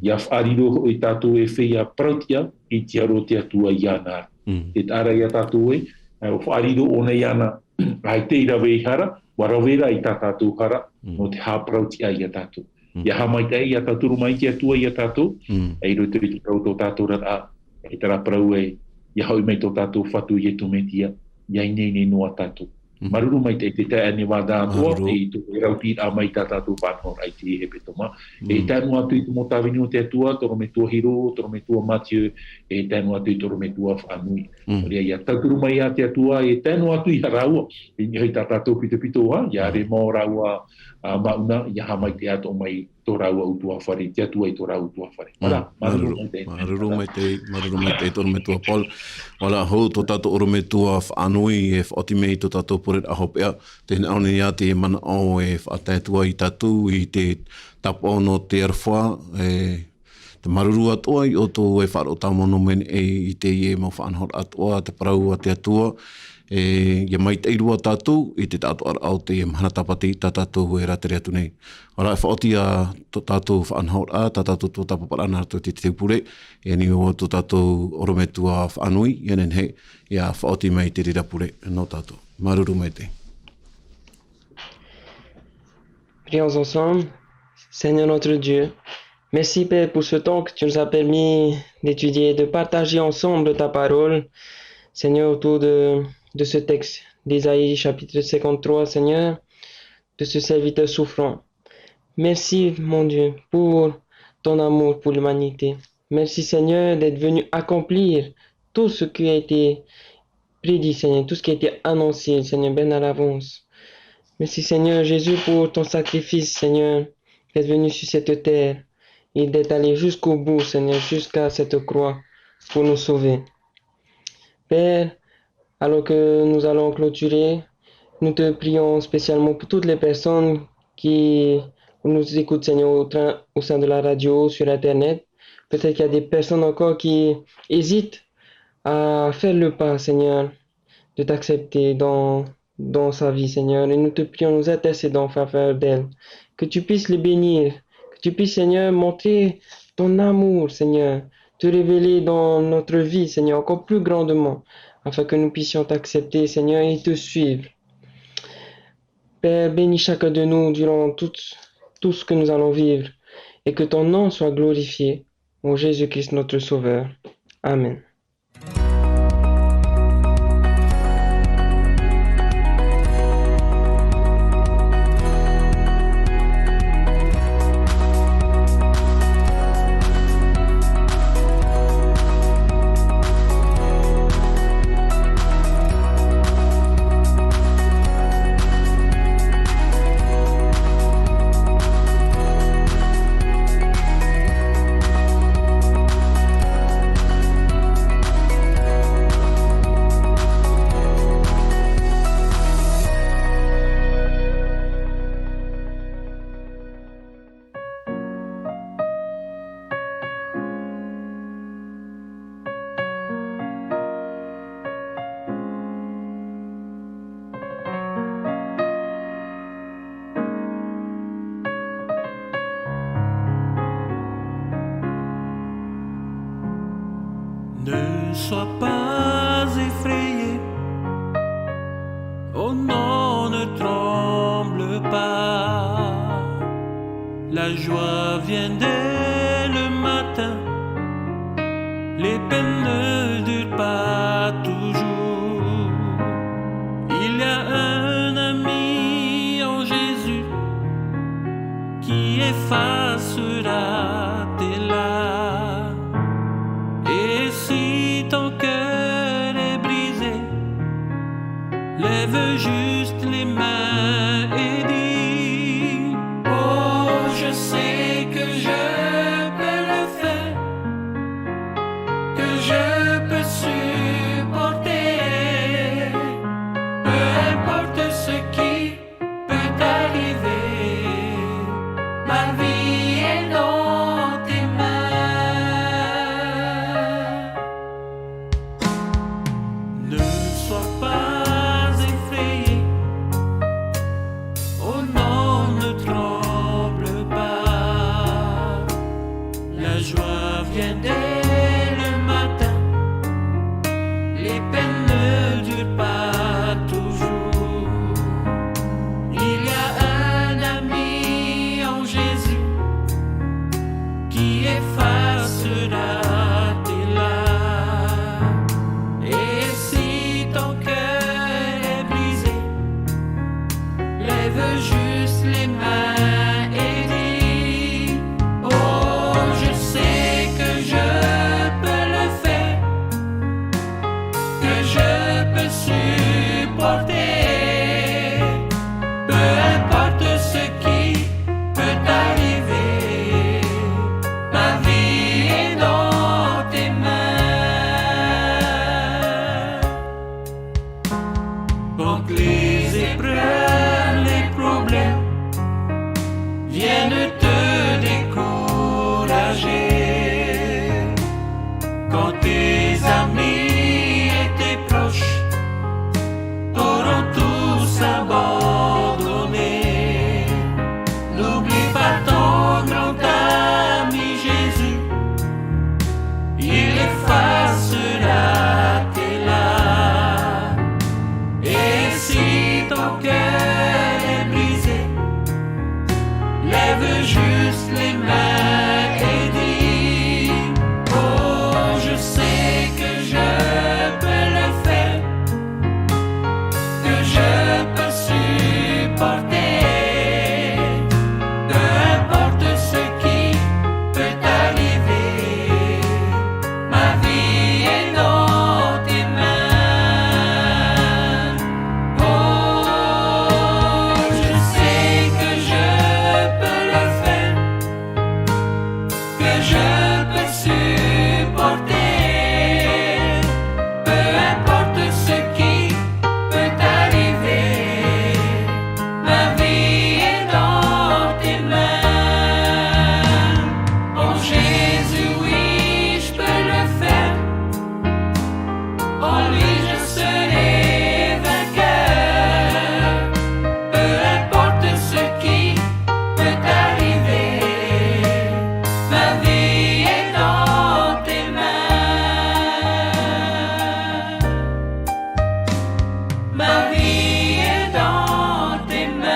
Ia whariro I tātou e whea prautia I te aro te atua iana. Te tāra ia tātou e, whariro o nei ana, ai te irawe I hara, warawera I tā tātou hara, no te hā prautia I a tātou. Ia hamai te I a tāturu mai te atua I a tātou, e roto I te prau tō tātou rara, e tara prau e, ia hau mai tō tātou whatu I e tumetia, ia I nei noa tātou. Maruru mai te tāne wada atua, e e rauti a mai tā tātou whanhor ai te hepe toma. E tānu atu I te motawini o te atua, toro me tua Hiro, toro me tua Mathieu, e tānu atu I toro me tua Whanui. Rea ia tauturu mai a te atua, e tānu atu I haraua. E ni hei tā tātou pito ha, ia re mō raua mauna, ia ha mai te ato mai tō raua utua whare, te atua I tō raua utua whare. Maruru mai te, toro me tua Paul. Wala hou tō tātou oro me tua Whanui, e whaoti mei tō tātou poret aho pea. Te hina ia te mana o e whaataitua I tātou, I te tapo no te arwha, te maruru atua I o tō e wharo tamono men I te ie mo whanhor atua, te parau a te atua, ia mai te irua tātou i te tātou au te mahana tapati tā tātou hoi ratere atu nei. Ora e whaoti a tō tātou whaanhaur a, tā tātou tō tapaparana rato te te pure, e ni o tō tātou orometua whaanui, i anen hei, ia whaoti mai te rira pure no tātou. Maruru mai te. Prions ensemble. Seigneur notre Dieu, merci Père pour ce temps que tu nous as permis d'étudier et de partager ensemble ta parole, Seigneur, autour de ce texte d'Ésaïe chapitre 53, Seigneur, de ce serviteur souffrant. Merci, mon Dieu, pour ton amour pour l'humanité. Merci, Seigneur, d'être venu accomplir tout ce qui a été prédit, Seigneur, tout ce qui a été annoncé, Seigneur, bien à l'avance. Merci, Seigneur Jésus, pour ton sacrifice, Seigneur, d'être venu sur cette terre et d'être allé jusqu'au bout, Seigneur, jusqu'à cette croix pour nous sauver. Père, alors que nous allons clôturer, nous te prions spécialement pour toutes les personnes qui nous écoutent, Seigneur, au sein de la radio, sur Internet. Peut-être qu'il y a des personnes encore qui hésitent à faire le pas, Seigneur, de t'accepter dans sa vie, Seigneur. Et nous te prions, nous intercédons en faveur d'elles. Que tu puisses les bénir, que tu puisses, Seigneur, montrer ton amour, Seigneur, te révéler dans notre vie, Seigneur, encore plus grandement, afin que nous puissions t'accepter, Seigneur, et te suivre. Père, bénis chacun de nous durant tout ce que nous allons vivre, et que ton nom soit glorifié, en Jésus-Christ notre Sauveur. Amen. Ne sois pas effrayé, oh non, ne tremble pas. La joie vient dès le matin, les peines ne durent pas toujours. Il y a un ami en Jésus qui effacera tes larmes. Et si ton cœur est brisé, lève juste les mains et dis: oh, je sais que je peux le faire, que je peux supporter. Peu importe ce qui peut arriver, ma vie est dans tes mains. Ne sois pas effrayé, oh non, ne tremble pas. La joie vient dès le matin, les peines ne durent pas toujours. Il y a un ami en Jésus qui effacera tes larmes. Et si ton cœur est brisé, lève juste les mains et dis: oh, je sais que je peux le faire, que je peux supporter. Peu importe ce qui peut arriver, ma vie est dans tes mains. Donc les épreuves, les problèmes viennent te décourager. Quand tes amis et tes proches veux juste les mains et dire, oh, je sais que je peux le faire, que je peux supporter, peu importe ce qui peut arriver, ma vie est dans tes mains. Oh, je sais que je peux le faire, que je peux supporter, peu importe ce qui peut arriver, ma vie est dans tes mains. Oh Jésus, oui, je peux le faire, en lui je serai vainqueur, peu importe ce qui peut arriver, ma vie est dans tes mains. Ma vie est dans tes mains.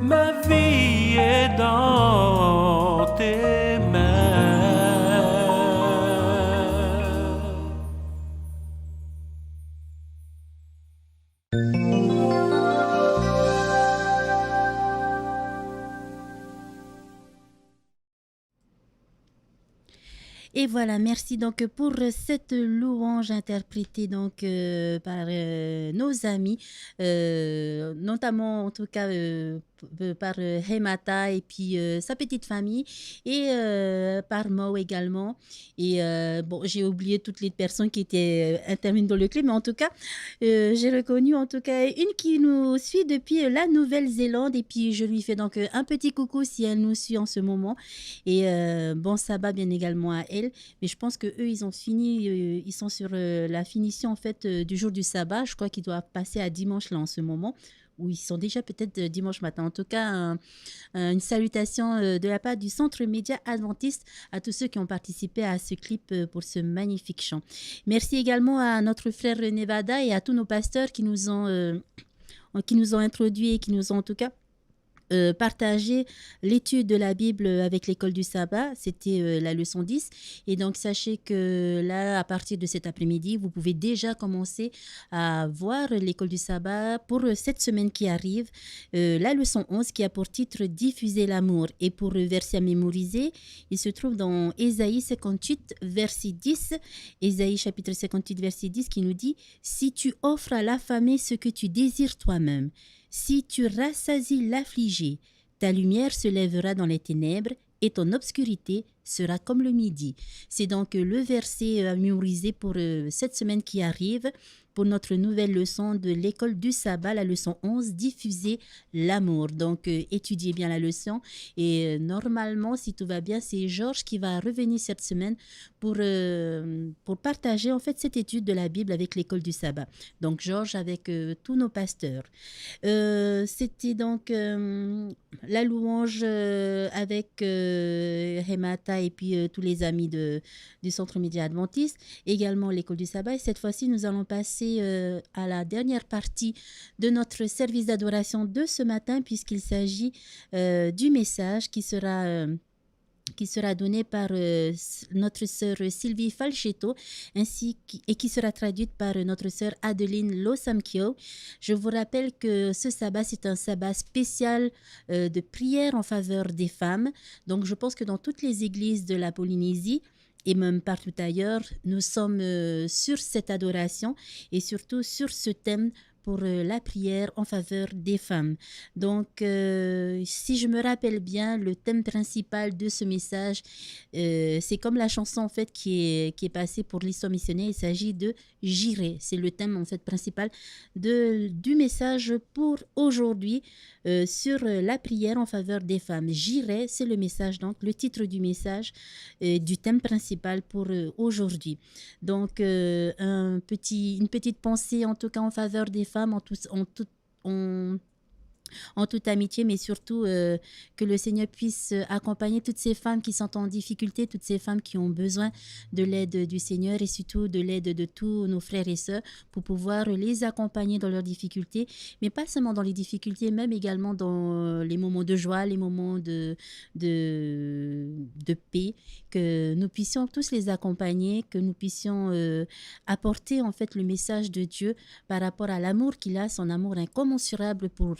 Ma vie est dans tes mains. Et voilà, merci donc pour cette louange interprétée donc par nos amis, notamment en tout cas par Hemata et puis sa petite famille et par Mo également. Et bon, j'ai oublié toutes les personnes qui étaient intervenues dans le clip, mais en tout cas, j'ai reconnu en tout cas une qui nous suit depuis la Nouvelle-Zélande et puis je lui fais donc un petit coucou si elle nous suit en ce moment. Et bon sabbat bien également à elle. Mais je pense que eux ils ont fini, ils sont sur la finition en fait du jour du sabbat. Je crois qu'ils doivent passer à dimanche là en ce moment, ou ils sont déjà peut-être dimanche matin. En tout cas, une salutation de la part du Centre Média Adventiste à tous ceux qui ont participé à ce clip pour ce magnifique chant. Merci également à notre frère Nevada et à tous nos pasteurs qui nous ont introduits et qui nous ont en tout cas partager l'étude de la Bible avec l'école du sabbat, c'était la leçon 10. Et donc, sachez que là, à partir de cet après-midi, vous pouvez déjà commencer à voir l'école du sabbat pour cette semaine qui arrive. La leçon 11 qui a pour titre « Diffuser l'amour ». Et pour le verset à mémoriser, il se trouve dans Ésaïe 58, verset 10. Ésaïe chapitre 58, verset 10 qui nous dit « Si tu offres à l'affamé ce que tu désires toi-même, si tu rassasies l'affligé, ta lumière se lèvera dans les ténèbres et ton obscurité sera comme le midi. » C'est donc le verset à mémoriser pour cette semaine qui arrive, pour notre nouvelle leçon de l'école du sabbat, la leçon 11, diffuser l'amour. Donc, étudiez bien la leçon. Et normalement, si tout va bien, c'est Georges qui va revenir cette semaine pour partager en fait cette étude de la Bible avec l'école du sabbat. Donc, Georges avec tous nos pasteurs. C'était donc la louange avec Hemata et puis tous les amis du Centre Média Adventiste, également l'école du sabbat. Et cette fois-ci, nous allons passer à la dernière partie de notre service d'adoration de ce matin, puisqu'il s'agit du message qui sera donné par notre sœur Sylvie Falchetto et qui sera traduite par notre sœur Adeline Losamkio. Je vous rappelle que ce sabbat, c'est un sabbat spécial de prière en faveur des femmes. Donc, je pense que dans toutes les églises de la Polynésie, et même partout ailleurs, nous sommes sur cette adoration et surtout sur ce thème pour la prière en faveur des femmes. Donc, si je me rappelle bien, le thème principal de ce message, c'est comme la chanson en fait qui est passée pour l'histoire missionnaire. Il s'agit de « J'irai ». C'est le thème en fait principal du message pour aujourd'hui sur la prière en faveur des femmes. « J'irai », c'est le message, donc le titre du message du thème principal pour aujourd'hui. Donc, une petite pensée en tout cas en faveur des femmes, en toute amitié, mais surtout que le Seigneur puisse accompagner toutes ces femmes qui sont en difficulté, toutes ces femmes qui ont besoin de l'aide du Seigneur et surtout de l'aide de tous nos frères et sœurs pour pouvoir les accompagner dans leurs difficultés, mais pas seulement dans les difficultés, même également dans les moments de joie, les moments de paix, que nous puissions tous les accompagner, que nous puissions apporter en fait le message de Dieu par rapport à l'amour qu'il a, son amour incommensurable pour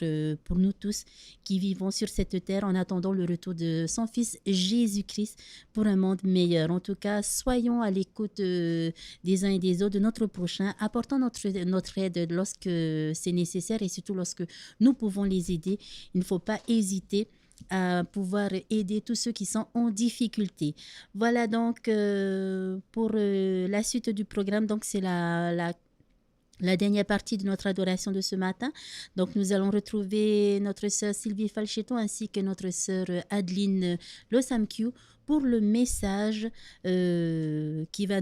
nous tous qui vivons sur cette terre en attendant le retour de son Fils Jésus-Christ pour un monde meilleur. En tout cas, soyons à l'écoute des uns et des autres, de notre prochain, apportons notre aide lorsque c'est nécessaire et surtout lorsque nous pouvons les aider. Il ne faut pas hésiter à pouvoir aider tous ceux qui sont en difficulté. Voilà donc pour la suite du programme. Donc c'est la dernière partie de notre adoration de ce matin. Donc, nous allons retrouver notre sœur Sylvie Falchetto ainsi que notre sœur Adeline Losamkiu pour le message qui va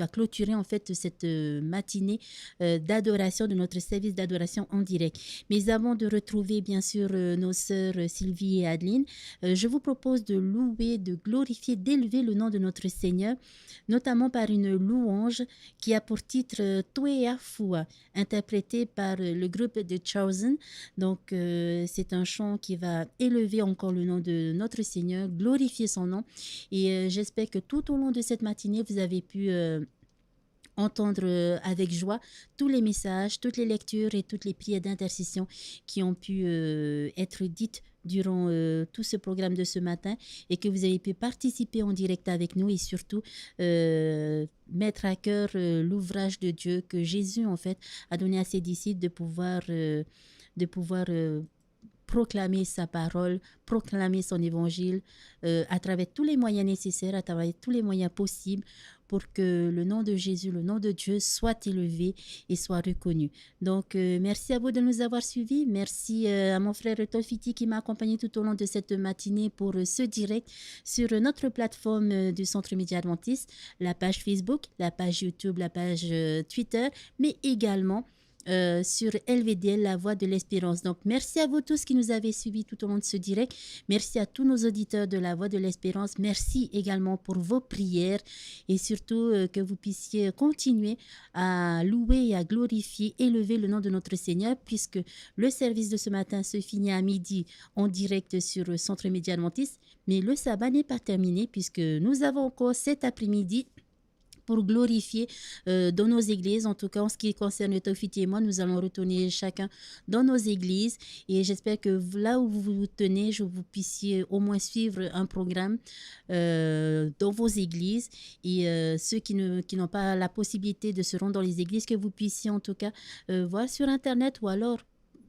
clôturer en fait cette matinée d'adoration, de notre service d'adoration en direct. Mais avant de retrouver bien sûr nos sœurs Sylvie et Adeline, je vous propose de louer, de glorifier, d'élever le nom de notre Seigneur, notamment par une louange qui a pour titre Toea Fua, interprété par le groupe The Chosen. Donc c'est un chant qui va élever encore le nom de notre Seigneur, glorifier son nom. Et j'espère que tout au long de cette matinée, vous avez pu entendre avec joie tous les messages, toutes les lectures et toutes les prières d'intercession qui ont pu être dites durant tout ce programme de ce matin et que vous avez pu participer en direct avec nous et surtout mettre à cœur l'ouvrage de Dieu que Jésus en fait a donné à ses disciples de pouvoir proclamer sa parole, proclamer son évangile à travers tous les moyens nécessaires, à travers tous les moyens possibles pour que le nom de Jésus, le nom de Dieu soit élevé et soit reconnu. Donc, merci à vous de nous avoir suivis. Merci à mon frère Tolfiti qui m'a accompagné tout au long de cette matinée pour ce direct sur notre plateforme du Centre Média Adventiste, la page Facebook, la page YouTube, la page Twitter, mais également sur LVDL, la voix de l'espérance. Donc, merci à vous tous qui nous avez suivis tout au long de ce direct. Merci à tous nos auditeurs de la voix de l'espérance. Merci également pour vos prières et surtout que vous puissiez continuer à louer et à glorifier, élever le nom de notre Seigneur puisque le service de ce matin se finit à midi en direct sur le Centre Média Adventiste. Mais le sabbat n'est pas terminé puisque nous avons encore cet après-midi pour glorifier dans nos églises. En tout cas, en ce qui concerne Tofiti et moi, nous allons retourner chacun dans nos églises et j'espère que là où vous vous tenez, vous puissiez au moins suivre un programme dans vos églises et ceux qui n'ont pas la possibilité de se rendre dans les églises, que vous puissiez en tout cas voir sur Internet ou alors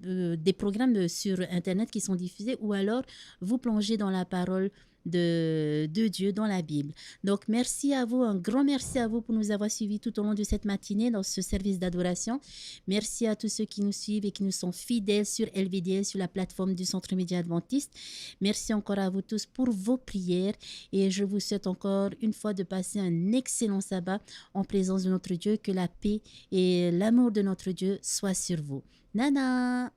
des programmes sur Internet qui sont diffusés ou alors vous plonger dans la parole de Dieu dans la Bible. Donc, merci à vous, un grand merci à vous pour nous avoir suivis tout au long de cette matinée dans ce service d'adoration. Merci à tous ceux qui nous suivent et qui nous sont fidèles sur LVDL, sur la plateforme du Centre Média Adventiste. Merci encore à vous tous pour vos prières et je vous souhaite encore une fois de passer un excellent sabbat en présence de notre Dieu. Que la paix et l'amour de notre Dieu soient sur vous. Nana!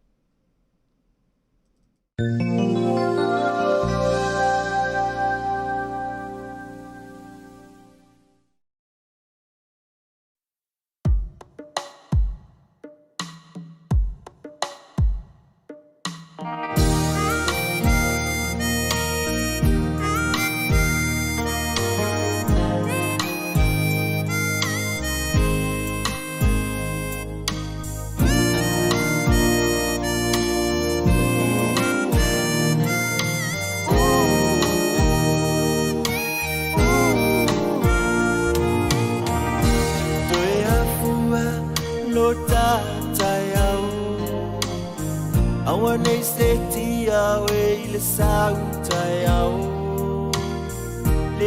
Le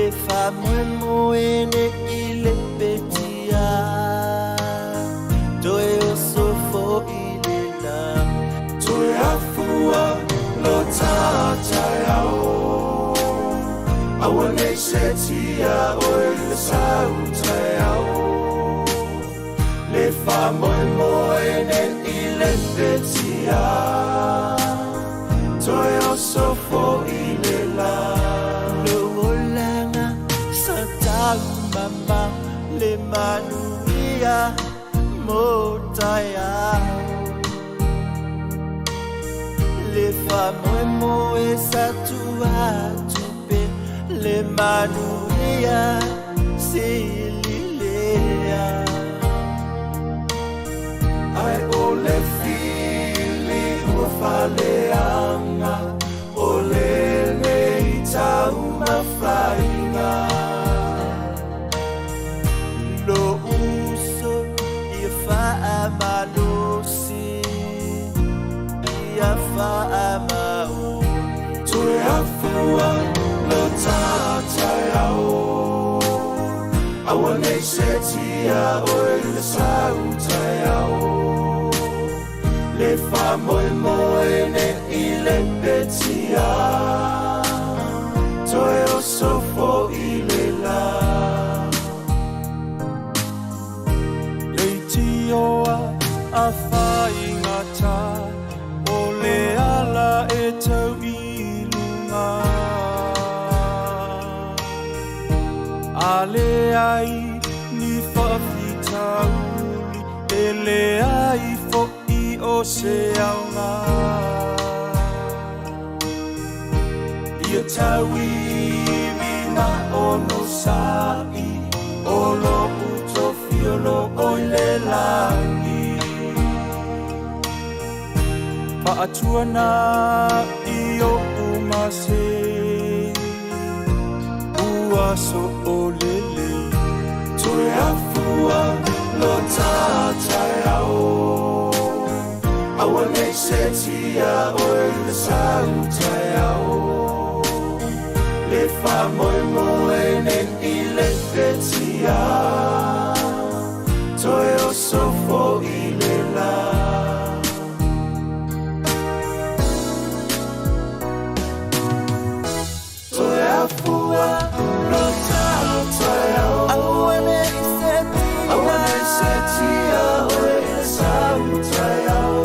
fa moi moi en el le petia toi oso fo ilela lo olanga satang mama le manuia motaya le fameux mots et ça tout a tout fait les manuia c'est l'ilea ai ole fili o faleanga ole le tauma fainga lo uso ia fa amalosi ia fa amau tu afua lo tatayao awane setia oi le sautayao le famoi moe ne ile petia toi oso fo ile la le tioa a whaingata o le ala e tau ilunga ale ai ni whawhitauli e le ai fo o se aunga ia tawi vina ono sai o lo uto fiolo o le langi pa atuana i o umase ua so o lele toe afua lo tatayao awane setia oi le sautayao le famoi moe ne ile petia toi oso fo ile la toi afua lo tatayao awane setia oi le sautayao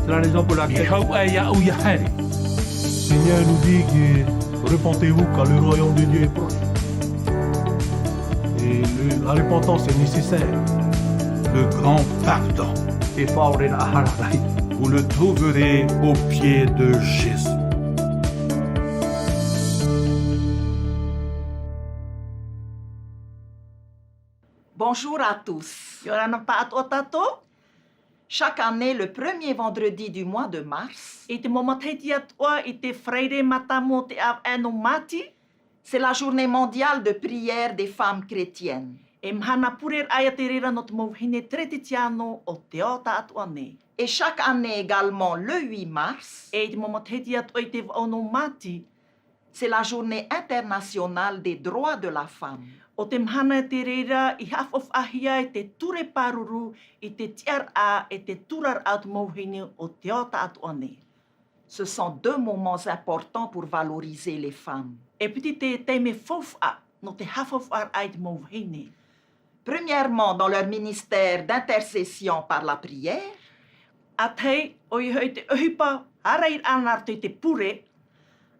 C'est la raison pour laquelle Seigneur nous dit que repentez-vous car le royaume de Dieu est proche. Et la repentance est nécessaire. Le grand pardon. Vous le trouverez au pied de Jésus. Bonjour à tous. Chaque année, le premier vendredi du mois de mars, c'est la journée mondiale de prière des femmes chrétiennes. Et chaque année également, le 8 mars, c'est la journée internationale des droits de la femme. Ce sont deux moments importants pour valoriser les femmes. Premièrement, dans leur ministère d'intercession par la prière.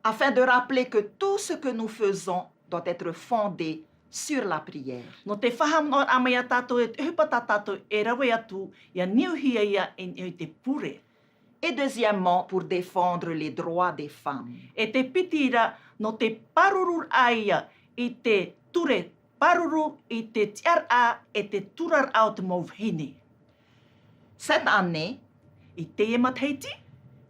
afin de rappeler que tout ce que nous faisons doit être fondé sur la prière. No te whahamnor a mai a tātou e te hupata tātou e rawe atu ia niuhia ia e te pure. Et deuxièmement, pour défendre les droits des femmes. E te pitira no te paruru aia i te ture paruru i te tiar a e te turar au te mauhine. Cette année, I te e mataiti,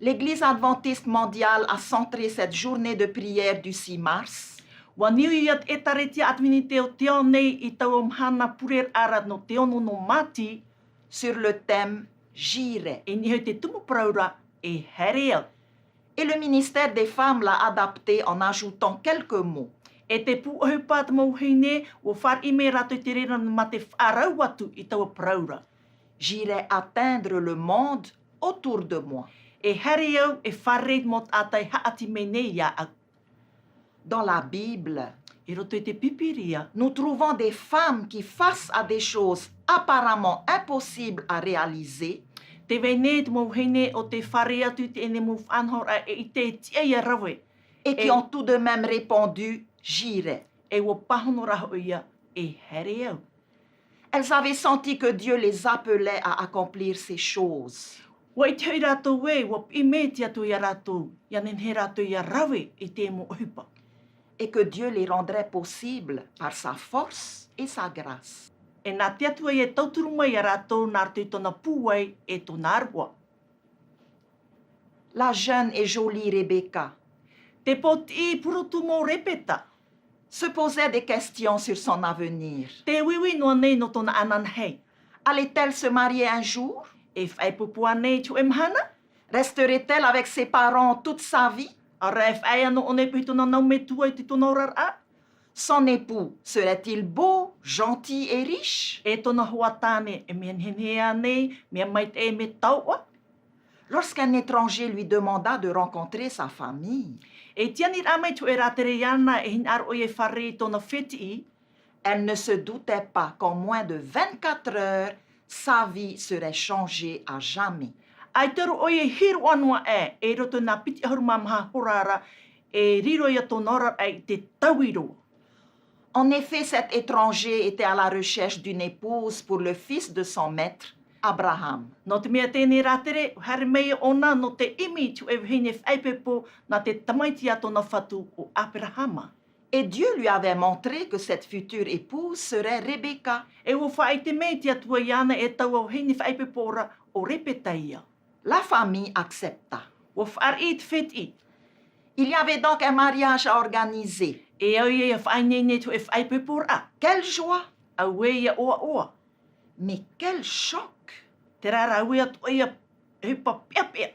l'Église adventiste mondiale a centré cette journée de prière du 6 mars wa niu ia e taretia atmini te o teo nei i tau o mhana purer ara no te ono no mati sur le thème J'irai. e niho te tumu praura e herea. Et le ministère des femmes l'a adapté en ajoutant quelques mots. E te puuhupa te mauhine o whar i me rato i te rera ma te wharau atu i tau praura. J'irai atteindre le monde autour de moi. E hereau e whareit mot atai haati me nei ia au. Dans la Bible, I roto i te pipiria, nous trouvons des femmes qui, face à des choses apparemment impossibles à réaliser, te wene te mauhine o te whare atu i te ene mo whanhora e i te tia ia rawe. et qui ont tout de même répondu « J'irai ». E wo pahonora ho ia e hereau. Elles avaient senti que Dieu les appelait à accomplir ces choses. Wa i te hui rātou e, wa i me te atu ia rātou, ia nen he rātou ia rawe i te mo hupa. Et que Dieu les rendrait possibles par sa force et sa grâce. E nā te atua e tauturunga ia rātou nā rātou i tona pūwai e tona arwa. La jeune et jolie Rebecca Te poti i purutu mo repeta. se posait des questions sur son avenir. Te wiwi noa nei no tona anan hei. Allait-elle se marier un jour? E whaipupua nei tu emhana? Resterait-elle avec ses parents toute sa vie? Ara e whai ano o nei puhi tona nau me tua i te tona orar a? Son époux serait-il beau, gentil et riche? E tona huatane e mea nhenhea nei, mea mai te e me taua? Lorsqu'un étranger lui demanda de rencontrer sa famille, E tianir amai tu e rātere iana e hin ar o e whare i tona wheti, elle ne se doutait pas qu'en moins de 24 heures, sa vie serait changée à jamais. ai tero o e hiru anua e roto nā piti ahuru mamha horara e riro ia tona ora ai te tauiro. En effet, cet étranger était à la recherche d'une épouse pour le fils de son maître, Abraham. No te mea tēnei rātere, hare mea ona no te imi tu e whine whaipepo na te tamaiti a tona whatu o Abrahama. Et Dieu lui avait montré que cette future épouse serait Rebecca. E o whai te mea tia tua iana e tau au whine whaipepo ora o repetaia. La famille accepta. O whaar i te wheti. Il y avait donc un mariage à organiser. E au ia whainene tu e whaipepo ora. Quelle joie! Au e ia oa oa. Mais quel choc! Te rara au ia tu ia hupa pia pia.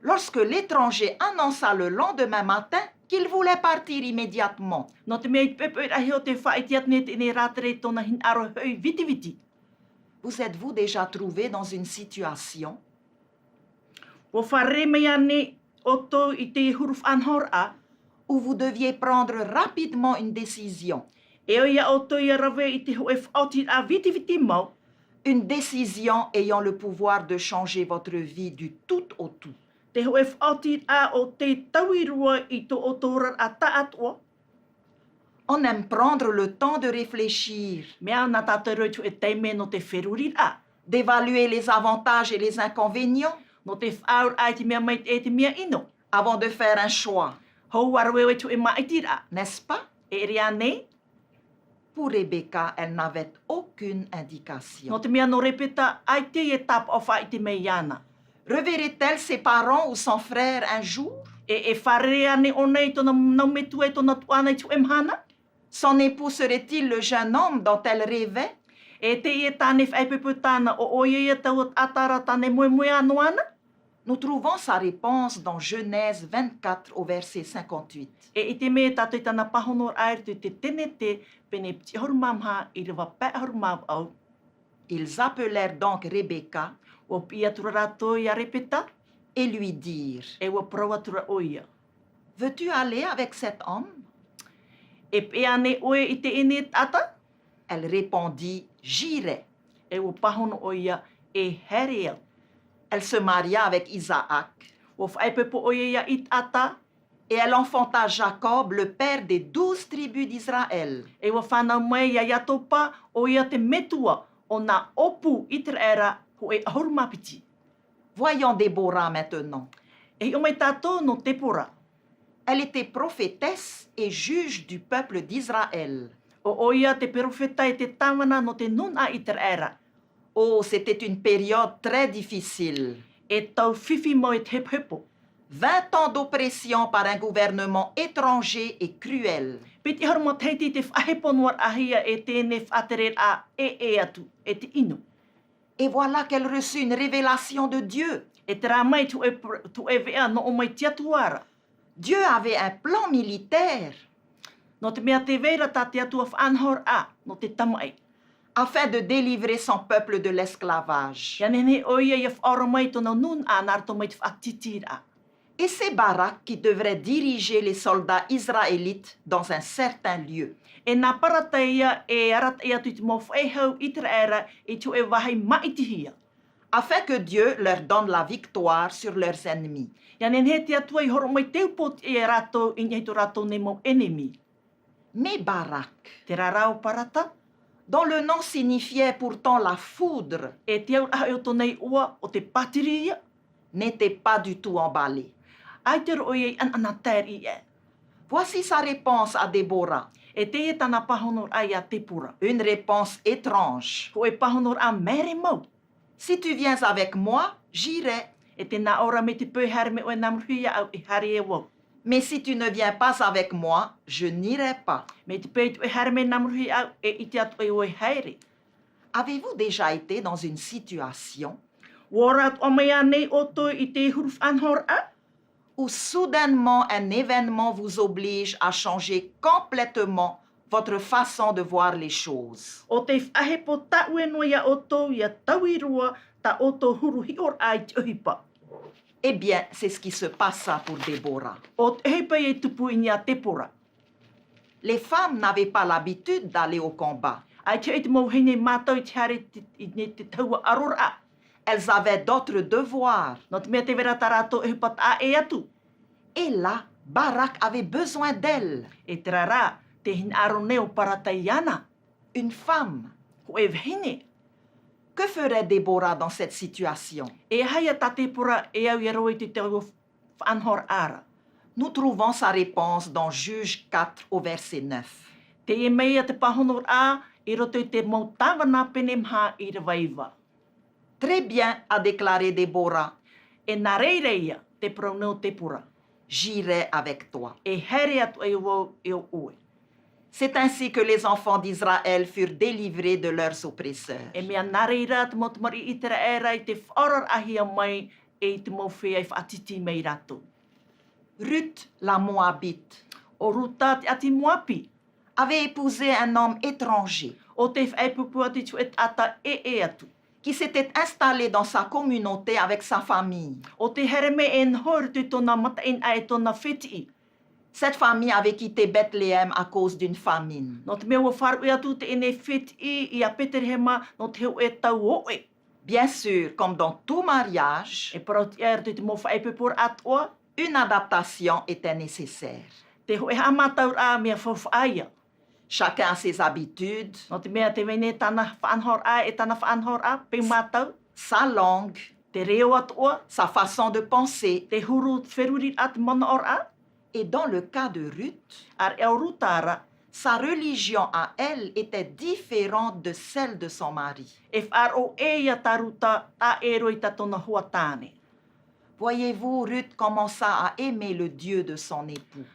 Lorsque l'étranger annonça le lendemain matin qu'il voulait partir immédiatement. No te mea i pepe i rahi o te whaitiat ne te ne rātere tona hin aro hui viti viti. Vous êtes-vous déjà trouvé dans une situation O whare mea ne oto i te huruf anhor a, où vous deviez prendre rapidement une décision? e o ia oto ia rawe i te ho e whaoti a viti viti mau, Une décision ayant le pouvoir de changer votre vie du tout au tout. te ho e whaoti a o te tauirua i to otora a ta atua. On aime prendre le temps de réfléchir, Mea na tātou tu e teime no te wherurir a, d'évaluer les avantages et les inconvénients no te whaur ai te mea mai e te mea ino. avant de faire un choix, Hou arawewe tu e maitira, n'est-ce pas? e rea nei, Pour Rebecca, elle n'avait aucune no indication. te mea no repeta ai te e tap o wha i te mea iana. Reverrait-elle ses parents ou son frère un jour? E wharea ne o nei tona naumetu e tona tuana tu emhana? Son époux serait-il le jeune homme dont elle rêvait? E te ia tāne whaipepu tāna o oia ia tau atara tāne moe moe anoana? Nous trouvons sa réponse dans Genèse 24 au verset 58. E i te mea tātou i tāna pahonor aer tu te tene te pene pti horumamha i rewa pē horumav au. Ils appelèrent donc Rebecca O pia tura rātou ia repeta, et lui dirent, e wa prawa tura oia. veux-tu aller avec cet homme? E pea ne oe i te ene tata, Elle répondit, j'irai. e wa pahono oia e hereo. Elle se maria avec Isaac O whaipepo oia ia i tata, Et elle enfanta Jacob, le père des 12 tribus d'Israël. E wa whanau mai ia iato pa o ia te metua o nā opu i te era ko e ahurumapiti. Voyons Déborah maintenant. E o mai tātou no Tepora. Elle était prophétesse et juge du peuple d'Israël. O ia te perofeta e te tāwana no te nuna i te era. Oh, c'était une période très difficile. E tau whiwhi mo e te hepo. 20 ans d'oppression par un gouvernement étranger et cruel. Piti haruma teiti te whahepo noar ahia e tēne whatere a e atu, e te inu. Et voilà qu'elle reçut une révélation de Dieu. E te rā mai tu e vea no o mai tiatuara. Dieu avait un plan militaire. No te mea te veira tā te atua whanhor a, no te tamai. Afin de délivrer son peuple de l'esclavage. Ia nene oia ia whaora mai tona nun a narto mai te whaatitira. Et c'est Barak qui devrait diriger les soldats israélites dans un certain lieu. E nā parata ia e arata ia tu te mo whaehau i te era e tu e wahai maitihia. Afin que Dieu leur donne la victoire sur leurs ennemis. Ia nene he te atua i horo mai teupot e rato i nheitu rato ne mo enemy. Mais Barak, te rarao parata, dont le nom signifiait pourtant la foudre, e te au aho e tonei ua o te patiria, n'était pas du tout emballé. Ai te ro i an anater i e. Voici sa réponse à Déborah. E te e tana pahonor ai a Tepora. Une réponse étrange. Ko e pahonor a mere mau. Si tu viens avec moi, j'irai. E te nā ora me te pēhare me o e namruhia au e hari e wau. Mais si tu ne viens pas avec moi, je n'irai pas. Me te pētu e hare me namruhia au e iti atu e o e haere. Avez-vous déjà été dans une situation Warat o mea nei oto i te huruf anhor a? Où soudainement un événement vous oblige à changer complètement votre façon de voir les choses. O te whahe po taue no ia oto ia tauirua ta oto huruhi or ai te uhipa. Eh bien, c'est ce qui se passa pour Déborah. O te heipa e tupu i nia Tepora. Les femmes n'avaient pas l'habitude d'aller au combat. Ai te ete mau hene mātou i te hare i te taua arora. Elles avaient d'autres devoirs. No te mea te vera tarato e hupat a e atu. Et là, Barak avait besoin d'elle. E te rara, te hin aroneo parataiana. Une femme. Ko e vhine. Que ferait Déborah dans cette situation? E haia ta Tepora e au ia roi te te whanhor ara. Nous trouvons sa réponse dans Juge 4 au verset 9. Te e mea te pahonor a, i roto i te mau tawana penemha i rewaiwa. Très bien, a déclaré Déborah. E nā reireia te proneo Tepora. J'irai avec toi. E here atu e wau e o oe. C'est ainsi que les enfants d'Israël furent délivrés de leurs oppresseurs. E mea nā reira te motumari i te raera i te whaorar ahia mai e i te mawhea i whaatiti mei rato. Ruth, la Moabite, o Ruta te ati Moapi, avait épousé un homme étranger. O te whaepupua te tu et ata e atu. Qui s'était installé dans sa communauté avec sa famille. O te here me en hor tu tona mata en ai tona wheti. Cette famille avait quitté Bethléem à cause d'une famine. No te mea ua wharu atu te ene wheti i a Peterhema no te heu e tau oe. Bien sûr, comme dans tout mariage, e parauti er te mo whaepupur atua, une adaptation était nécessaire. Te hoe hamataur a mea whawhaia. Chacun a ses habitudes, no te mea te wene tana whaanhor a e tana whaanhor a, pe matau, sa langue, te reo atua, sa façon de penser, te huru wherurit at mana or a. Et dans le cas de Ruth, ar eo rutara, sa religion à elle était différente de celle de son mari. E wharo e ia taruta a e roi tatona huatane. Voyez-vous, Ruth commença à aimer le Dieu de son époux.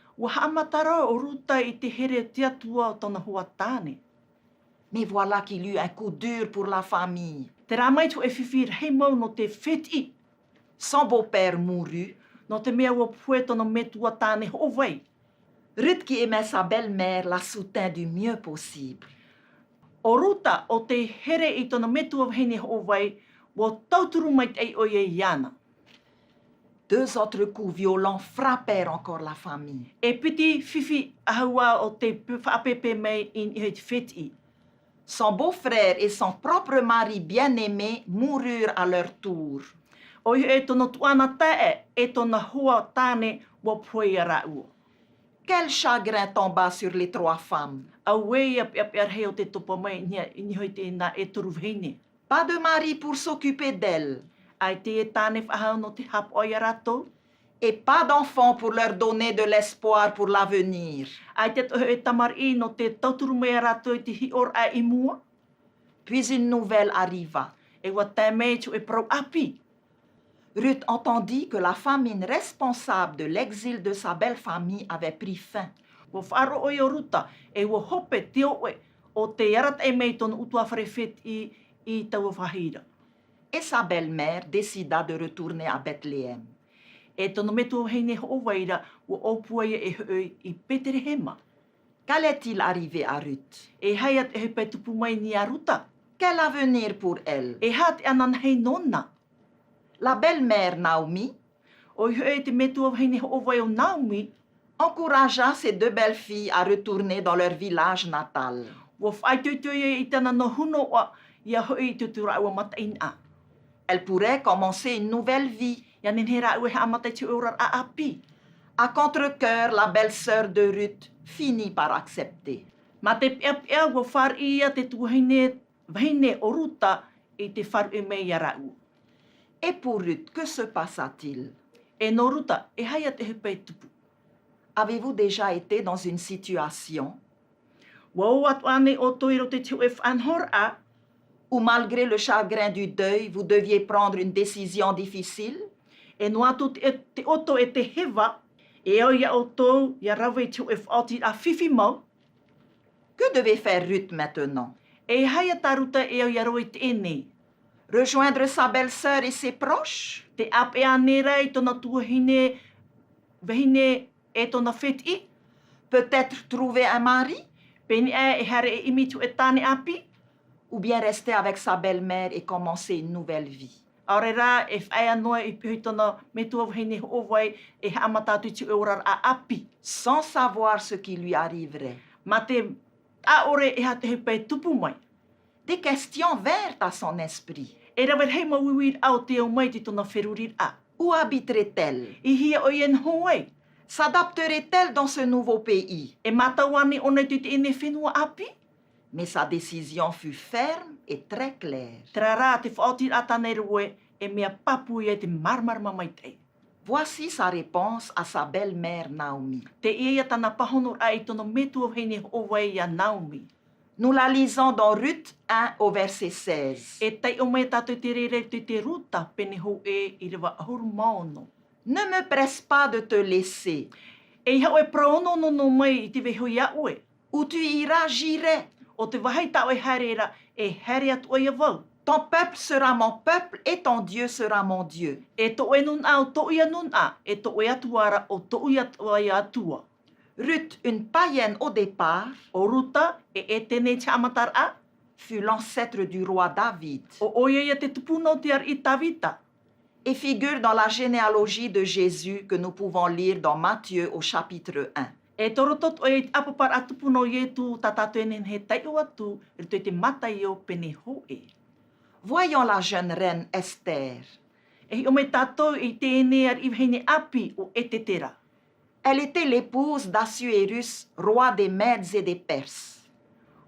Mais voilà qu'il eut un coup dur pour la famille. Son beau-père mourut. Ruth, qui aimait sa belle-mère, la soutint du mieux possible. Deux autres coups violents frappèrent encore la famille. Son beau-frère et son propre mari bien-aimé moururent à leur tour. Wa poi ara ua. Quel chagrin tomba sur les 3 femmes. A wei ap heo te topa mai ni hoi te na e turu veine. Pas de mari pour s'occuper d'elles. Ai te e tāne whahau no te hap oi arato. Et pas d'enfants pour leur donner de l'espoir pour l'avenir. Ai te tohe e tamari no te tauturu mai arato i te hior a i mua. Puis une nouvelle arriva. E wa tae mei tu e prau api. Ruth entendit que la famine responsable de l'exil de sa belle famille avait pris fin. Wa wharo oi o ruta e wa hope te oe o te yarat e mei tonu utua wharewhet i taua whahira. Et sa belle-mère décida de retourner à Bethléem. E tono me tu heine ho waira wa opuaia e hoi i Peterehema. Qu'allait-il arriver à Ruth? E haiat e hepe tupu mai ni a ruta. Quel avenir pour elle? E hat anan hei nonna. La belle-mère Naomi, o hoi te me tu heine ho wai o Naomi, encouragea ses 2 belles-filles à retourner dans leur village natal. Wa whai tuituia i tana no huno wa ia hoi tutura ua mataina. Elle pourrait commencer une nouvelle vie. Ya ninhera ue ha matai tu urar a api. À contre-cœur, la belle-sœur de Ruth finit par accepter. Ma te pia wa whar ia te tuheine vahine o ruta i te whar e mei ara u. Et pour Ruth, que se passa-t-il? E no ruta, e haia te hepe tupu. Avez-vous déjà été dans une situation Wa atu ane o toiro te tiu e whanhor a, où malgré le chagrin du deuil, vous deviez prendre une décision difficile? E no atu te oto e te hewa, e au ia o tō, ia rawe tiu e whaoti a whiwhi mau. Que devait faire Ruth maintenant? E haia taruta e au ia roe te ene. Rejoindre sa belle-sœur et ses proches? Te ap e ane rei tona tuahine, vahine e tona wheti. Peut-être trouver un mari? Peni e hare e imitu e tāne api. Ou bien rester avec sa belle-mère et commencer une nouvelle vie? Aore rā, e whaia noa i pihui tona me tua wahine ho wai e hamatatu ti eurar a api. Sans savoir ce qui lui arriverait. Ma te aore e ha te hepe tupu mai. Des questions vinrent à son esprit. E rawet hei mawiwir au te au mai ti tona wherurir a. Où habiterait-elle? I hia o ien hoai. S'adapterait-elle dans ce nouveau pays? E matawani one tu te ene whenua api? Mais sa décision fut ferme et très claire. Tra rā te whaoti atane rue e mea papu e te marmarma mai te. Voici sa réponse à sa belle-mère Naomi. Te ia tana pahonor a i tono metu heine owai ya Naomi. Nous la lisons dans Ruth 1 au verset 16. E tai o me tatu te rere te ruta pene ho e i rewa ahuru maono. Ne me presse pas de te laisser. E hau e praono no mai i te veho ia ue. Où tu iras, j'irai. O te wahai tau e harera e hare atu o ia vau. Ton peuple sera mon peuple et ton Dieu sera mon Dieu. E to e nun a o to ia nun a, e to e atuara o to ia atua. Ruth, une païenne au départ, o ruta e tene te amatar a, fut l'ancêtre du roi David. O oia ia te tupuno te ar i Tavita. Et figure dans la généalogie de Jésus que nous pouvons lire dans Matthieu au chapitre 1. E torotot o e apapar atupuno ietu tatatu enen he tai o atu, rito te matai o pene ho e. Voyons la jeune reine Esther. E o me tato i tēne ar i heine api o e te tera. Elle était l'épouse d'Assuérus, roi des Mèdes et des Perses.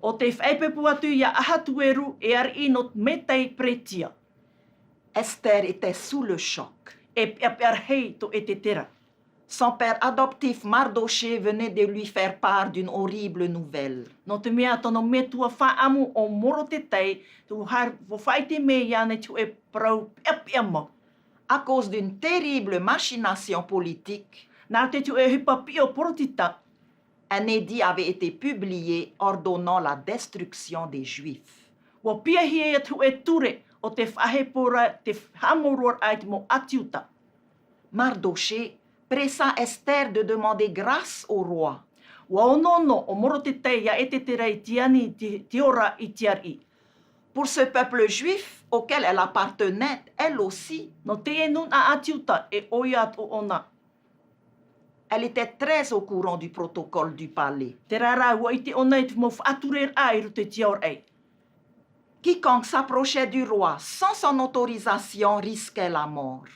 O te whaipepu atu ia ahatueru e ar inot metai pretia. Esther était sous le choc. E piar hei to e te tera. Son père adoptif Mardoché venait de lui faire part d'une horrible nouvelle. No te mea tono me tua whaamu o moro te tei, tu har vo whai te mea iane tu e prau piapiamo. À cause d'une terrible machination politique, nā te tu e hipa pio porotita, un édit avait été publié ordonnant la destruction des Juifs. Wa pia hie tu e ture o te whahepora te hamoror ai mo atiuta. Mardoché pressa Esther de demander grâce au roi. Wa onono o moro te tei ia e te terei tiani te ora i tiari. Pour ce peuple juif auquel elle appartenait, elle aussi. No te e nun a atiuta e oia atu ona. Elle était très au courant du protocole du palais. Te rara wa i te ona i te mo whaaturer ai ru te tiaor ei. Quiconque s'approchait du roi sans son autorisation risquait la mort.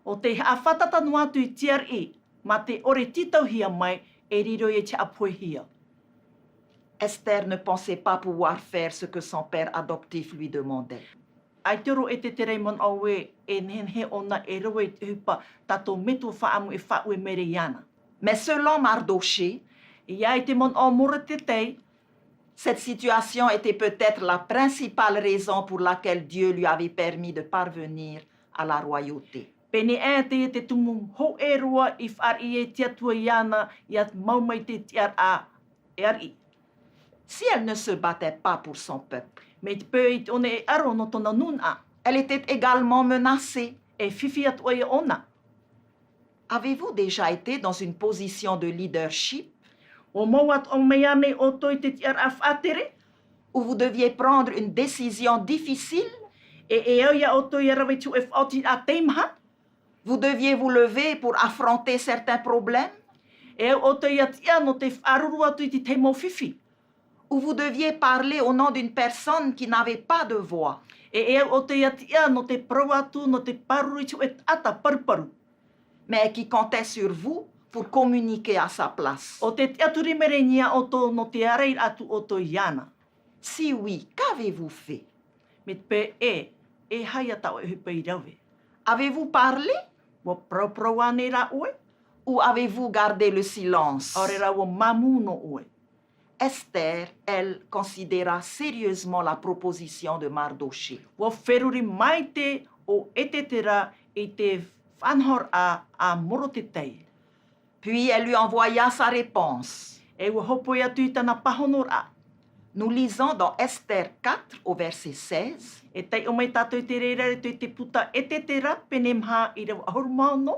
O te a whatatanu atu i tiari, ma te ore titau hia mai e riro e te apoi hia. Esther ne pensait pas pouvoir faire ce que son père adoptif lui demandait. Ai te ro e te tere mon aue e nenhe ona e roe te hupa tato metu whaamu e whaue mere iana. Mais selon Mardoché, Ia i te mon o mora te tei, cette situation était peut-être la principale raison pour laquelle Dieu lui avait permis de parvenir à la royauté. pene e te tumu ho e roa I whar I e tia tua iana I at maumai te tiar a e ari. Si elle ne se battait pas pour son peuple, Me te peu I te one e aro no tona nun a, elle était également menacée. e whiwhi at oia ona. Avez-vous déjà été dans une position de leadership O mau at o mea nei o toi te tiar a whaatere, où vous deviez prendre une décision difficile? e au ia o toi ia rawe tu e whaoti a teimha, Vous deviez vous lever pour affronter certains problèmes? e o toi ia tia no te whaaruru atu I te teimo whiwhi, Où vous deviez parler au nom d'une personne qui n'avait pas de voix? e o toi ia tia no te parau atu no te paruru I tu e ata paruparu, Mais qui comptait sur vous pour communiquer à sa place? o te tia turi mere nia o to no te arei atu o toi iana. Si oui, qu'avez-vous fait? Me te pe e hai ata o e hupa I rawe. Avez-vous parlé Wa prau ane ra oe, ou avez-vous gardé le silence? ore ra wa mamu no oe. Esther, elle, considéra sérieusement la proposition de Mardoché. Wa wheruri mai te o e te tera I te whanhor a moro te tei. Puis elle lui envoya sa réponse. E wa hopo ia tui tana pahonor a. Nous lisons dans Esther 4 au verset 16. E tei o mai tātou te reira tui te puta e te tera pene mha I rewa ahorumao no.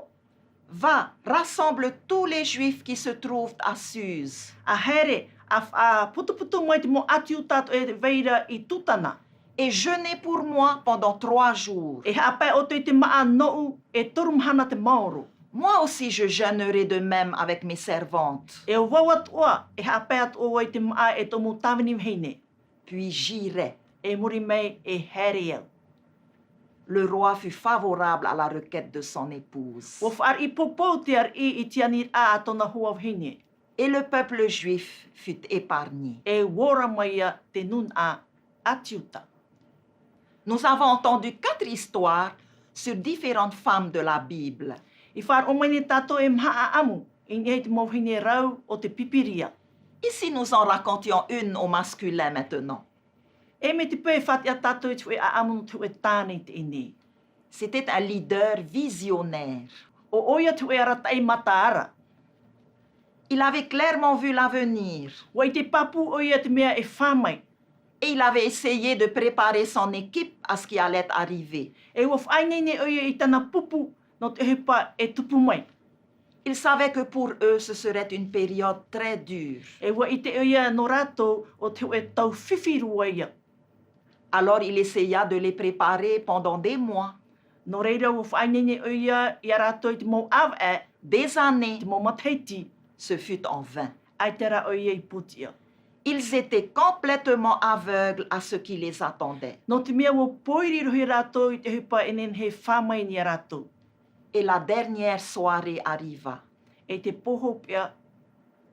Va, rassemble tous les Juifs qui se trouvent à Suse. A here, a putu mai te mo atiu tātou e veira I tutana. Et jeûnez pour moi pendant 3 jours. E hapai o tui te maa nou e turumhana te maoro. Moi aussi je jeûnerai de même avec mes servantes. E o wawat oa, e hapai at oa I te maa e tomu tawini heine. Puis j'irai. E muri mei e here au. Le roi fut favorable à la requête de son épouse. Wa whaar I popo te ar I tianir a tona hua heine. Et le peuple juif fut épargné. E wora mai ia te nun a atiuta. Nous avons entendu 4 histoires sur différentes femmes de la Bible. I whaar o mai ni tato e mha a amu, I ngei te mauhine rau o te pipiria. Et si nous en racontions une au masculin maintenant? E me te pē whati a tato e tu e a amu no tu e tāne te ine. C'était un leader visionnaire. O oia tu e ara tai mataara. Il avait clairement vu l'avenir. Wa I te papu oia te mea e whamai. Et il avait essayé de préparer son équipe à ce qui allait arriver. E wa whainene oia I tana pupu no te hepa e tupu mai. Il savait que pour eux, ce serait une période très dure. E wa I te oia no rato o te e tau whiwhiru ia. Alors il essaya de les préparer pendant des mois, No reira wa whainene oia I a rato I te mau av e, des années. te mau mataiti, Ce fut en vain. ai te ra oia I putia. Ils étaient complètement aveugles à ce qui les attendait. No te mea wa poiri rohi rato I te hepa enen he whamai ni a rato. Et la dernière soirée arriva. E te poho pia,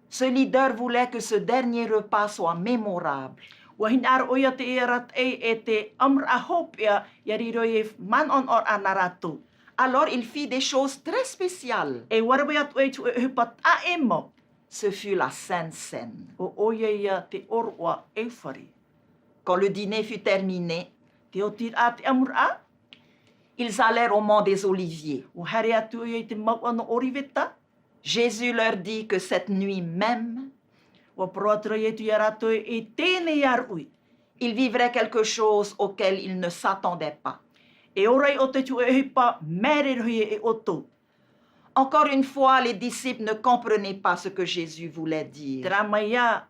Ce leader voulait que ce dernier repas soit mémorable. wa hinar oia te e rat e te amr a hopia ia riro e man on or ana rato. Alors il fit des choses très spéciales. E warawe atu e tu e hepa ta e mo. Ce fut la Sainte Seine. O oia ia te orwa e whari. Quand le dîner fut terminé, Te o tir a te amr a, ils allèrent au mont des Oliviers. o hare atu oia I te mau ana oriveta, Jésus leur dit que cette nuit même, wa proatra e tu ia rato e tēnei arui. il vivrait quelque chose auquel ils ne s'attendaient pas. E orai o te tu e hepa mere rohi e oto. Encore une fois, les disciples ne comprenaient pas ce que Jésus voulait dire. Tera mai ia,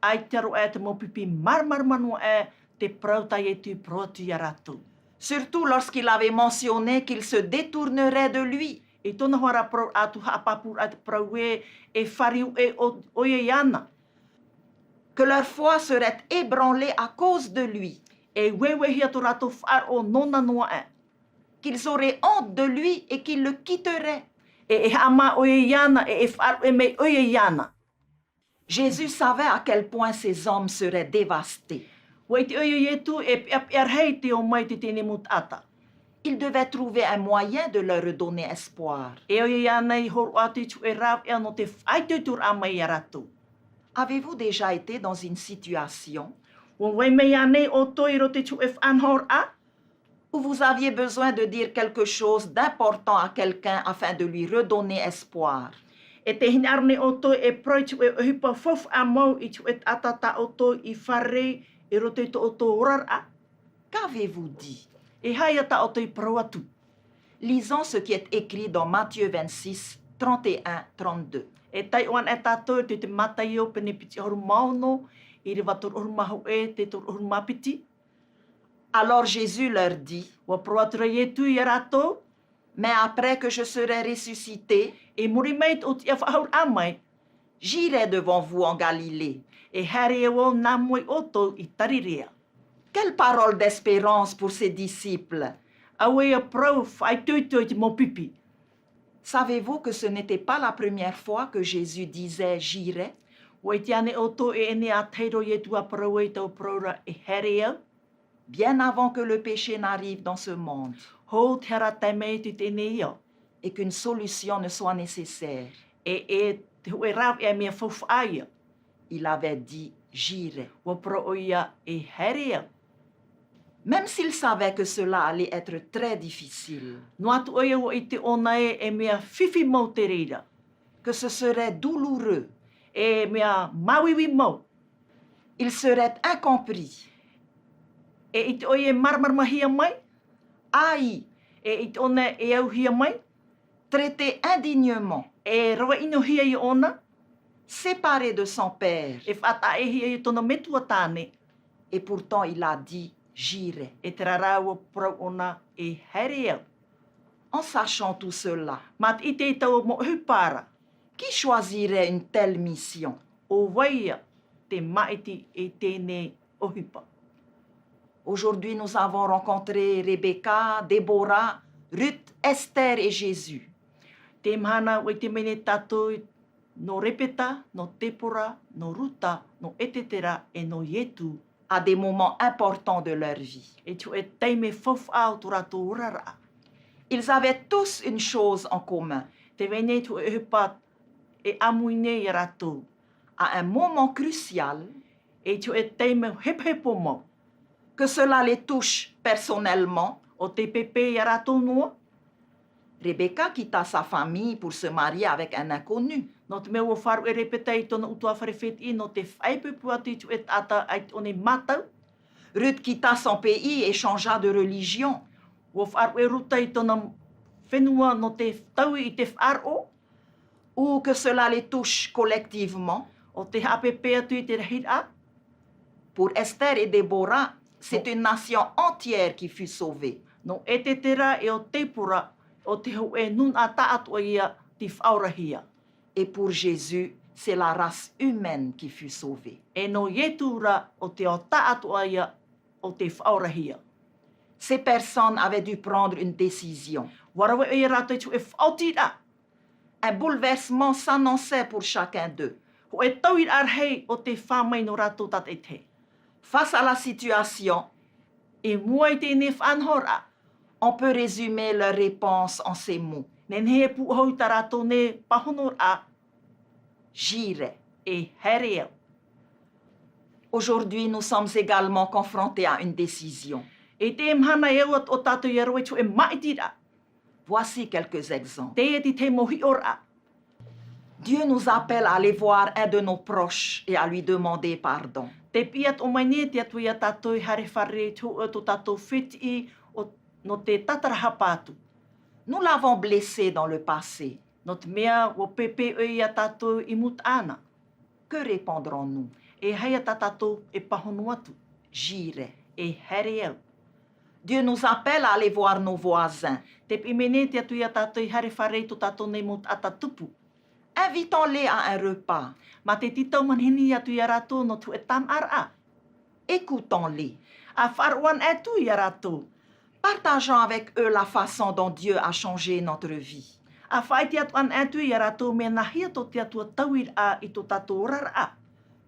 ai te aro e te mo pipi marmanu e te prauta e tu proatu ia rato. Surtout lorsqu'il avait mentionné qu'il se détournerait de lui. E tona hoara prau atu haapapur at prau e whariu e oia iana. Que leur foi serait ébranlée à cause de lui. E wewehi atu rato whar o nona noa e. Qu'ils auraient honte de lui et qu'ils le quitteraient. E hama oe yana e wharu e mei oe yana. Jésus savait à quel point ces hommes seraient dévastés. Wei te oe yetu e piar hei te o mai te tene mut ata. Il devait trouver un moyen de leur redonner espoir. E oe yana i horu atu tu e rau e no te whaitutur a mai aratu. Avez-vous déjà été dans une situation où vous aviez besoin de dire quelque chose d'important à quelqu'un afin de lui redonner espoir? Qu'avez-vous dit? Lisons ce qui est écrit dans Matthieu 26, 31-32. Alors Jésus leur dit, mais après que je serai ressuscité, j'irai devant vous en Galilée. Quelle parole d'espérance pour ses disciples! Savez-vous que ce n'était pas la première fois que Jésus disait « j'irai » bien avant que le péché n'arrive dans ce monde et qu'une solution ne soit nécessaire. Il avait dit « j'irai ». Même s'il savait que cela allait être très difficile, que ce serait douloureux, il serait incompris, haï, traité indignement, séparé de son père. Et pourtant il a dit j'irai. En sachant tout cela, qui choisirait une telle mission? Aujourd'hui, nous avons rencontré Rebecca, Déborah, Ruth, Esther et Jésus. À des moments importants de leur vie. Ils avaient tous une chose en commun. À un moment crucial, que cela les touche personnellement, Rebecca quitta sa famille pour se marier avec un inconnu. Ruth quitta son pays et changea de religion. Ou que cela les touche collectivement. Pour Esther et Déborah, c'est une nation entière qui fut sauvée. Et pour Jésus, c'est la race humaine qui fut sauvée. Ces personnes avaient dû prendre une décision. Un bouleversement s'annonçait pour chacun d'eux. Face à la situation, on peut résumer leur réponse en ces mots. J'irai. Aujourd'hui, nous sommes également confrontés à une décision. Voici quelques exemples. Dieu nous appelle à aller voir un de nos proches et à lui demander pardon. Nous l'avons blessé dans le passé. Que répondrons-nous? J'irai. Dieu nous appelle à aller voir nos voisins. Invitons-les à un repas. Écoutons-les. Partageons avec eux la façon dont Dieu a changé notre vie. A whai te atu an atu i a rātou mea nahia tō te atua tauir a i tō tātou rara.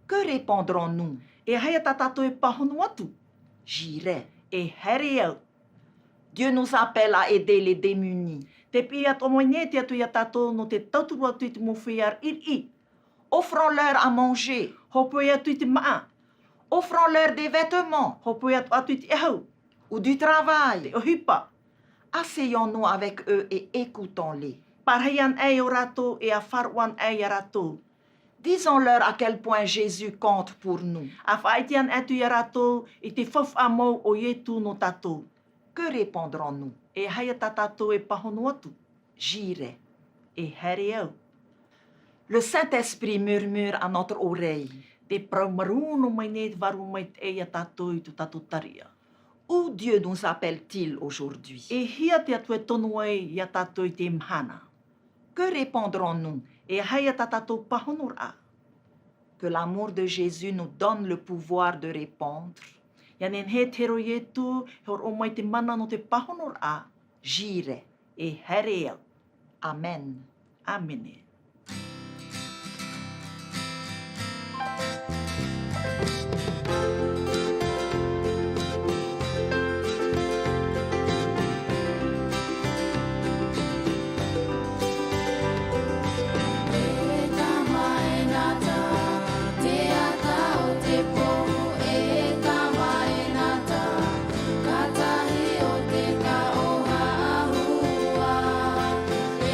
Que répondrons-nous? E hai a tā tātou e pahonu atu. J'irai. E here au. Dieu nous appelle à aider les démunis. Te pi atu moine te atu i a tātou no te tauturu atu i te mowhiar iri. Offrons-leur à manger. Hopo e atu i te maa. Offrons-leur des vêtements. Hopo e atu i te ehau. Ou du travail. Te ohipa. Asseyons-nous avec eux et écoutons-les. Parhaian ei o rātou e a wharuan ei a rātou. Disons-leur à quel point Jésus compte pour nous. A whaitian atu i a rātou i te whawhamau o ietu no tātou. Que répondrons-nous? E hai a tā tātou e pahonu atu. J'irai. E here au. Le Saint-Esprit murmure à notre oreille. Te praumaru no mai ne varu mai te e a tātou i tu tātou taria. Où Dieu nous appelle-t-il aujourd'hui? E hia te atu e tonu ai i a tātou i te mhana. Que répondrons-nous? E hai a tā tātou pahonu rā. Que l'amour de Jésus nous donne le pouvoir de répondre. Ia nen he tero ietu, he o mai te mana no te pahonu rā. J'irai. E here au. Amen. Amene.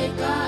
Eka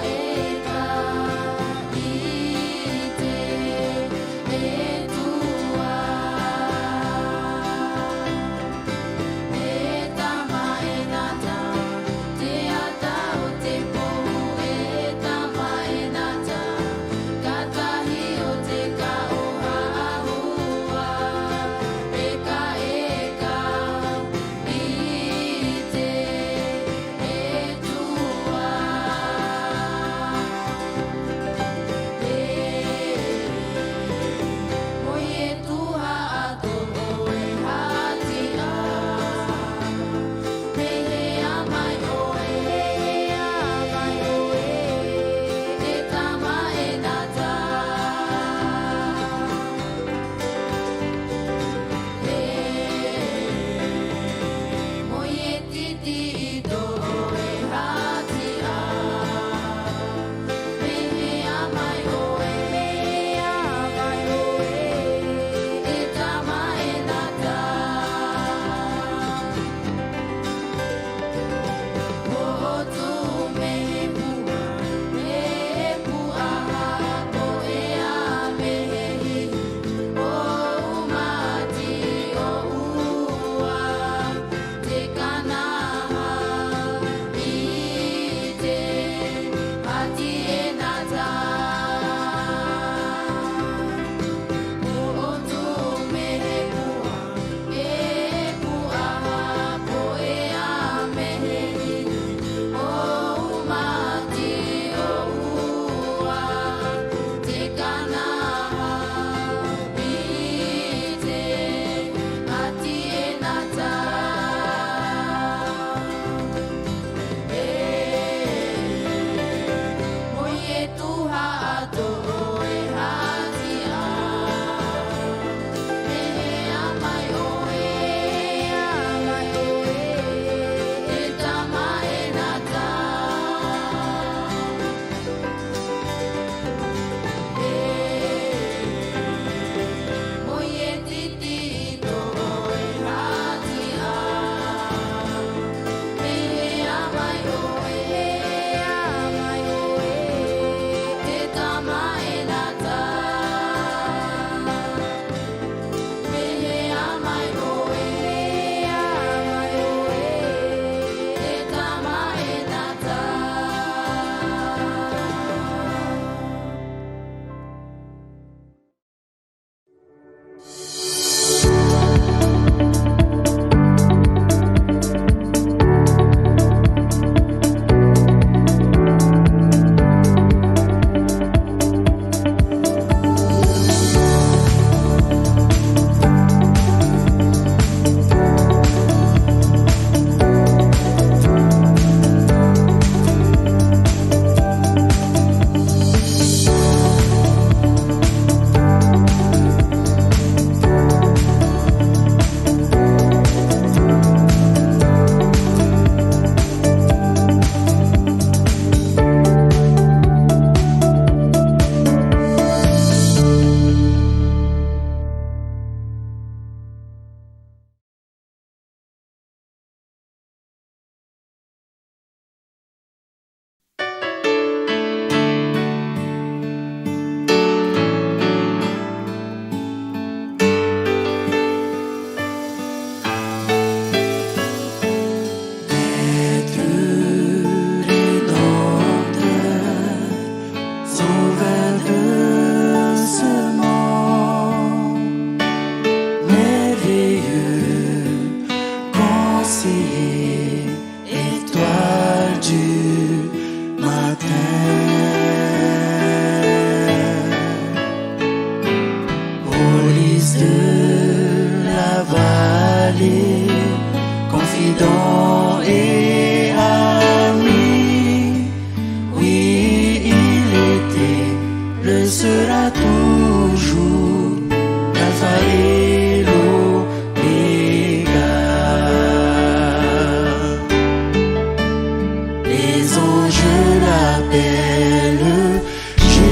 Les anges l'appellent Jésus,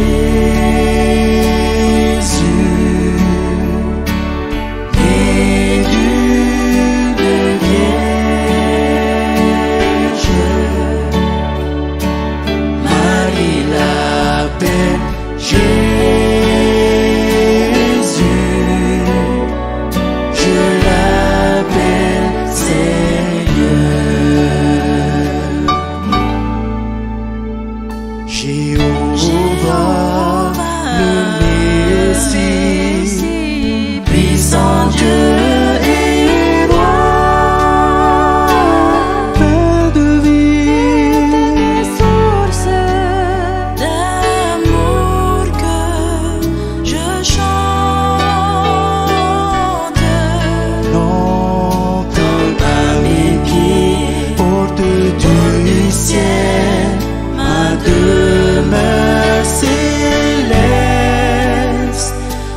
né d'une vierge. Marie l'appelle Jésus, je l'appelle Seigneur. Jéhovah, le Messie, puissant Dieu et roi, Père de vie, source d'amour que je chante. Longtemps ami qui porte du ciel ma demeure céleste,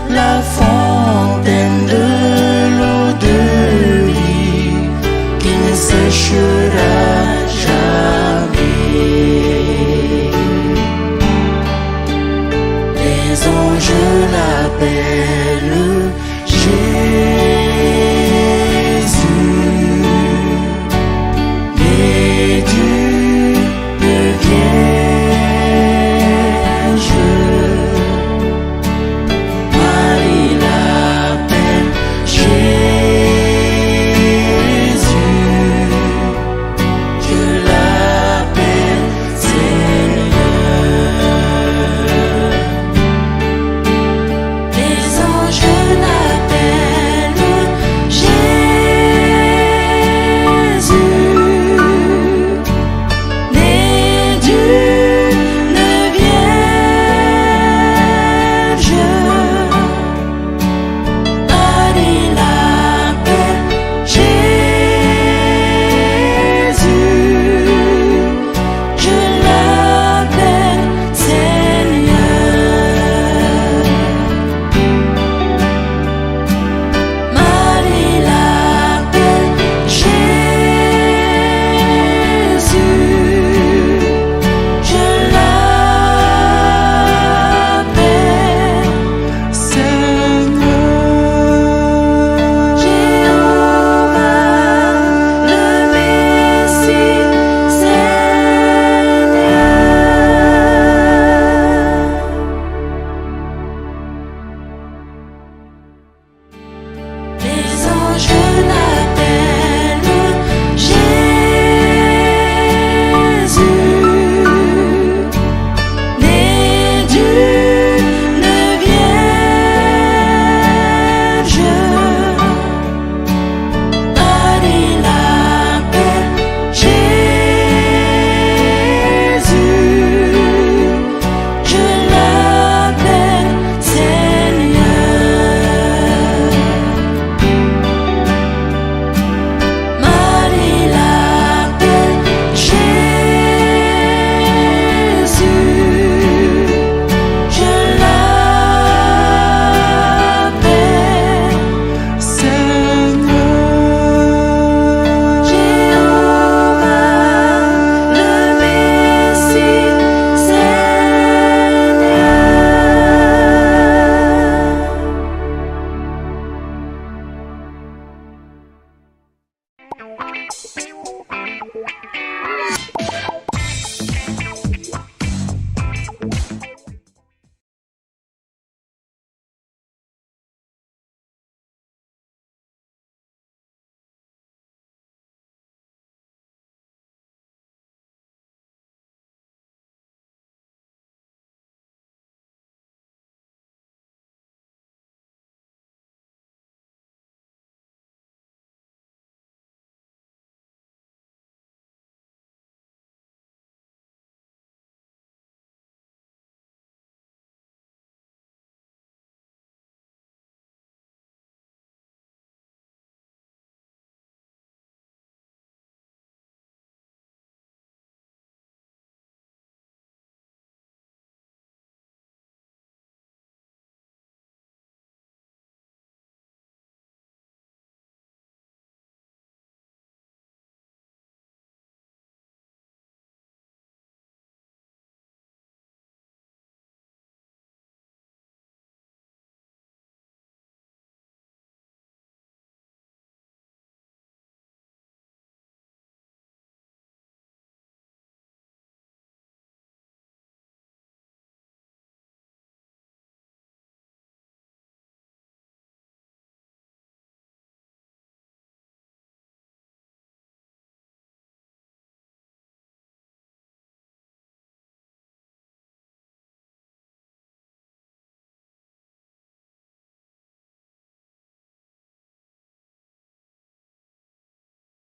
la fontaine de l'eau de vie qui ne séchera jamais. Les anges l'appellent